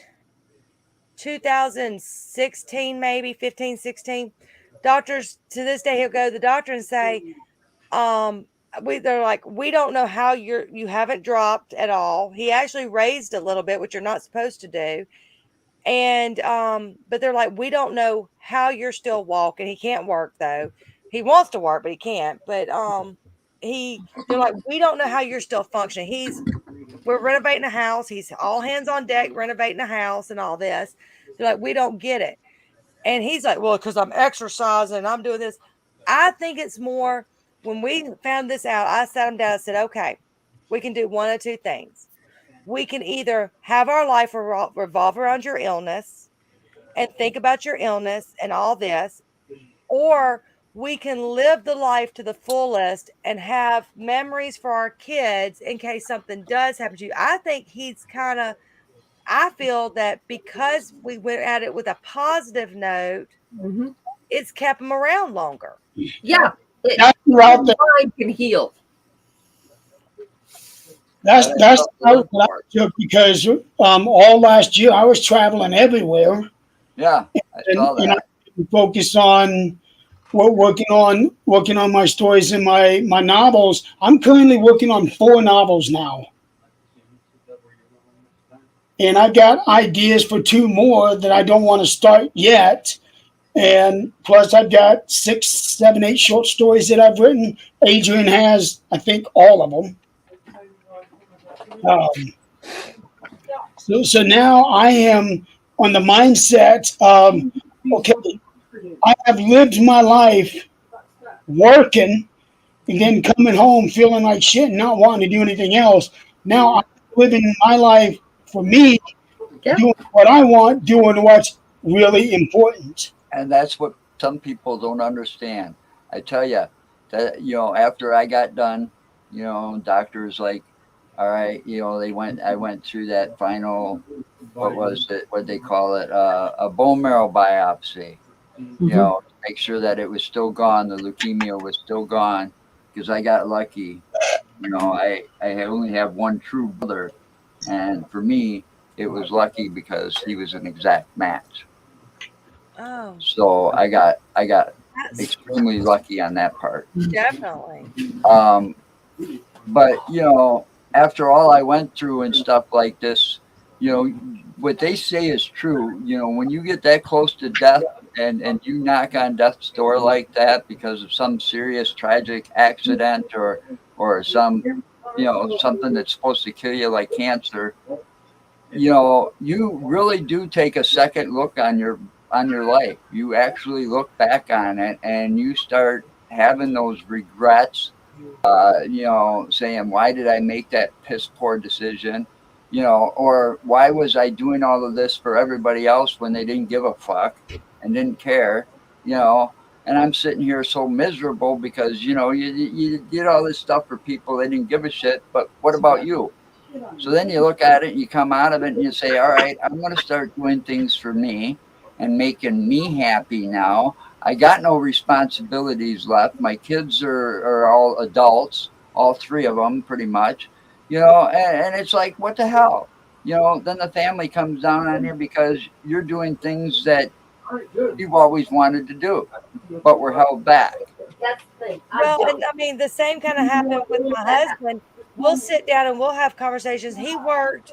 2016, maybe 15, 16. Doctors to this day, he'll go to the doctor and say, they're like, we don't know how you haven't dropped at all. He actually raised a little bit, which you're not supposed to do. And, but they're like, we don't know how you're still walking. He can't work though. He wants to work, but he can't. But they're like, we don't know how you're still functioning. We're renovating a house. He's all hands on deck renovating a house and all this. They're like, we don't get it. And he's like, well, because I'm exercising and I'm doing this. I think it's more, when we found this out, I sat him down and said, okay, we can do one of two things. We can either have our life revolve around your illness and think about your illness and all this, or we can live the life to the fullest and have memories for our kids in case something does happen to you. I think I feel that because we went at it with a positive note, it's kept him around longer. Yeah. That's the route that Mind can heal. that's the route that I took, because all last year I was traveling everywhere. Yeah, I saw And that. I focused on working on my stories and my novels. I'm currently working on 4 novels now. And I got ideas for 2 more that I don't want to start yet. And plus I've got 6, 7, 8 short stories that I've written. Adrian has, I think, all of them. So now I am on the mindset of, okay, I have lived my life working and then coming home feeling like shit and not wanting to do anything else. Now I'm living my life for me, doing what I want, doing what's really important. And that's what some people don't understand. I tell you that, after I got done, doctors like, all right, I went through that final, what they call it, a bone marrow biopsy, to make sure that it was still gone. The leukemia was still gone, because I got lucky. I only have one true brother. And for me, it was lucky because he was an exact match. Oh, So I got extremely lucky on that part. definitely. But after all I went through and stuff like this, what they say is true. When you get that close to death and you knock on death's door like that because of some serious tragic accident or some something that's supposed to kill you, like cancer, you really do take a second look on your life. You actually look back on it and you start having those regrets, saying, why did I make that piss poor decision? You know, or why was I doing all of this for everybody else when they didn't give a fuck and didn't care, you know? And I'm sitting here so miserable because, you know, you did all this stuff for people, they didn't give a shit, but what about you? So then you look at it and you come out of it and you say, all right, I'm going to start doing things for me and making me happy now. I got no responsibilities left. My kids are all adults, all three of them pretty much, you know, and it's like, what the hell? You know, then the family comes down on you because you're doing things that you've always wanted to do, but were held back. Well, and I mean, the same kind of happened with my husband. We'll sit down and we'll have conversations. He worked,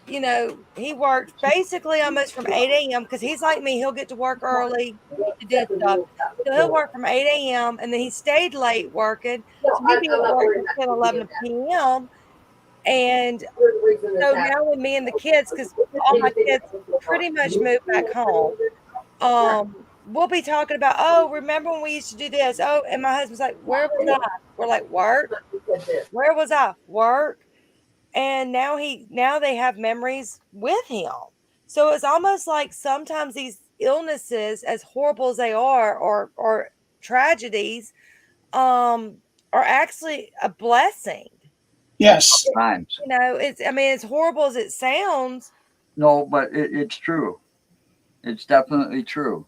you know, he worked basically almost from 8 a.m. because he's like me. He'll get to work early to do stuff. So he'll work from 8 a.m. and then he stayed late working. So he'd be at work until 11 p.m. And so now with me and the kids, because all my kids pretty much moved back home, we'll be talking about, oh, remember when we used to do this? Oh, and my husband's like, where was I? We're like, work. Where was I? Work. And now they have memories with him. So it's almost like sometimes these illnesses, as horrible as they are, or tragedies, are actually a blessing. Yes. Times. You know, I mean, as horrible as it sounds, No, but it's true. It's definitely true.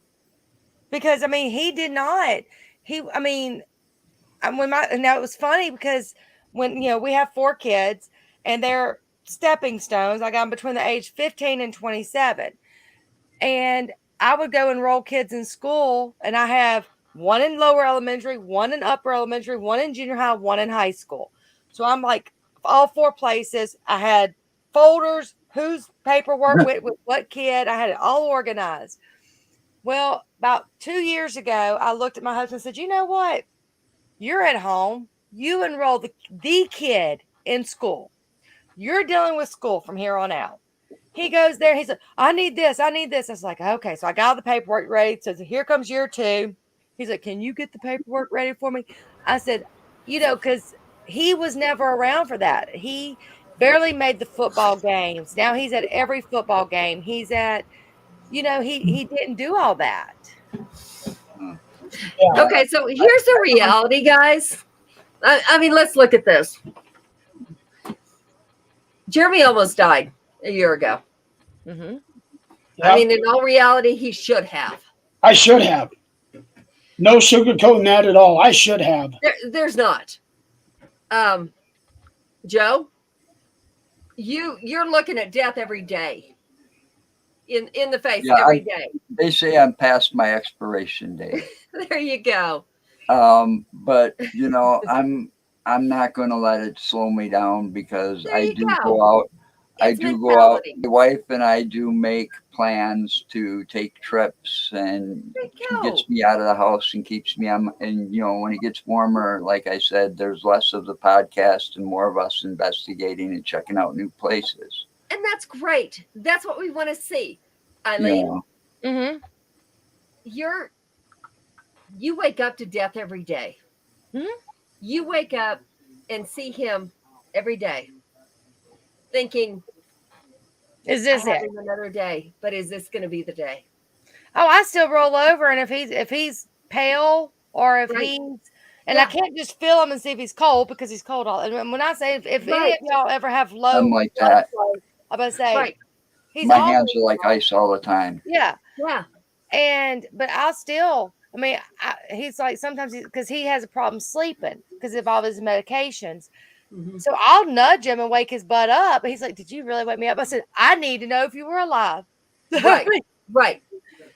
because I mean, he did not. I mean, now it was funny because when, you know, we have 4 kids and they're stepping stones. I got them between the age 15 and 27. And I would go enroll kids in school, and I have one in lower elementary, one in upper elementary, one in junior high, one in high school. So I'm like, all 4 places. I had folders, whose paperwork went with what kid. I had it all organized. Well, about 2 years ago, I looked at my husband and said, you know what? You're at home. You enroll the kid in school. You're dealing with school from here on out. He goes there. He's like, I need this. I need this. I was like, okay. So I got all the paperwork ready. So here comes year 2. He's like, can you get the paperwork ready for me? I said, you know, because he was never around for that. He barely made the football games. Now he's at every football game. He's at, you know, he didn't do all that. Yeah. Okay, so here's the reality, guys. I mean, let's look at this. Jeremy almost died a year ago. Mm-hmm. I mean, in all reality, he should have. I should have. No sugarcoating that at all. I should have. There's not. Joe, you're looking at death every day. In the face every day. They say I'm past my expiration date. There you go. But you know, I'm not going to let it slow me down because There I you do go. go out. I It's do go out. mentality. My wife and I do make plans to take trips, and There you she go. gets me out of the house and keeps me on. And you know, when it gets warmer, like I said, there's less of the podcast and more of us investigating and checking out new places. And that's great. That's what we want to see. You Eileen, know, Mm-hmm. you wake up to death every day. Mhm. You wake up and see him every day, thinking, Is I this have it? him another day, but is this going to be the day? Oh, I still roll over, and if he's pale or if Right. he's, and I Yeah. can't just feel him and see if he's cold because he's cold all. And when I say if any Right. of y'all ever have low I'm like blood that. flow, I'm gonna say Right. he's My always hands are like cold. ice all the time. Yeah, Yeah. but I'll still. I mean, he's like sometimes because he has a problem sleeping because of all his medications. Mhm. So I'll nudge him and wake his butt up. He's like, "Did you really wake me up?" I said, "I need to know if you were alive." Right. Right.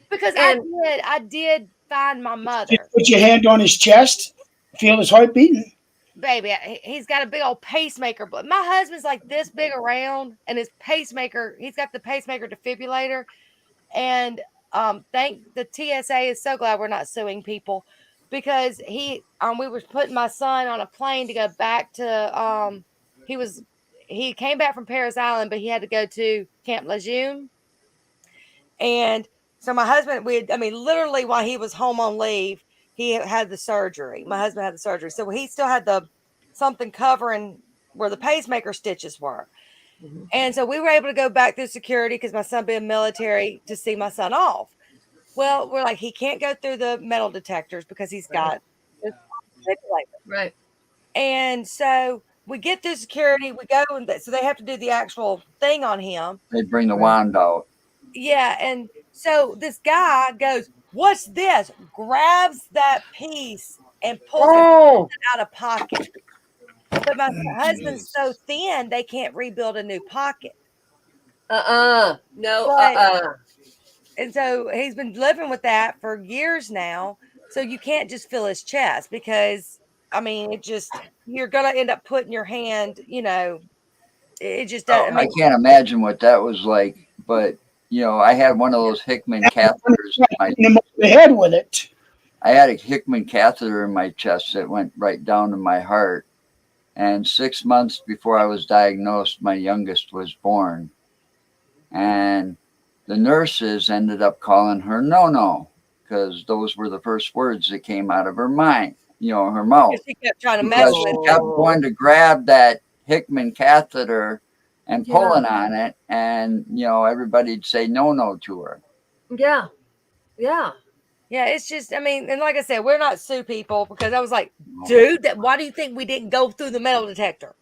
Because And- I did find my mother. Just put your hand on his chest. Feel his heart beating. Baby, he's got a big old pacemaker. But my husband's like this big around, and his pacemaker, he's got the pacemaker defibrillator. And thank the TSA is so glad we're not suing people because we were putting my son on a plane to go back to he came back from Paris Island, but he had to go to Camp Lejeune. And so my husband, literally while he was home on leave, he had the surgery. My husband had the surgery. So he still had something covering where the pacemaker stitches were. Mhm. And so we were able to go back through security because my son being military to see my son off. Well, we're like, he can't go through the metal detectors because he's got this defibrillator. Right. And so we get through security, we go, and so they have to do the actual thing on him. They bring the wand out. Yeah. And so this guy goes, "What's this?" Grabs that piece and pulls Oh, it out of pocket. But my husband's so thin, they can't rebuild a new pocket. no, But- And so he's been living with that for years now. So you can't just feel his chest because, I mean, it just, you're going to end up putting your hand, you know, it just doesn't. I can't imagine what that was like, but you know, I had one of those Hickman catheters. Hit him over the head with it. I had a Hickman catheter in my chest that went right down to my heart. And 6 months before I was diagnosed, my youngest was born. And the nurses ended up calling her no, because those were the first words that came out of her mind, you know, her mouth. She kept trying to mess Because with she it. kept going to grab that Hickman catheter and Yeah. pulling on it. And, you know, everybody'd say no to her. yeah, yeah. Yeah, it's just, I mean, and like I said, we're not Sue people because I was like, dude, why do you think we didn't go through the metal detector?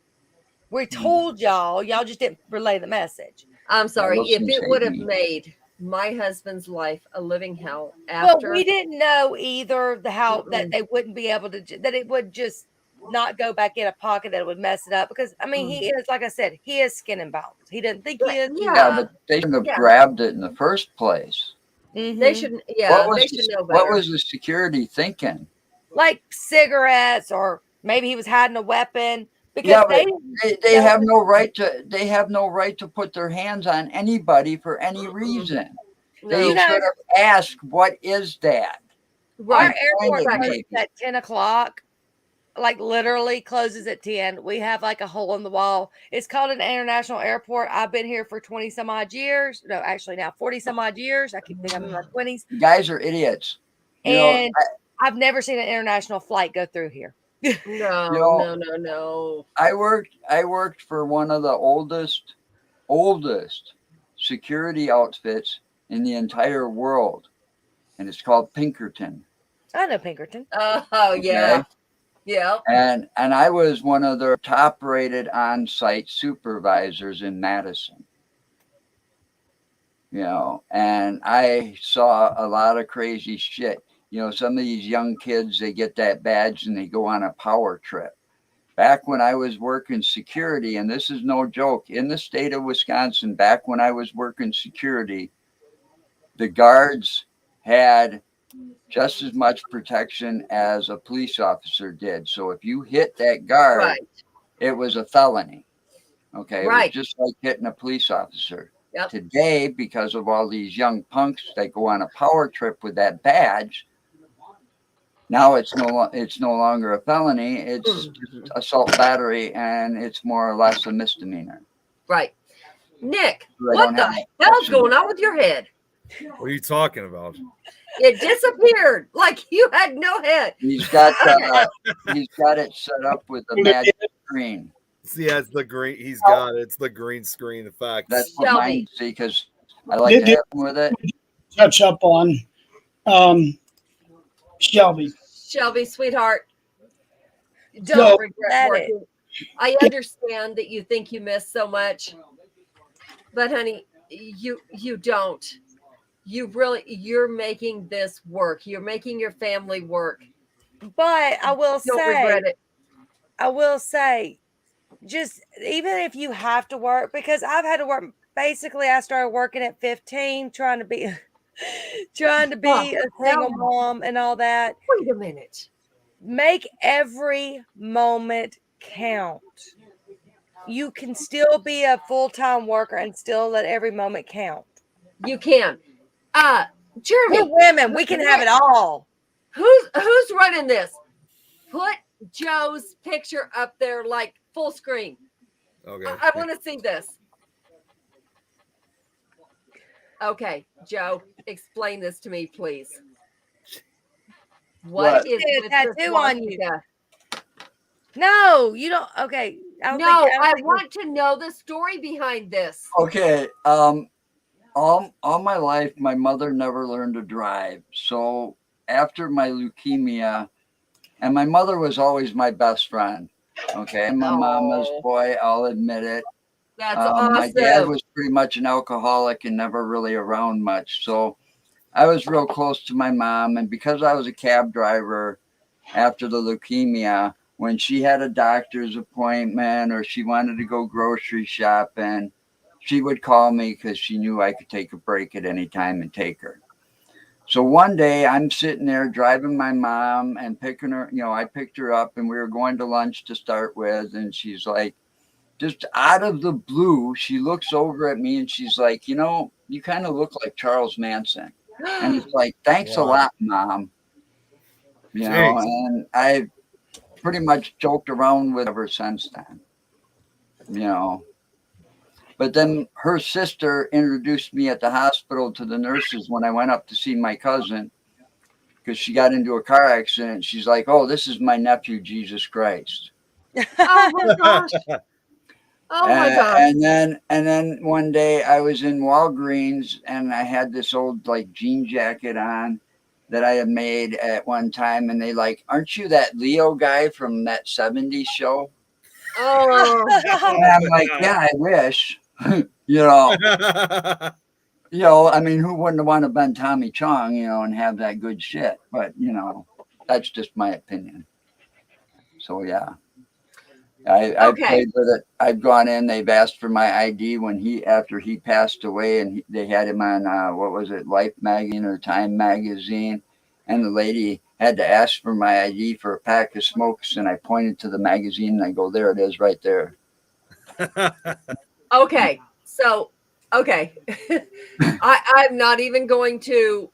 We told y'all just didn't relay the message. I'm sorry. those If things it hate would have me. made my husband's life a living hell Well, after, we didn't know either how that they wouldn't be able to, that it would just not go back in a pocket, that it would mess it up. Because, I mean, he is, like I said, he is skin and bones. He didn't think he is. Yeah. Yeah, but they shouldn't have Yeah. grabbed it in the first place. Mhm. they shouldn't. Yeah, What was they the- should know better. What was the security thinking? Like cigarettes, or maybe he was hiding a weapon. Because Yeah, they, They have no right to. They have no right to put their hands on anybody for any reason. No, They You know- should have asked, "What is that?" our right. airport Right. closes at 10 o'clock, like literally closes at 10. We have like a hole in the wall. It's called an international airport. I've been here for 20 some odd years. No, actually now 40 some odd years. I keep thinking I'm in my 20s. You guys are idiots. You know, And I've never seen an international flight go through here. No, no. I worked for one of the oldest security outfits in the entire world, and it's called Pinkerton. I know Pinkerton. Oh, yeah. Yeah. And I was one of their top rated on-site supervisors in Madison. You know, and I saw a lot of crazy shit. You know, some of these young kids, they get that badge and they go on a power trip. Back when I was working security, and this is no joke, in the state of Wisconsin, back when I was working security, the guards had just as much protection as a police officer did. So if you hit that guard, Right. it was a felony. Okay. It Right. was just like hitting a police officer. Yep. Today, because of all these young punks that go on a power trip with that badge, now it's no longer a felony. It's just assault battery, and it's more or less a misdemeanor. Right. Nick, So I what don't the have any hell's option. going on with your head? What are you talking about? It disappeared like you had no head. He's got it set up with a magic screen. Yeah, it's the green. He's got it. It's the green screen effect. That's what Shelby. mine see, because I like to have fun with it. Touch up on Shelby. Shelby, sweetheart, Go. don't regret Let it. working. I understand that you think you miss so much, but honey, you don't. You're making this work. You're making your family work. But I will Don't say, regret it. I will say, just even if you have to work, because I've had to work. Basically, I started working at 15, trying to be a single mom and all that. Wait a minute. Make every moment count. You can still be a full-time worker and still let every moment count. You can. Jeremy, We're women. We can have it all. who's running this? Put Joe's picture up there like full screen. Okay. I want to see this. Okay, Joe, explain this to me, please. What What? is Get a with this tattoo on you. swastika? No, you don't. Okay. I don't No, think, I think want to know the story behind this. Okay. All my life, my mother never learned to drive. So after my leukemia, and my mother was always my best friend. Okay. I'm a mama's Oh. boy. I'll admit it. That's My dad awesome. was pretty much an alcoholic and never really around much. So I was real close to my mom. And because I was a cab driver after the leukemia, when she had a doctor's appointment or she wanted to go grocery shopping, she would call me because she knew I could take a break at any time and take her. So one day I'm sitting there driving my mom and picking her, I picked her up and we were going to lunch to start with. And she's like, just out of the blue, she looks over at me and she's like, you kind of look like Charles Manson. And it's like, thanks a Wow. lot, Mom. Jeez. And I pretty much joked around with her since then. But then her sister introduced me at the hospital to the nurses when I went up to see my cousin because she got into a car accident. She's like, oh, this is my nephew, Jesus Christ. Oh my gosh. Oh my gosh. And then one day I was in Walgreens and I had this old like jean jacket on that I had made at one time. And they like, aren't you that Leo guy from that 70s show? Oh. And I'm like, yeah, I wish. I mean, who wouldn't want to been Tommy Chong, and have that good shit? But, that's just my opinion. So, yeah, I Okay. played with it. I've gone in, they've asked for my ID after he passed away, and they had him on, what was it, Life magazine or Time magazine. And the lady had to ask for my ID for a pack of smokes. And I pointed to the magazine and I go, there it is right there. Okay. So, okay. I'm not even going to,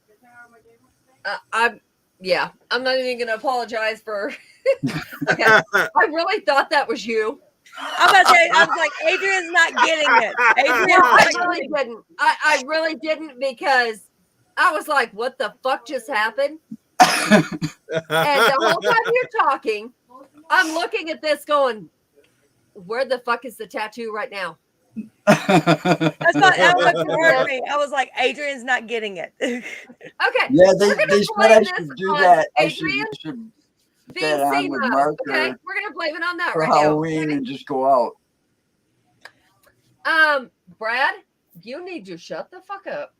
I'm not even going to apologize for, okay. I really thought that was you. I'm about to say, I was like, Adrian's not getting it. Adrian's No, I not really getting it. didn't. I really didn't because I was like, what the fuck just happened? And the whole time you're talking, I'm looking at this going, where the fuck is the tattoo right now? That's not, that was what hurt me. I was like, Adrian's not getting it. Okay. Yeah, We're gonna they said blame I this should do on that. Adrian I should put being that on seen with up. marker Okay, we're gonna blame it on that for right Halloween now. and just go out. Brad, you need to shut the fuck up.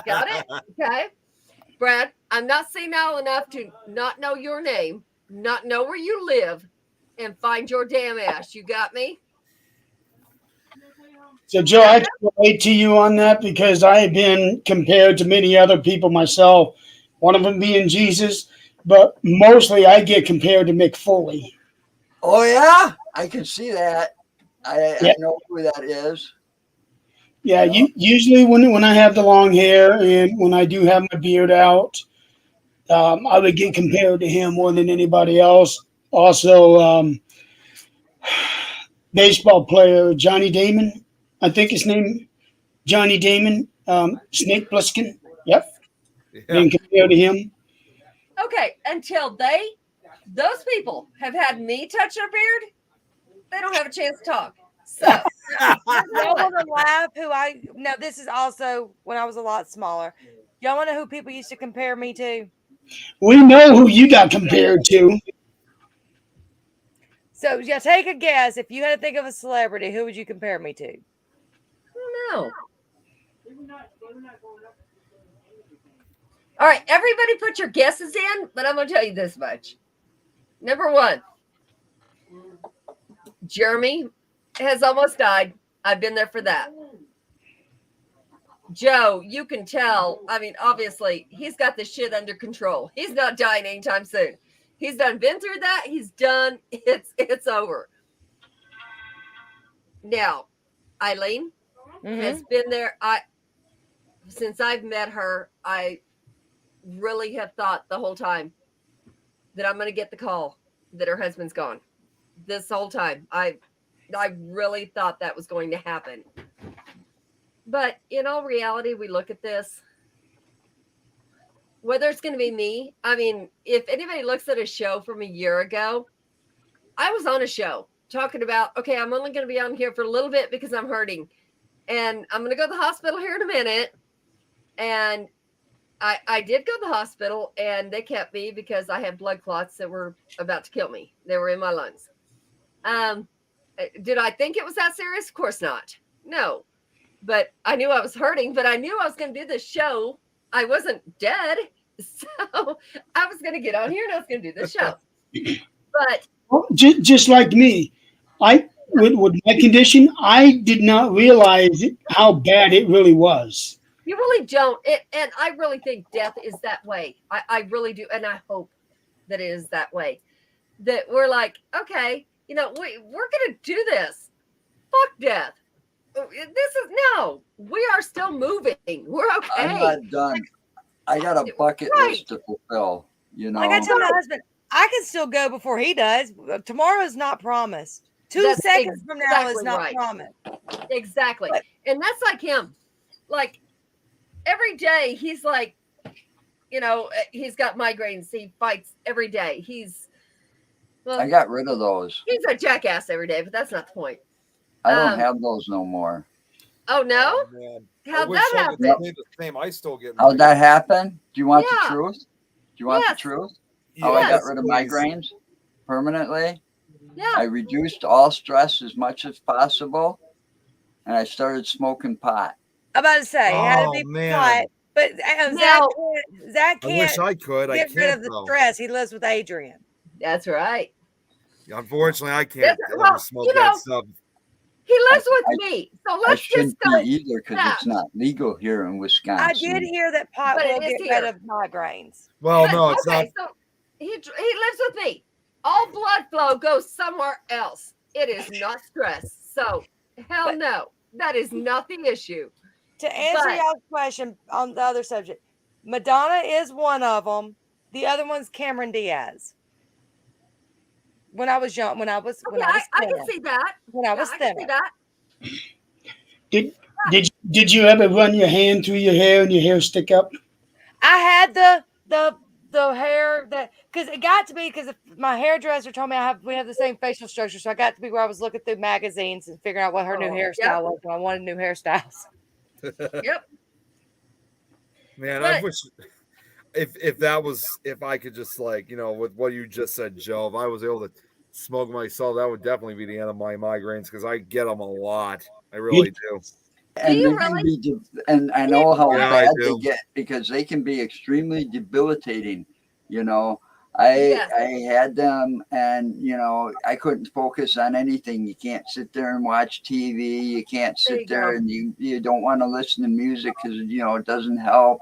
Got it? Okay. Brad, I'm not senile enough to not know your name, not know where you live, and find your damn ass. You got me? So, Joe, I can relate to you on that because I have been compared to many other people myself, one of them being Jesus, but mostly I get compared to Mick Foley. Oh, yeah? I can see that. I Yeah. know who that is. Yeah, usually when I have the long hair and when I do have my beard out, I would get compared to him more than anybody else. Also, baseball player Johnny Damon, I think his name, Johnny Damon, Snake Plissken. Yep, Yeah. being compared to him. Okay, until those people have had me touch their beard, they don't have a chance to talk. So, Y'all want to laugh? No, this is also when I was a lot smaller. Y'all want to know who people used to compare me to? We know who you got compared to. So, yeah, take a guess. If you had to think of a celebrity, who would you compare me to? no. All right, everybody put your guesses in, but I'm going to tell you this much. Number one, Jeremy has almost died. I've been there for that. Joe, you can tell. I mean, obviously, he's got this shit under control. He's not dying anytime soon. He's been through that. He's done. It's over. Now, Eileen has been there. Since I've met her, I really have thought the whole time that I'm going to get the call that her husband's gone. This whole time, I really thought that was going to happen. But in all reality, we look at this. whether it's going to be me. I mean, if anybody looks at a show from a year ago, I was on a show talking about, okay, I'm only going to be on here for a little bit because I'm hurting. And I'm going to go to the hospital here in a minute. And I did go to the hospital, and they kept me because I had blood clots that were about to kill me. They were in my lungs. Did I think it was that serious? Of course not. No. But I knew I was hurting, but I knew I was going to do this show. I wasn't dead. So I was going to get on here and I was going to do this show. But Well, just like me, with my condition, I did not realize how bad it really was. you really don't. And I really think death is that way. I really do. And I hope that it is that way. That we're like, okay, we're going to do this. Fuck death. No, we are still moving. We're okay. I'm not done. I got a bucket list to fulfill. Like I tell my husband, I can still go before he does. Tomorrow is not promised. 2 That's seconds from now is exactly not right. promised. Exactly. And that's like him. Like every day he's like, he's got migraines. He fights every day. I got rid of those. He's a jackass every day, but that's not the point. I don't have those no more. Oh no? Man. How'd I wish that I happen? could say the same. I still get How'd that happen? Do you want Yeah. the truth? Do you want Yes. the truth? How I got Yes, rid of please. migraines permanently? Yeah. I reduced all stress as much as possible, and I started smoking pot. I'm about to say, it had to Oh, be man. quiet. But Now- Zach I wish can't I could. I get can't rid of the though. stress. He lives with Adrian. That's right. Unfortunately, I can't Well, ever smoke that stuff. He lives with me. So I let's shouldn't just go. be either because it's not legal here in Wisconsin. I did hear that pot But it will is get here. rid of migraines. Well, But, no, it's not. okay, so he lives with me. All blood flow goes somewhere else. It is not stress. So hell But- no. That is not the issue. To answer But- y'all's question on the other subject, Madonna is one of them. The other one's Cameron Diaz. When I was young, when I was Okay, I thinner, can see that. when I Yeah, was I can see thinner. that. Did you ever run your hand through your hair and your hair stick up? I had the hair that because it got to be because my hairdresser told me we have the same facial structure, so I got to be where I was looking through magazines and figuring out what her new Oh, hairstyle yep. was. And I wanted new hairstyles. Yep. Man, I But- wish if I could just with what you just said, Joe, if I was able to smoke myself, that would definitely be the end of my migraines because I get them a lot. I really do. And you they can really? be and I know how Yeah, I bad they do. get because they can be extremely debilitating. I Yes. I had them, and I couldn't focus on anything. You can't sit there and watch TV. You can't There sit you there go. and you don't want to listen to music because it doesn't help.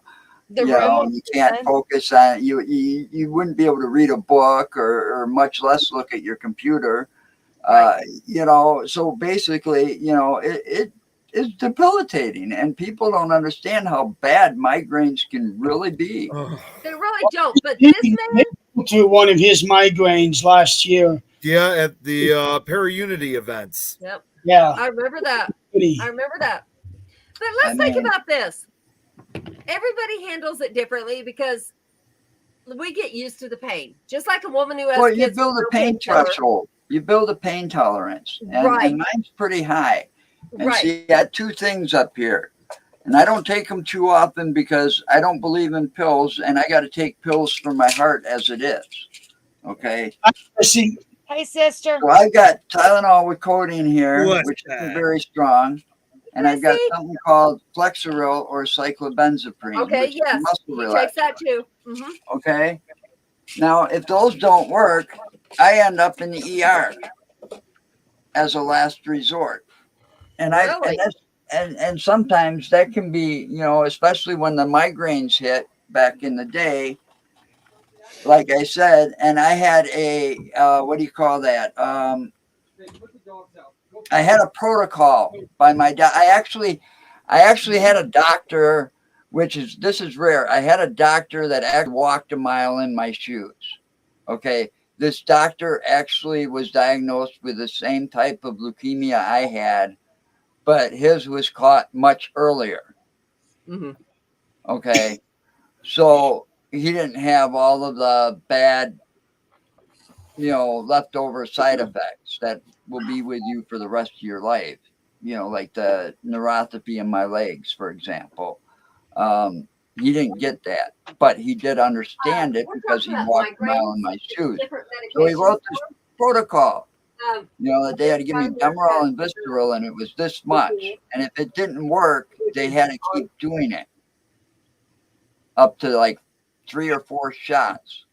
The You room was you can't fun. focus on you wouldn't be able to read a book or much less look at your computer. Right. So basically, it is debilitating, and people don't understand how bad migraines can really be. They really don't. But this man, To one of his migraines last year. Yeah, at the Para-Unity events. yep, Yeah. I remember that. Pretty. I remember that. But let's I think mean- about this. Everybody handles it differently because we get used to the pain. Just like a woman who has Well, you kids build with a pain painkiller. threshold. You build a pain tolerance, and Right. mine's pretty high. And Right. see, I got 2 things up here, and I don't take them too often because I don't believe in pills, and I got to take pills for my heart as it is. Okay, See, Hey, sister. so I got Tylenol with codeine here, What's which that? isn't very strong, and I've got Missy? something called Flexeril or cyclobenzaprine. Okay, which is a yes. muscle He relaxer. takes that too. Mhm. Okay. Now, if those don't work, I end up in the ER as a last resort. And Really? and sometimes that can be, especially when the migraines hit back in the day. Like I said, and I had a what do you call that? I had a protocol by my I actually had a doctor, this is rare. I had a doctor that actually walked a mile in my shoes. Okay. This doctor actually was diagnosed with the same type of leukemia I had, but his was caught much earlier. Mhm. Okay. So he didn't have all of the bad, leftover side effects that will be with you for the rest of your life. Like the neuropathy in my legs, for example. He didn't get that, but he did understand it We're because talking he about walked a mile in migraines, my shoes. different So he medications. wrote this protocol. That they had to give me Primary Demerol and care. Visceral, and it was this much. And if it didn't work, they had to keep doing it up to like 3 or 4 shots.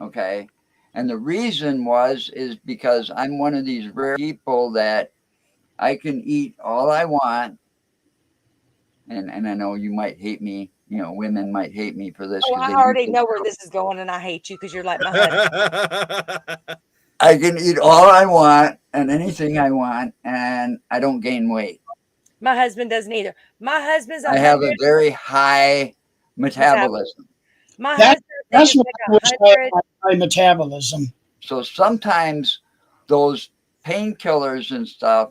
Okay. And the reason is because I'm one of these rare people that I can eat all I want. And I know you might hate me, women might hate me for this. Oh, 'Cause I they already usually- know where this is going, and I hate you because you're like my husband. I can eat all I want and anything I want, and I don't gain weight. My husband doesn't either. My husband's I have a 100. very high metabolism. My That- husband, I That's think, what is I like wish 100. I had my metabolism. So sometimes those painkillers and stuff,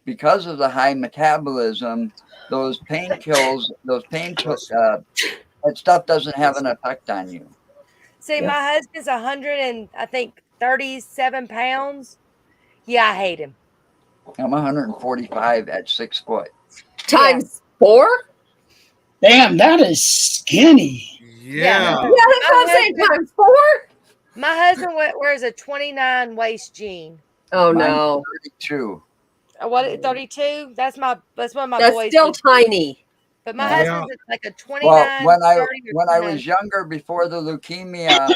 because of the high metabolism, those painkillers, that stuff doesn't have an effect on you. See, Yeah. my husband's 100 and I think 37 pounds. Yeah, I hate him. I'm 145 at 6 foot. Times 4? Damn, that is skinny. Yeah. Yeah, that's what I'm saying. Times 4? My husband wears a 29 waist jean. Oh Mine's no. 32. What, 32? That's one of my That's boys. still tiny. But my Yeah. husband's like a 29. Well, when 30 or when I 29. was younger, before the leukemia,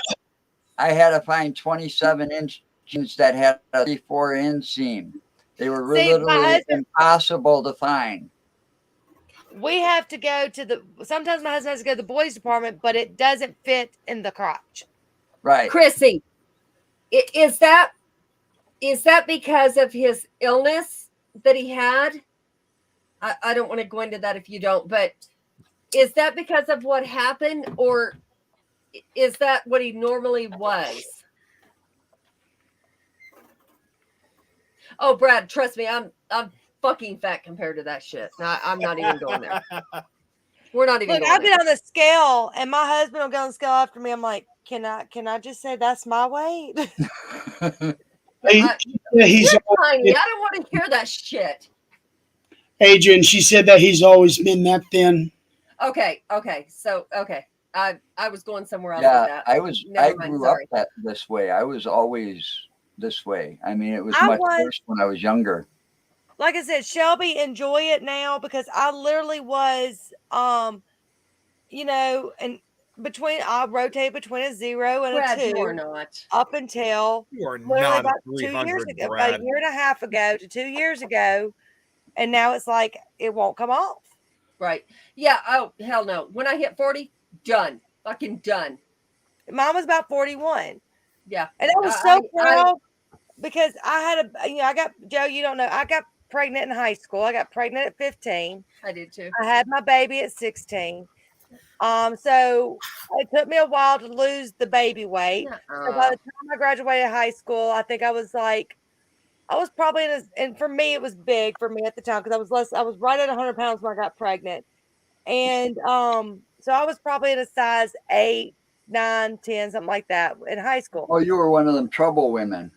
I had to find 27-inch jeans that had a 34 inseam. They were See, my literally husband- impossible to find. We have to go to sometimes my husband has to go to the boys department, but it doesn't fit in the crotch. Right. Chrissy, is that because of his illness that he had? I don't want to go into that if you don't, but is that because of what happened, or is that what he normally was? Oh, Brad, trust me, I'm fucking fat compared to that shit. No, I'm not even going there. We're not even Look, going I've there. been on the scale, and my husband will go on the scale after me. I'm like, can I just say that's my weight? He's You're tiny. I don't want to hear that shit. Adrian. She said that he's always been that thin. Okay. So, okay. I was going somewhere else with Yeah, that. I Never mind, grew sorry. up this way. I was always this way. I mean, it was I much was- worse when I was younger. Like I said, Shelby, enjoy it now because I literally was, and I rotate between a 0 and Brad, a 2 you are not. up until You are literally not about a 2 years 300, ago, about Brad. a year and a half ago to 2 years ago, and now it's like it won't come off. Right. Yeah. Oh, hell no. When I hit 40, done. Fucking done. Mine was about 41, Yeah. and I was so proud because I had I got Joe. You don't know, I got pregnant in high school. I got pregnant at 15. I did too. I had my baby at 16. So it took me a while to lose the baby weight. So by the time I graduated high school, I think I was probably and for me, it was big for me at the time because I was right at 100 pounds when I got pregnant. And so I was probably in a size 8, 9, 10, something like that in high school. Oh, you were one of them trouble women.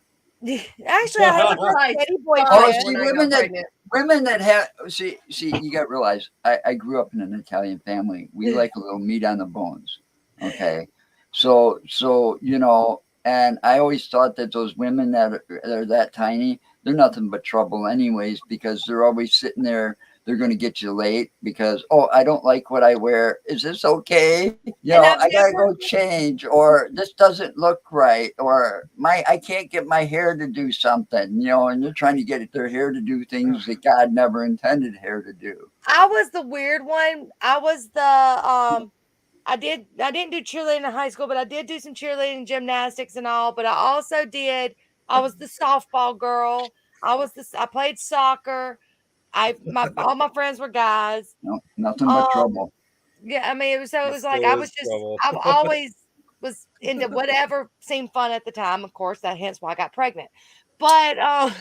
Actually, I had a steady boyfriend. Oh, see, when I women got that pregnant. women that have see, you got to realize I grew up in an Italian family. We like a little meat on the bones. Okay. So and I always thought that those women that are that tiny, they're nothing but trouble anyways, because they're always sitting there. They're going to get you late because, I don't like what I wear. Is this okay? I got to go change, or this doesn't look right, or I can't get my hair to do something, and they're trying to get their hair to do things that God never intended hair to do. I was the weird one. I was the I didn't do cheerleading in high school, but I did do some cheerleading, gymnastics, and all. But I was the softball girl. I played soccer. All my friends were guys. No, nothing but trouble. Yeah, I mean, it was like Still I is was just trouble. I've always was into whatever seemed fun at the time. Of course, hence why I got pregnant. But I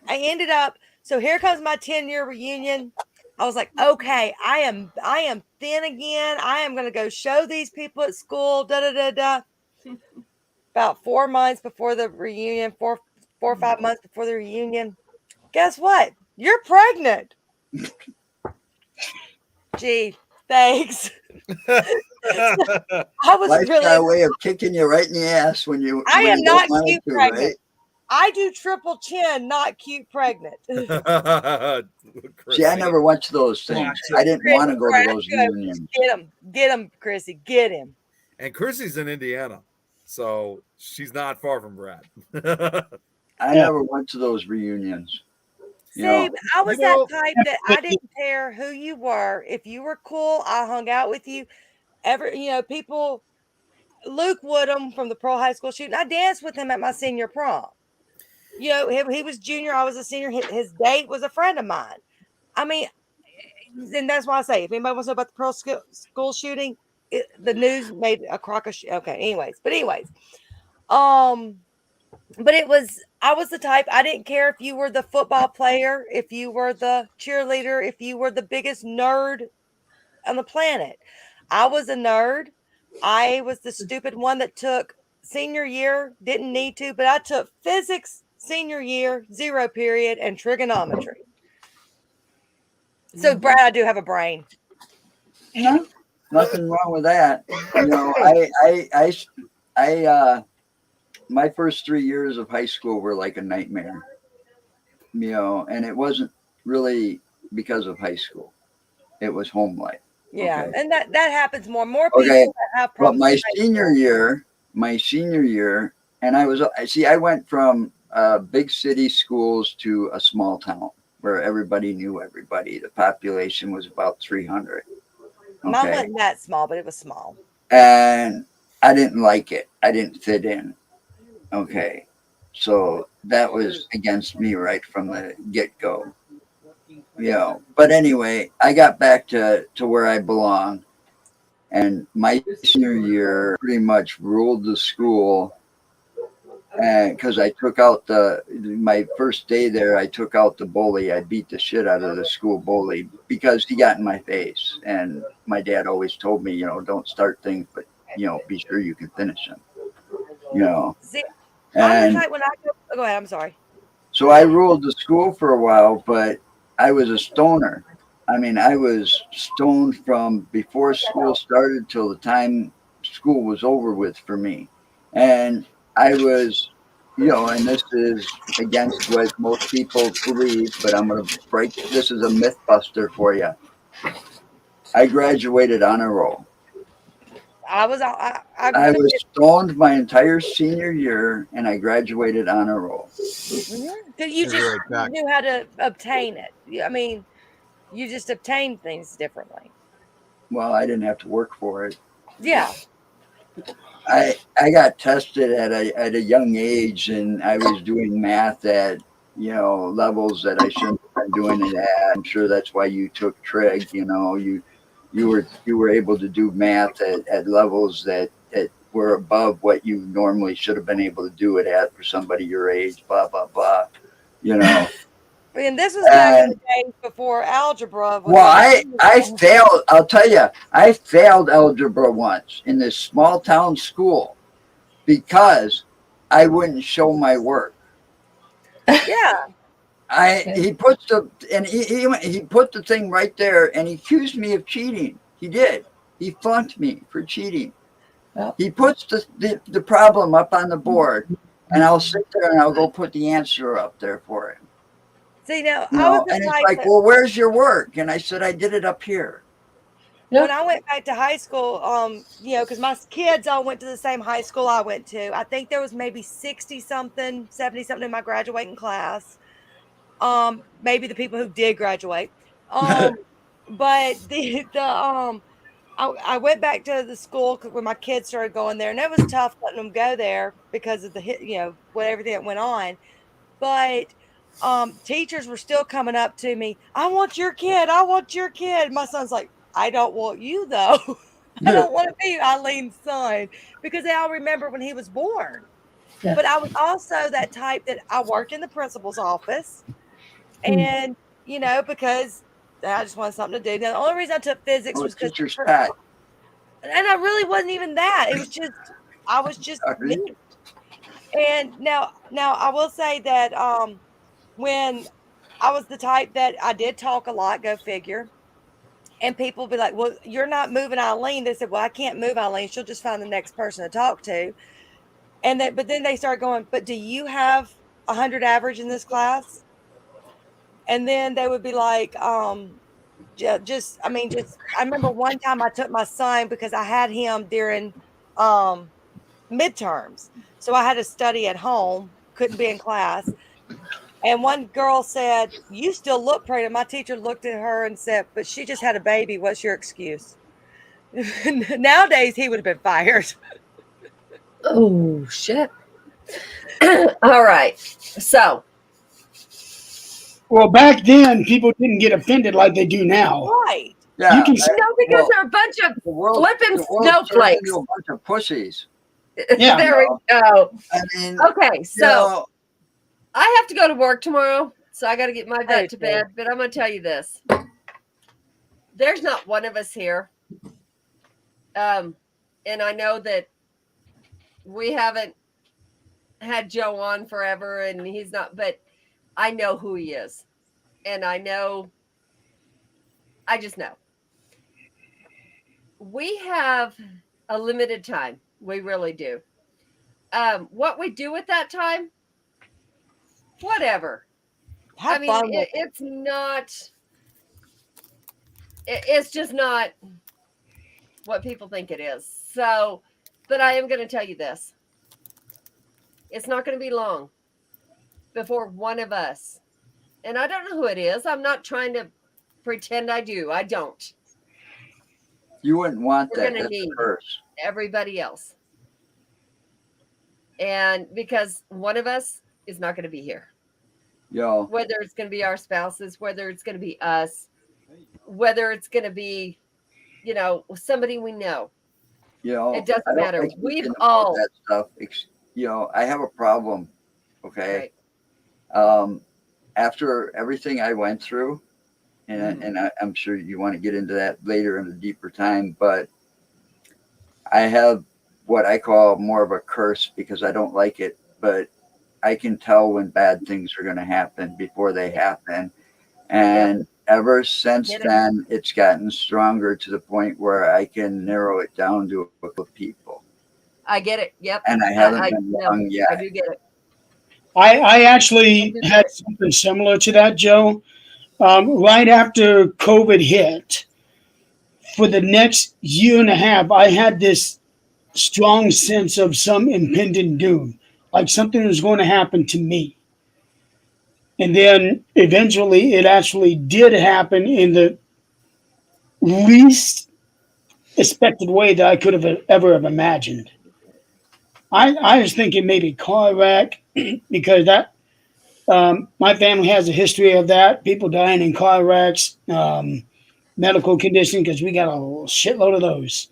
ended up. So here comes my 10-year reunion. I was like, okay, I am thin again. I am going to go show these people at school. Da da da da. About 4 months before the reunion, four or 5 months before the reunion, guess what? You're pregnant. Gee, thanks. I was Life's got a really. way of kicking you right in the ass when you. I when am you don't not want cute to, pregnant. right? I do triple chin, not cute pregnant. See, I never went to those things. I didn't want to go to those reunions. Get him, Chrissy, get him. And Chrissy's in Indiana, so she's not far from Brad. I never went to those reunions. See, You know, I was you know- that type that I didn't care who you were. If you were cool, I hung out with you. People. Luke Woodham from the Pearl High School shooting. I danced with him at my senior prom. He was junior. I was a senior. His date was a friend of mine. I mean, and that's why I say, if anybody wants to know about the Pearl School shooting, the news made a crock of shit. Okay, anyways, but I was the type, I didn't care if you were the football player, if you were the cheerleader, if you were the biggest nerd on the planet. I was a nerd. I was the stupid one that took senior year, didn't need to, but I took physics senior year, 0 period, and trigonometry. So, Brad, I do have a brain. no, nothing wrong with that. You know, my first 3 years of high school were like a nightmare. You know, and it wasn't really because of high school; it was home life. Yeah, Okay. and that happens more. More people Okay, that have but problems. my with high senior school. year, and I went from big city schools to a small town where everybody knew everybody. The population was about 300. Mine Okay, wasn't that small, but it was small. and I didn't like it. I didn't fit in. Okay, so that was against me right from the get-go. You know, but anyway, I got back to where I belong, and my senior year pretty much ruled the school. And because I took out my first day there, I took out the bully. I beat the shit out of the school bully because he got in my face. And my dad always told me, you know, don't start things, but be sure you can finish them. You know, See, I'm and the type when I go ahead. I'm sorry. so I ruled the school for a while, but I was a stoner. I mean, I was stoned from before school started till the time school was over with for me. And I was, and this is against what most people believe, but I'm going to break this is a myth buster for you. I graduated honor roll. I was stoned my entire senior year, and I graduated honor roll. You just knew how to obtain it. I mean, you just obtained things differently. Well, I didn't have to work for it. Yeah. I got tested at a young age, and I was doing math at levels that I shouldn't have been doing it at. I'm sure that's why you took trig. You were able to do math at levels that were above what you normally should have been able to do it at for somebody your age. Blah blah blah. And this was back in the days before algebra. Well, I failed. I'll tell you, I failed algebra once in this small town school because I wouldn't show my work. Yeah. He put the thing right there, and he accused me of cheating. He did. He flunked me for cheating. Yep. He puts the problem up on the board, and I'll sit there and I'll go put the answer up there for him. See, now, I was and it's like, well, where's your work? And I said, I did it up here. Yep. When I went back to high school, because my kids all went to the same high school I went to. I think there was maybe 60-something, 70-something in my graduating class. Maybe the people who did graduate. But I went back to the school when my kids started going there, and it was tough letting them go there because of everything that went on. But teachers were still coming up to me. I want your kid. I want your kid. My son's like, I don't want you though. I don't want to be Eileen's son, because they all remember when he was born. Yeah. But I was also that type that I worked in the principal's office, and because I just wanted something to do. Now, the only reason I took physics Oh, was because, teacher's pet. and I really wasn't even that. It was just, I was just Sorry. me. And now I will say that when I was the type that I did talk a lot, go figure. And people be like, "Well, you're not moving Eileen." They said, "Well, I can't move Eileen. She'll just find the next person to talk to." And then, but then they start going, "But do you have 100 average in this class?" And then they would be like, just I mean, just I remember one time I took my son because I had him during midterms, so I had to study at home, couldn't be in class. And one girl said, "You still look pregnant." My teacher looked at her and said, "But she just had a baby. What's your excuse?" Nowadays, he would have been fired. Oh shit. All right. So Well, back then, people didn't get offended like they do now. Right. Yeah. You can no, because they're a bunch of the world, flipping the world turned snowflakes. into a bunch of pussies. Yeah. There we go. I mean, Okay, so you know, I have to go to work tomorrow, so I got to get my vet to too. bed. But I'm going to tell you this: there's not one of us here, and I know that we haven't had Joe on forever, and he's not. But I know who he is, and I just know we have a limited time. We really do. What we do with that time, whatever. Have I mean, fun with it. it's not. It's just not what people think it is. So, but I am going to tell you this: it's not going to be long before one of us, and I don't know who it is. I'm not trying to pretend I do. I don't. you wouldn't want We're that. gonna That's a need curse. everybody else, and because one of us is not going to be here. Yo, Whether it's going to be our spouses, whether it's going to be us, whether it's going to be, somebody we know. It doesn't I don't matter. like We've thinking about all- that stuff. I have a problem. Okay. Right. After everything I went through, and Mm-hmm. I'm sure you want to get into that later in a deeper time, but I have what I call more of a curse because I don't like it, but I can tell when bad things are going to happen before they happen. And ever since Get it. then, it's gotten stronger to the point where I can narrow it down to a couple of people. I get it. Yep. And I haven't been know. wrong yet. I do get it. I actually had something similar to that, Joe. Right after COVID hit, for the next year and a half, I had this strong sense of some impending doom, like something was going to happen to me. And then eventually it actually did happen in the least expected way that I could have ever have imagined. I was thinking maybe car wreck because that my family has a history of that, people dying in car wrecks, medical condition, because we got a shitload of those.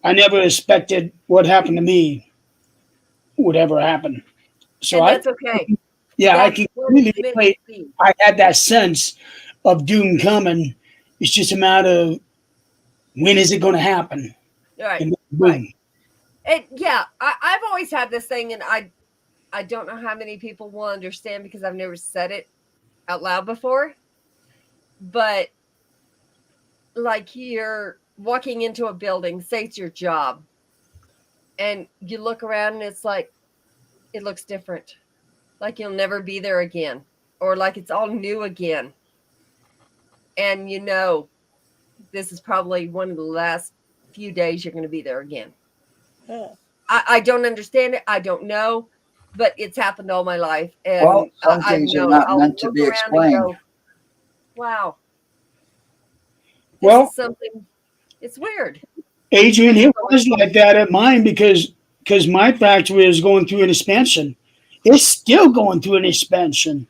I never expected what happened to me would ever happen. So And that's okay. I That's can what really it's meant to relate. be. I had that sense of doom coming. It's just a matter of when is it going to happen? Right. And boom. Right. And I've always had this thing, and I don't know how many people will understand because I've never said it out loud before. But like you're walking into a building, say it's your job, and you look around and it's like it looks different. Like you'll never be there again, or like it's all new again. And this is probably one of the last few days you're going to be there again. Yeah. I don't understand it. I don't know, but it's happened all my life. And Well, some I've things are known. not I'll meant to look be around and explained. go, wow. This Well- is something. It's weird. Adrian, it was like that at mine because my factory is going through an expansion. It's still going through an expansion.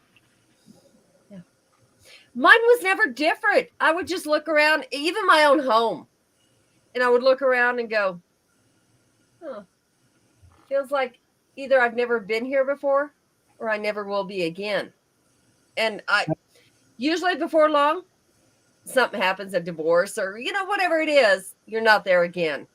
Mine was never different. I would just look around, even my own home, and I would look around and go, huh, feels like either I've never been here before or I never will be again. And I usually before long, something happens, a divorce or whatever it is, you're not there again.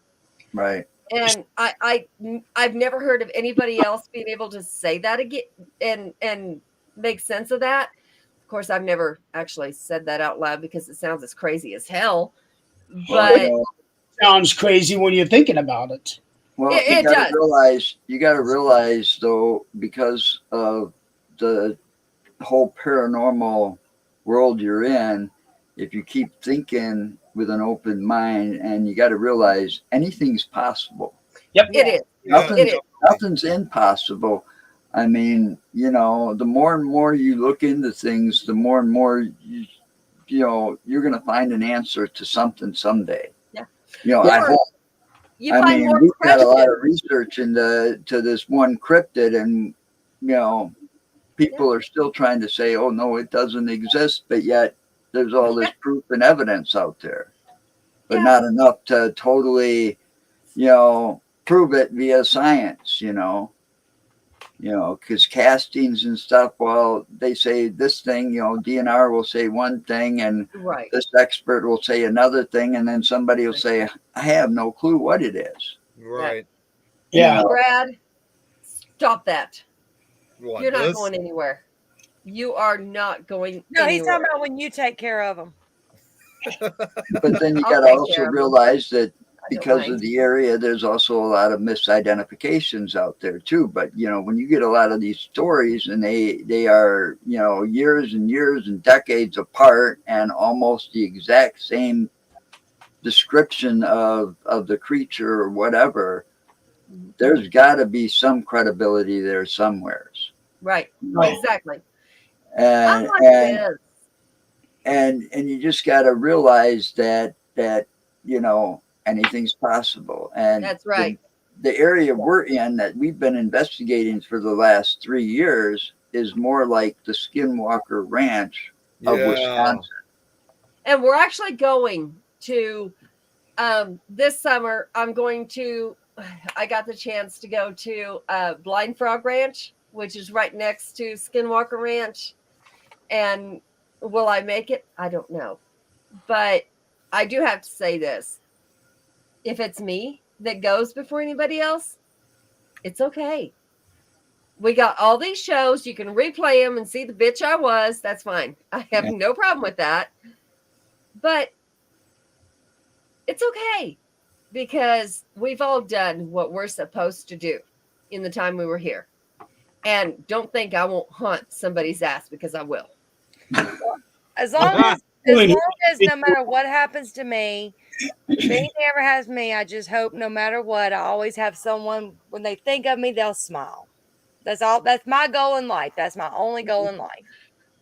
Right. And I've never heard of anybody else being able to say that again and make sense of that. Of course, I've never actually said that out loud because it sounds as crazy as hell. Well, But Sounds crazy when you're thinking about it. well, It does. You got to realize though, because of the whole paranormal world you're in, if you keep thinking with an open mind, and you got to realize anything's possible. it is. Nothing's, It is. nothing's impossible. I mean, the more and more you look into things, the more and more you're going to find an answer to something someday. Yeah. I Or hope. You I find mean, more we've got a lot of questions. research into this one cryptid, and people are still trying to say, "Oh no, it doesn't exist," but yet there's all this proof and evidence out there, but Yeah. not enough to totally, prove it via science. Because castings and stuff, well, they say this thing, DNR will say one thing, and Right. this expert will say another thing, and then somebody will say, I have no clue what it is. Right. Yeah. Brad, stop that. What, You're not this? going anywhere. You are not going No, he's anywhere. talking about when you take care of them. But then you I'll got to take also care of 'em. realize that I don't because of mind. the area, there's also a lot of misidentifications out there too. But when you get a lot of these stories, and they are years and years and decades apart, and almost the exact same description of the creature or whatever, there's got to be some credibility there somewheres. Right. Right. Exactly. And I'm like this. and you just got to realize that anything's possible. And That's right. the area we're in, that we've been investigating for the last 3 years, is more like the Skinwalker Ranch of Wisconsin. And we're actually going to this summer. I got the chance to go to Blind Frog Ranch, which is right next to Skinwalker Ranch. And will I make it? I don't know. But I do have to say this. If it's me that goes before anybody else, it's okay. We got all these shows. You can replay them and see the bitch I was. That's fine. I have no problem with that. But it's okay because we've all done what we're supposed to do in the time we were here. And don't think I won't hunt somebody's ass, because I will. As long as no matter what happens to me, if anything ever happens to me, I just hope no matter what, I always have someone, when they think of me, they'll smile. That's all. That's my goal in life. That's my only goal in life.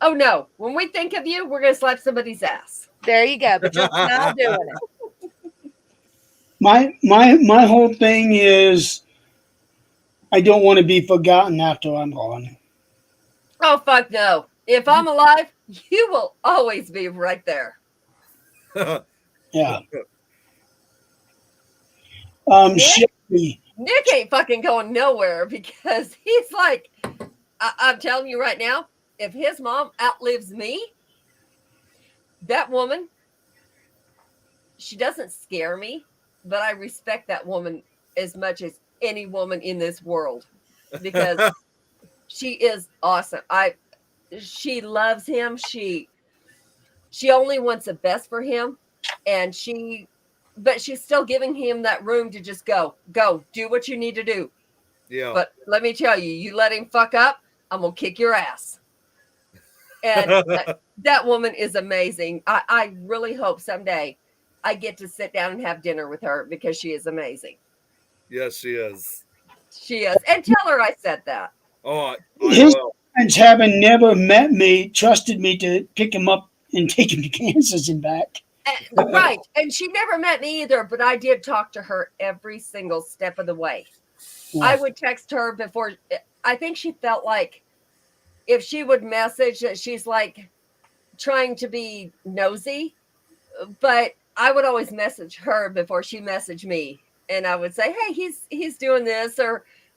Oh no. When we think of you, we're going to slap somebody's ass. There you go. But you'll smile doing it. My whole thing is I don't want to be forgotten after I'm gone. Oh, fuck no. If I'm alive, you will always be right there. Yeah. Nick? Shelby, Nick ain't fucking going nowhere, because he's like, I'm telling you right now, if his mom outlives me, that woman, she doesn't scare me, but I respect that woman as much as any woman in this world, because she is awesome. She loves him. She only wants the best for him, and but she's still giving him that room to just go, do what you need to do. Yeah. But let me tell you, you let him fuck up, I'm gonna kick your ass. And that woman is amazing. I really hope someday I get to sit down and have dinner with her, because she is amazing. Yes, she is. She is. And tell her I said that. Oh, His will. friends, having never met me, trusted me to pick him up and take him to Kansas and back. Right. And she never met me either, but I did talk to her every single step of the way. Yeah. I would text her before. I think she felt like if she would message, that she's like trying to be nosy, but I would always message her before she messaged me. And I would say, hey, he's doing this,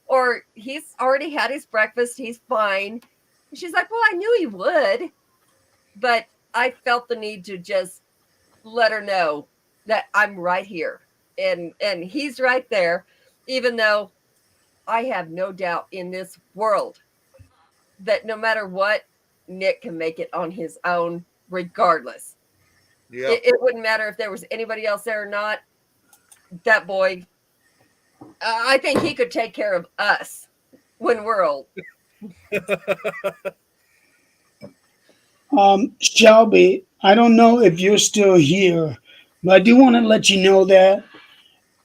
or he's already had his breakfast. He's fine. And she's like, well, I knew he would, but I felt the need to just let her know that I'm right here. And he's right there, even though I have no doubt in this world that no matter what, Nick can make it on his own regardless. Yeah. It wouldn't matter if there was anybody else there or not. That boy, I think he could take care of us when we're old. Shelby, I don't know if you're still here, but I do want to let you know that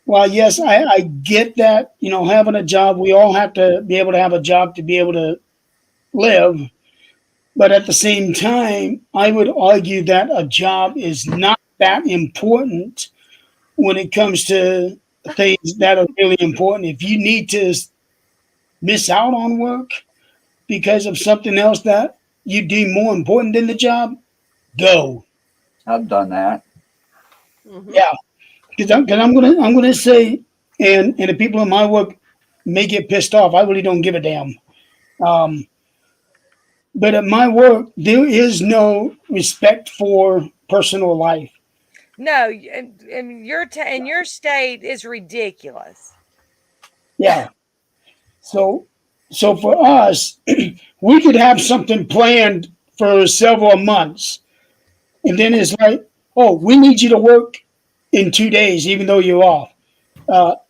while yes, I get that, you know, having a job, we all have to be able to have a job to be able to live. But at the same time, I would argue that a job is not that important when it comes to things that are really important. If you need to miss out on work because of something else that you deem more important than the job, go. I've done that. Mhm. Yeah, because I'm gonna say, and the people in my work may get pissed off. I really don't give a damn. Um, but at my work, there is no respect for personal life. No, and your state is ridiculous. Yeah. So for us, we could have something planned for several months, and then it's like, oh, we need you to work in 2 days, even though you're off.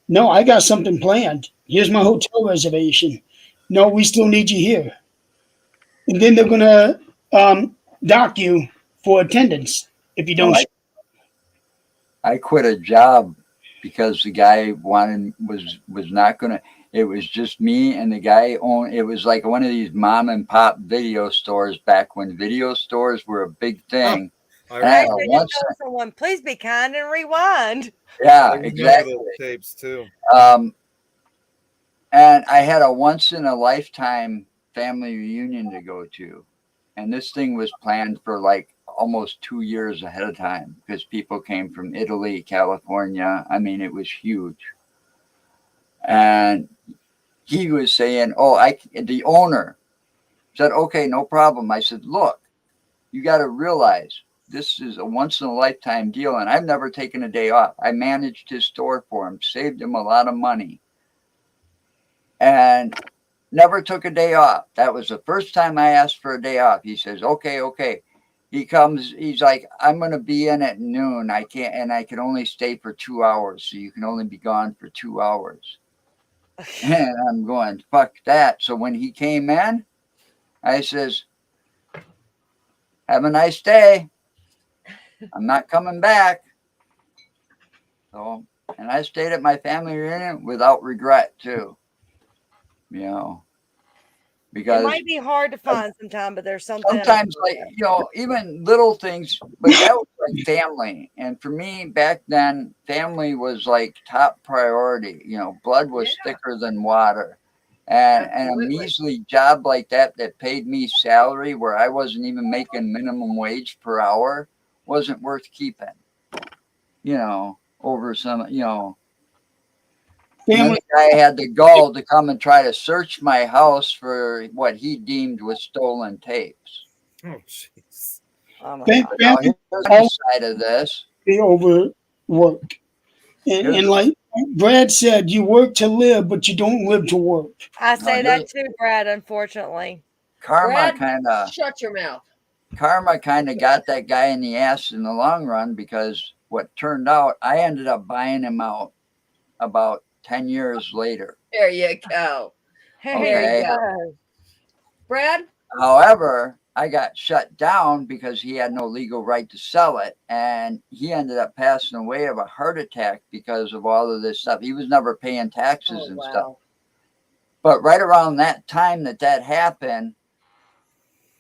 No, I got something planned. Here's my hotel reservation. No, we still need you here. And then they're gonna dock you for attendance if you No, don't. I quit a job because the guy was not gonna. It was just me and the guy owned. It was like one of these mom and pop video stores back when video stores were a big thing. I And I had Actually, a just once, tell someone, please be kind and rewind. yeah, I remember exactly. those tapes too. And I had a once in a lifetime family reunion to go to, and this thing was planned for like almost 2 years ahead of time because people came from Italy, California. I mean, it was huge. And he was saying, "Oh, the owner said, okay, no problem." I said, "Look, you got to realize this is a once in a lifetime deal, and I've never taken a day off. I managed his store for him, saved him a lot of money, and never took a day off. That was the first time I asked for a day off." He says, okay, okay. He comes, he's like, "I'm going to be in at noon. I can't, and I can only stay for 2 hours. So you can only be gone for 2 hours." And I'm going, fuck that. So when he came in, I says, "Have a nice day. I'm not coming back." So, and I stayed at my family reunion without regret too, you know, It because might be hard to find sometime, but there's something sometimes, else. like, you know, even little things, but that was like family. And for me back then, family was like top priority. You know, blood was thicker than water. And a Absolutely. measly job like that paid me salary where I wasn't even making minimum wage per hour wasn't worth keeping, you know, over some, you know. And then Family, the guy had the gall to come and try to search my house for what he deemed was stolen tapes. Oh, jeez. Oh my fa- God. Now, family here's the side of this. be over work, and like Brad said, you work to live, but you don't live to work. I say No, that too, Brad, unfortunately. Karma Brad, kind of shut your mouth. got that guy in the ass in the long run, because what turned out, I ended up buying him out about 10 years later. There you go. Okay. Brad, However, I got shut down because he had no legal right to sell it. And he ended up passing away of a heart attack because of all of this stuff. He was never paying taxes oh, and stuff. wow. But right around that time that happened,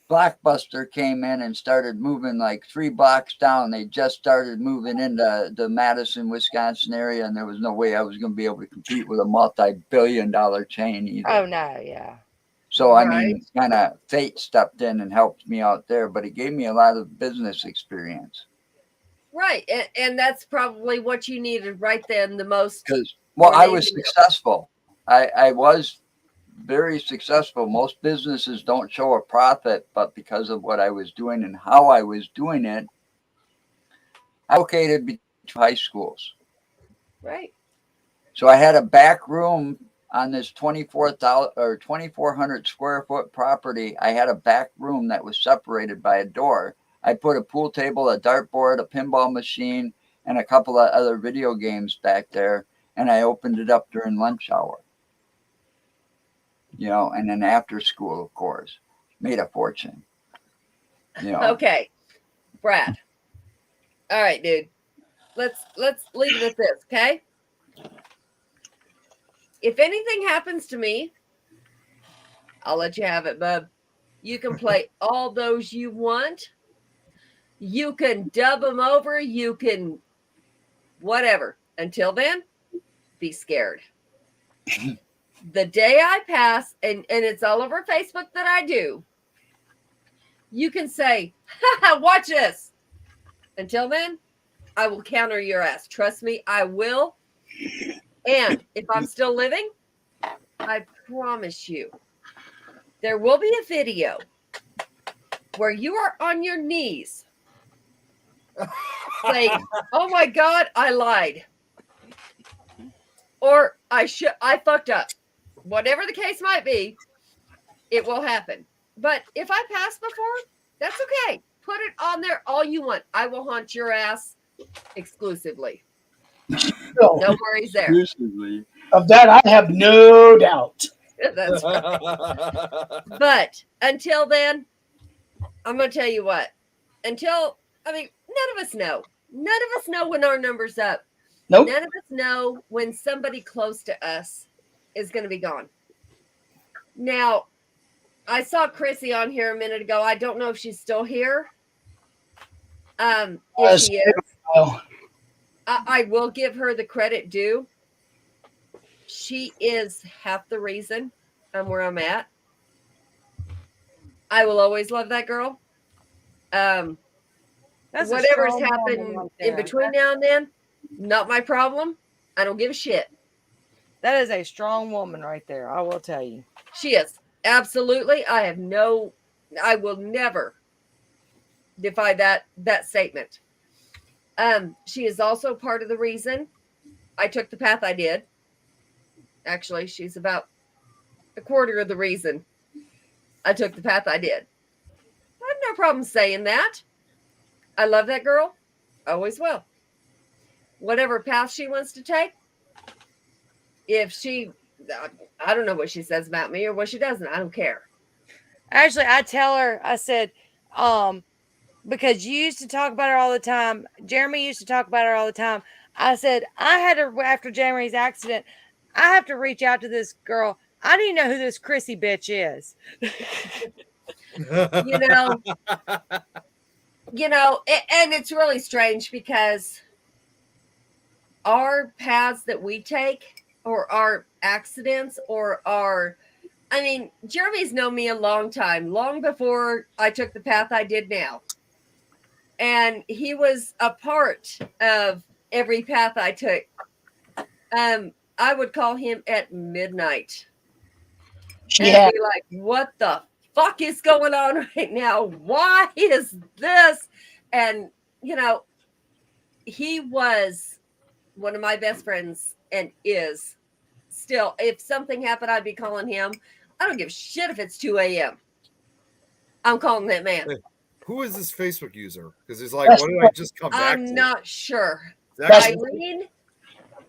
Blockbuster came in and started moving like 3 blocks down. They just started moving into the Madison, Wisconsin area, and there was no way I was going to be able to compete with a multi-billion-dollar chain either. Oh no, yeah. So I Right. mean, kind of fate stepped in and helped me out there, but it gave me a lot of business experience. Right. And that's probably what you needed right then the most. Because, well, More I was anything else. successful. I was very successful. Most businesses don't show a profit, but because of what I was doing and how I was doing it, allocated between high schools. Right. So I had a back room on this 24,000 or 2,400 square foot property. I had a back room that was separated by a door. I put a pool table, a dartboard, a pinball machine, and a couple of other video games back there. And I opened it up during lunch hour. You know, and then after school, of course, made a fortune. You know. Okay, Brad. All right, dude. Let's leave it at this, okay? If anything happens to me, I'll let you have it, bub. You can play all those you want. You can dub them over. You can whatever. Until then, be scared. The day I pass, and it's all over Facebook that I do, you can say, watch this. Until then, I will counter your ass. Trust me, I will. And if I'm still living, I promise you, there will be a video where you are on your knees saying, oh my God, I lied. Or I fucked up. Whatever the case might be, it will happen. But if I pass before, that's okay. Put it on there all you want. I will haunt your ass exclusively. So, No worries there. Exclusively. of that, I have no doubt. That's right. But until then, I'm going to tell you what. None of us know. None of us know when our number's up. Nope. None of us know when somebody close to us is going to be gone. Now, I saw Chrissy on here a minute ago. I don't know if she's still here. If she is, Oh, I will give her the credit due. She is half the reason I'm where I'm at. I will always love that girl. That's a Whatever's strong woman happened right in there. between now and then, not my problem. I don't give a shit. That is a strong woman right there. I will tell you. She is. Absolutely. I will never defy that statement. She is also part of the reason I took the path I did. Actually, she's about a quarter of the reason I took the path I did. I have no problem saying that. I love that girl. Always will. Whatever path she wants to take, I don't know what she says about me or what she doesn't. I don't care. Actually, I tell her, I said, because you used to talk about her all the time. Jeremy used to talk about her all the time. I said, I had to, after Jeremy's accident, I have to reach out to this girl. I didn't know who this Chrissy bitch is. And it's really strange because our paths that we take or our accidents Jeremy's known me a long time, long before I took the path I did now. And he was a part of every path I took. I would call him at midnight. And be like, what the fuck is going on right now? Why is this? And, he was one of my best friends and is still. If something happened, I'd be calling him. I don't give a shit if it's 2 a.m. I'm calling that man. Hey, who is this Facebook user? Because he's like, what did I just come back to? I'm not sure. Actually, Eileen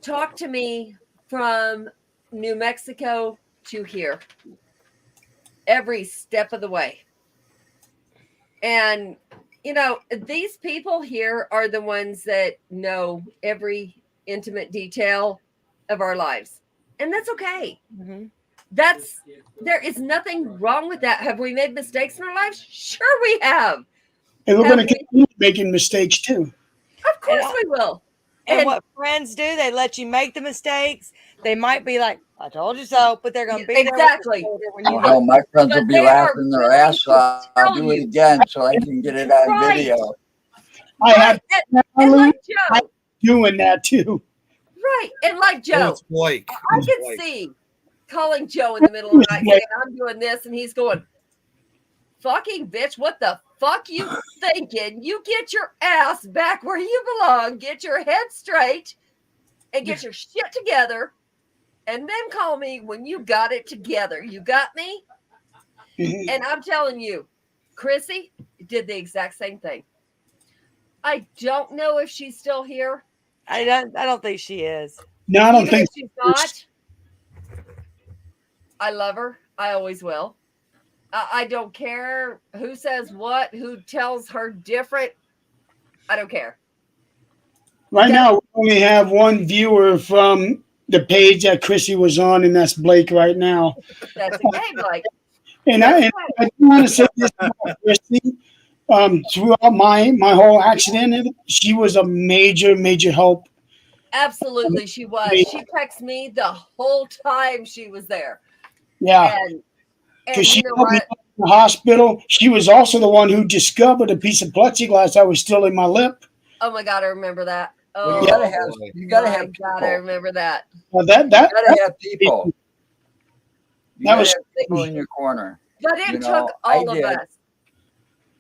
talked to me from New Mexico to here every step of the way. And, these people here are the ones that know every intimate detail of our lives. And that's okay. Mm-hmm. There is nothing wrong with that. Have we made mistakes in our lives? Sure we have. and we're going to continue making mistakes too. Of course we will. And what friends do, they let you make the mistakes. They might be like, I told you so, but they're going to be exactly. there when you Well, my friends will But be they laughing are their ass off. I'll tell do it you. again so I can get it on Right. video. I have And like Joe. doing that too. Right. And like oh, Joe. it's Blake. I It's could Blake. see calling Joe in the middle of the night saying, I'm doing this, and he's going, fucking bitch, what the fuck you thinking? You get your ass back where you belong, get your head straight, and get your shit together, and then call me when you got it together. You got me? Mhm. And I'm telling you, Chrissy did the exact same thing. I don't know if she's still here. I don't think she is. No, I don't Even think if she's not, I love her. I always will. I don't care who says what, who tells her different. I don't care. right Okay. now we only have one viewer from the page that Chrissy was on, and that's Blake right now. That's okay, Blake. And That's I do want to say this about Chrissy. Throughout my whole accident, she was a major help. Absolutely, she was. She texted me the whole time she was there. Yeah, And because she you know helped me what? out in the hospital. She was also the one who discovered a piece of plexiglass that was still in my lip. Oh my God, I remember that. Well, Oh, you gotta have my people. God, I remember that. Well, You gotta have people. You That gotta was have people in your corner. But it You took know, I all of did. us.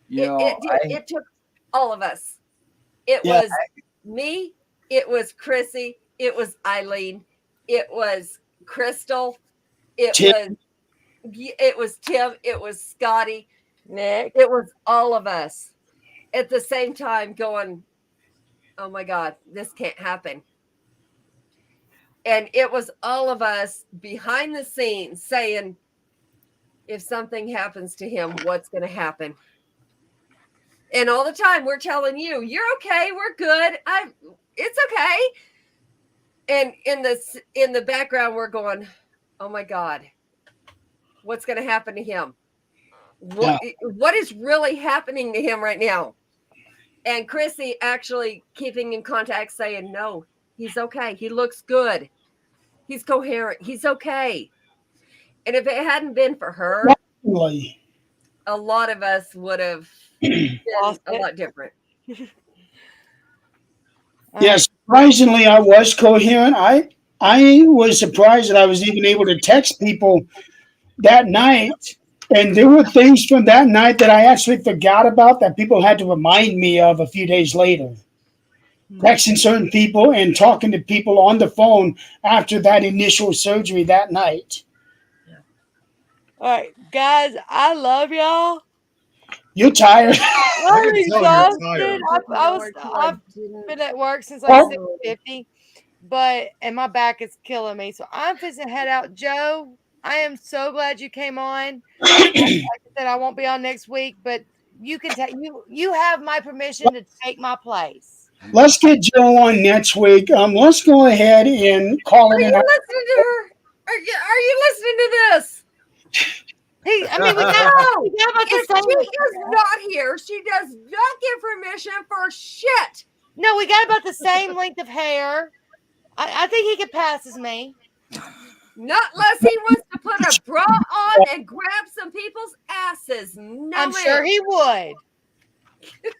You know, It took all of us. It Yeah. was me. It was Chrissy. It was Eileen. It was Crystal. It Tim. was Tim. It was Scotty. Nick. It was all of us at the same time going, oh my God, this can't happen. And it was all of us behind the scenes saying, if something happens to him, what's going to happen? And all the time we're telling you, you're okay, we're good. It's okay. And in the background, we're going, oh my God, what's going to happen to him? What is really happening to him right now? And Chrissy actually keeping in contact, saying, no, he's okay. He looks good. He's coherent. He's okay. And if it hadn't been for her, Definitely. a lot of us would have been Lost a it. lot different. Yeah, surprisingly, I was coherent. I was surprised that I was even able to text people that night. And there were things from that night that I actually forgot about that people had to remind me of a few days later. Texting certain people and talking to people on the phone after that initial surgery that night. All right, guys, I love y'all. You're tired. I'm can tell you're exhausted. tired. I've been at work since like Oh. 6:50, and my back is killing me. So I'm fixing to head out. Joe, I am so glad you came on. Like I said, I won't be on next week, but you can take you have my permission to take my place. Let's get Joe on next week. Let's go ahead and call Are it you an listening to her? Are you listening to this? I mean, we got about If the she same. is not here, she does not get permission for shit. No, we got about the same length of hair. I think he could pass as me. Not unless he wants to put a bra on and grab some people's asses. No, I'm sure he would.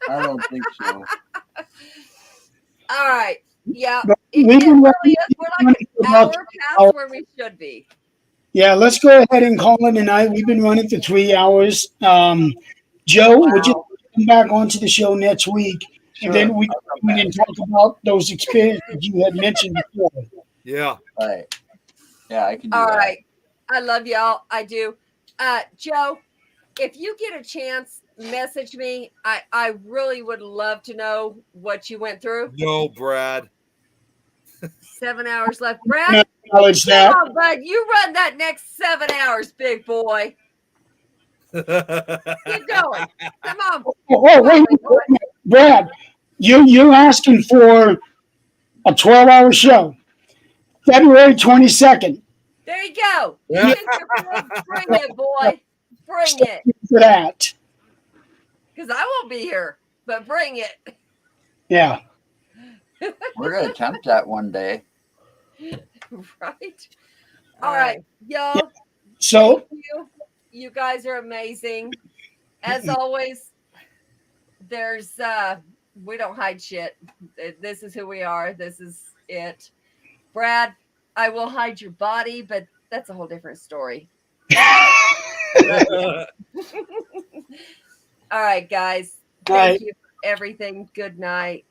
I don't think so. All right. Yeah. We It can really is. We're like an hour past where we should be. Yeah, let's go ahead and call it a night. We've been running for 3 hours. Joe, would you come back onto the show next week? Sure. And then we can talk about those experiences you had mentioned before. Yeah. All right. Yeah, I can do All that. right. I love y'all. I do. Joe, if you get a chance, message me. I really would love to know what you went through. No, Brad. 7 hours left. I Brad, acknowledge come that. on, bud. You run that next 7 hours, big boy. Keep going. Come on. Oh, wait, Brad, you're asking for a 12-hour show, February 22nd. There you go. Yeah. Bring it, boy. Bring it. For that. Because I won't be here, but bring it. Yeah. We're gonna attempt that one day. Right? All right. Y'all, So thank you. You guys are amazing. As always, there's we don't hide shit. This is who we are. This is it. Brad, I will hide your body, but that's a whole different story. All right, guys. All right. Thank you for everything. Good night.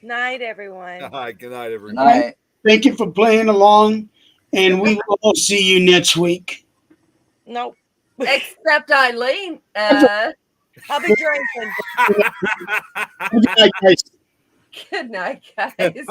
Night, everyone. All right, good night, Good everybody. night. Thank you for playing along, and we will see you next week. Nope. Except Eileen. I'll be drinking. Good night, guys. Good night, guys.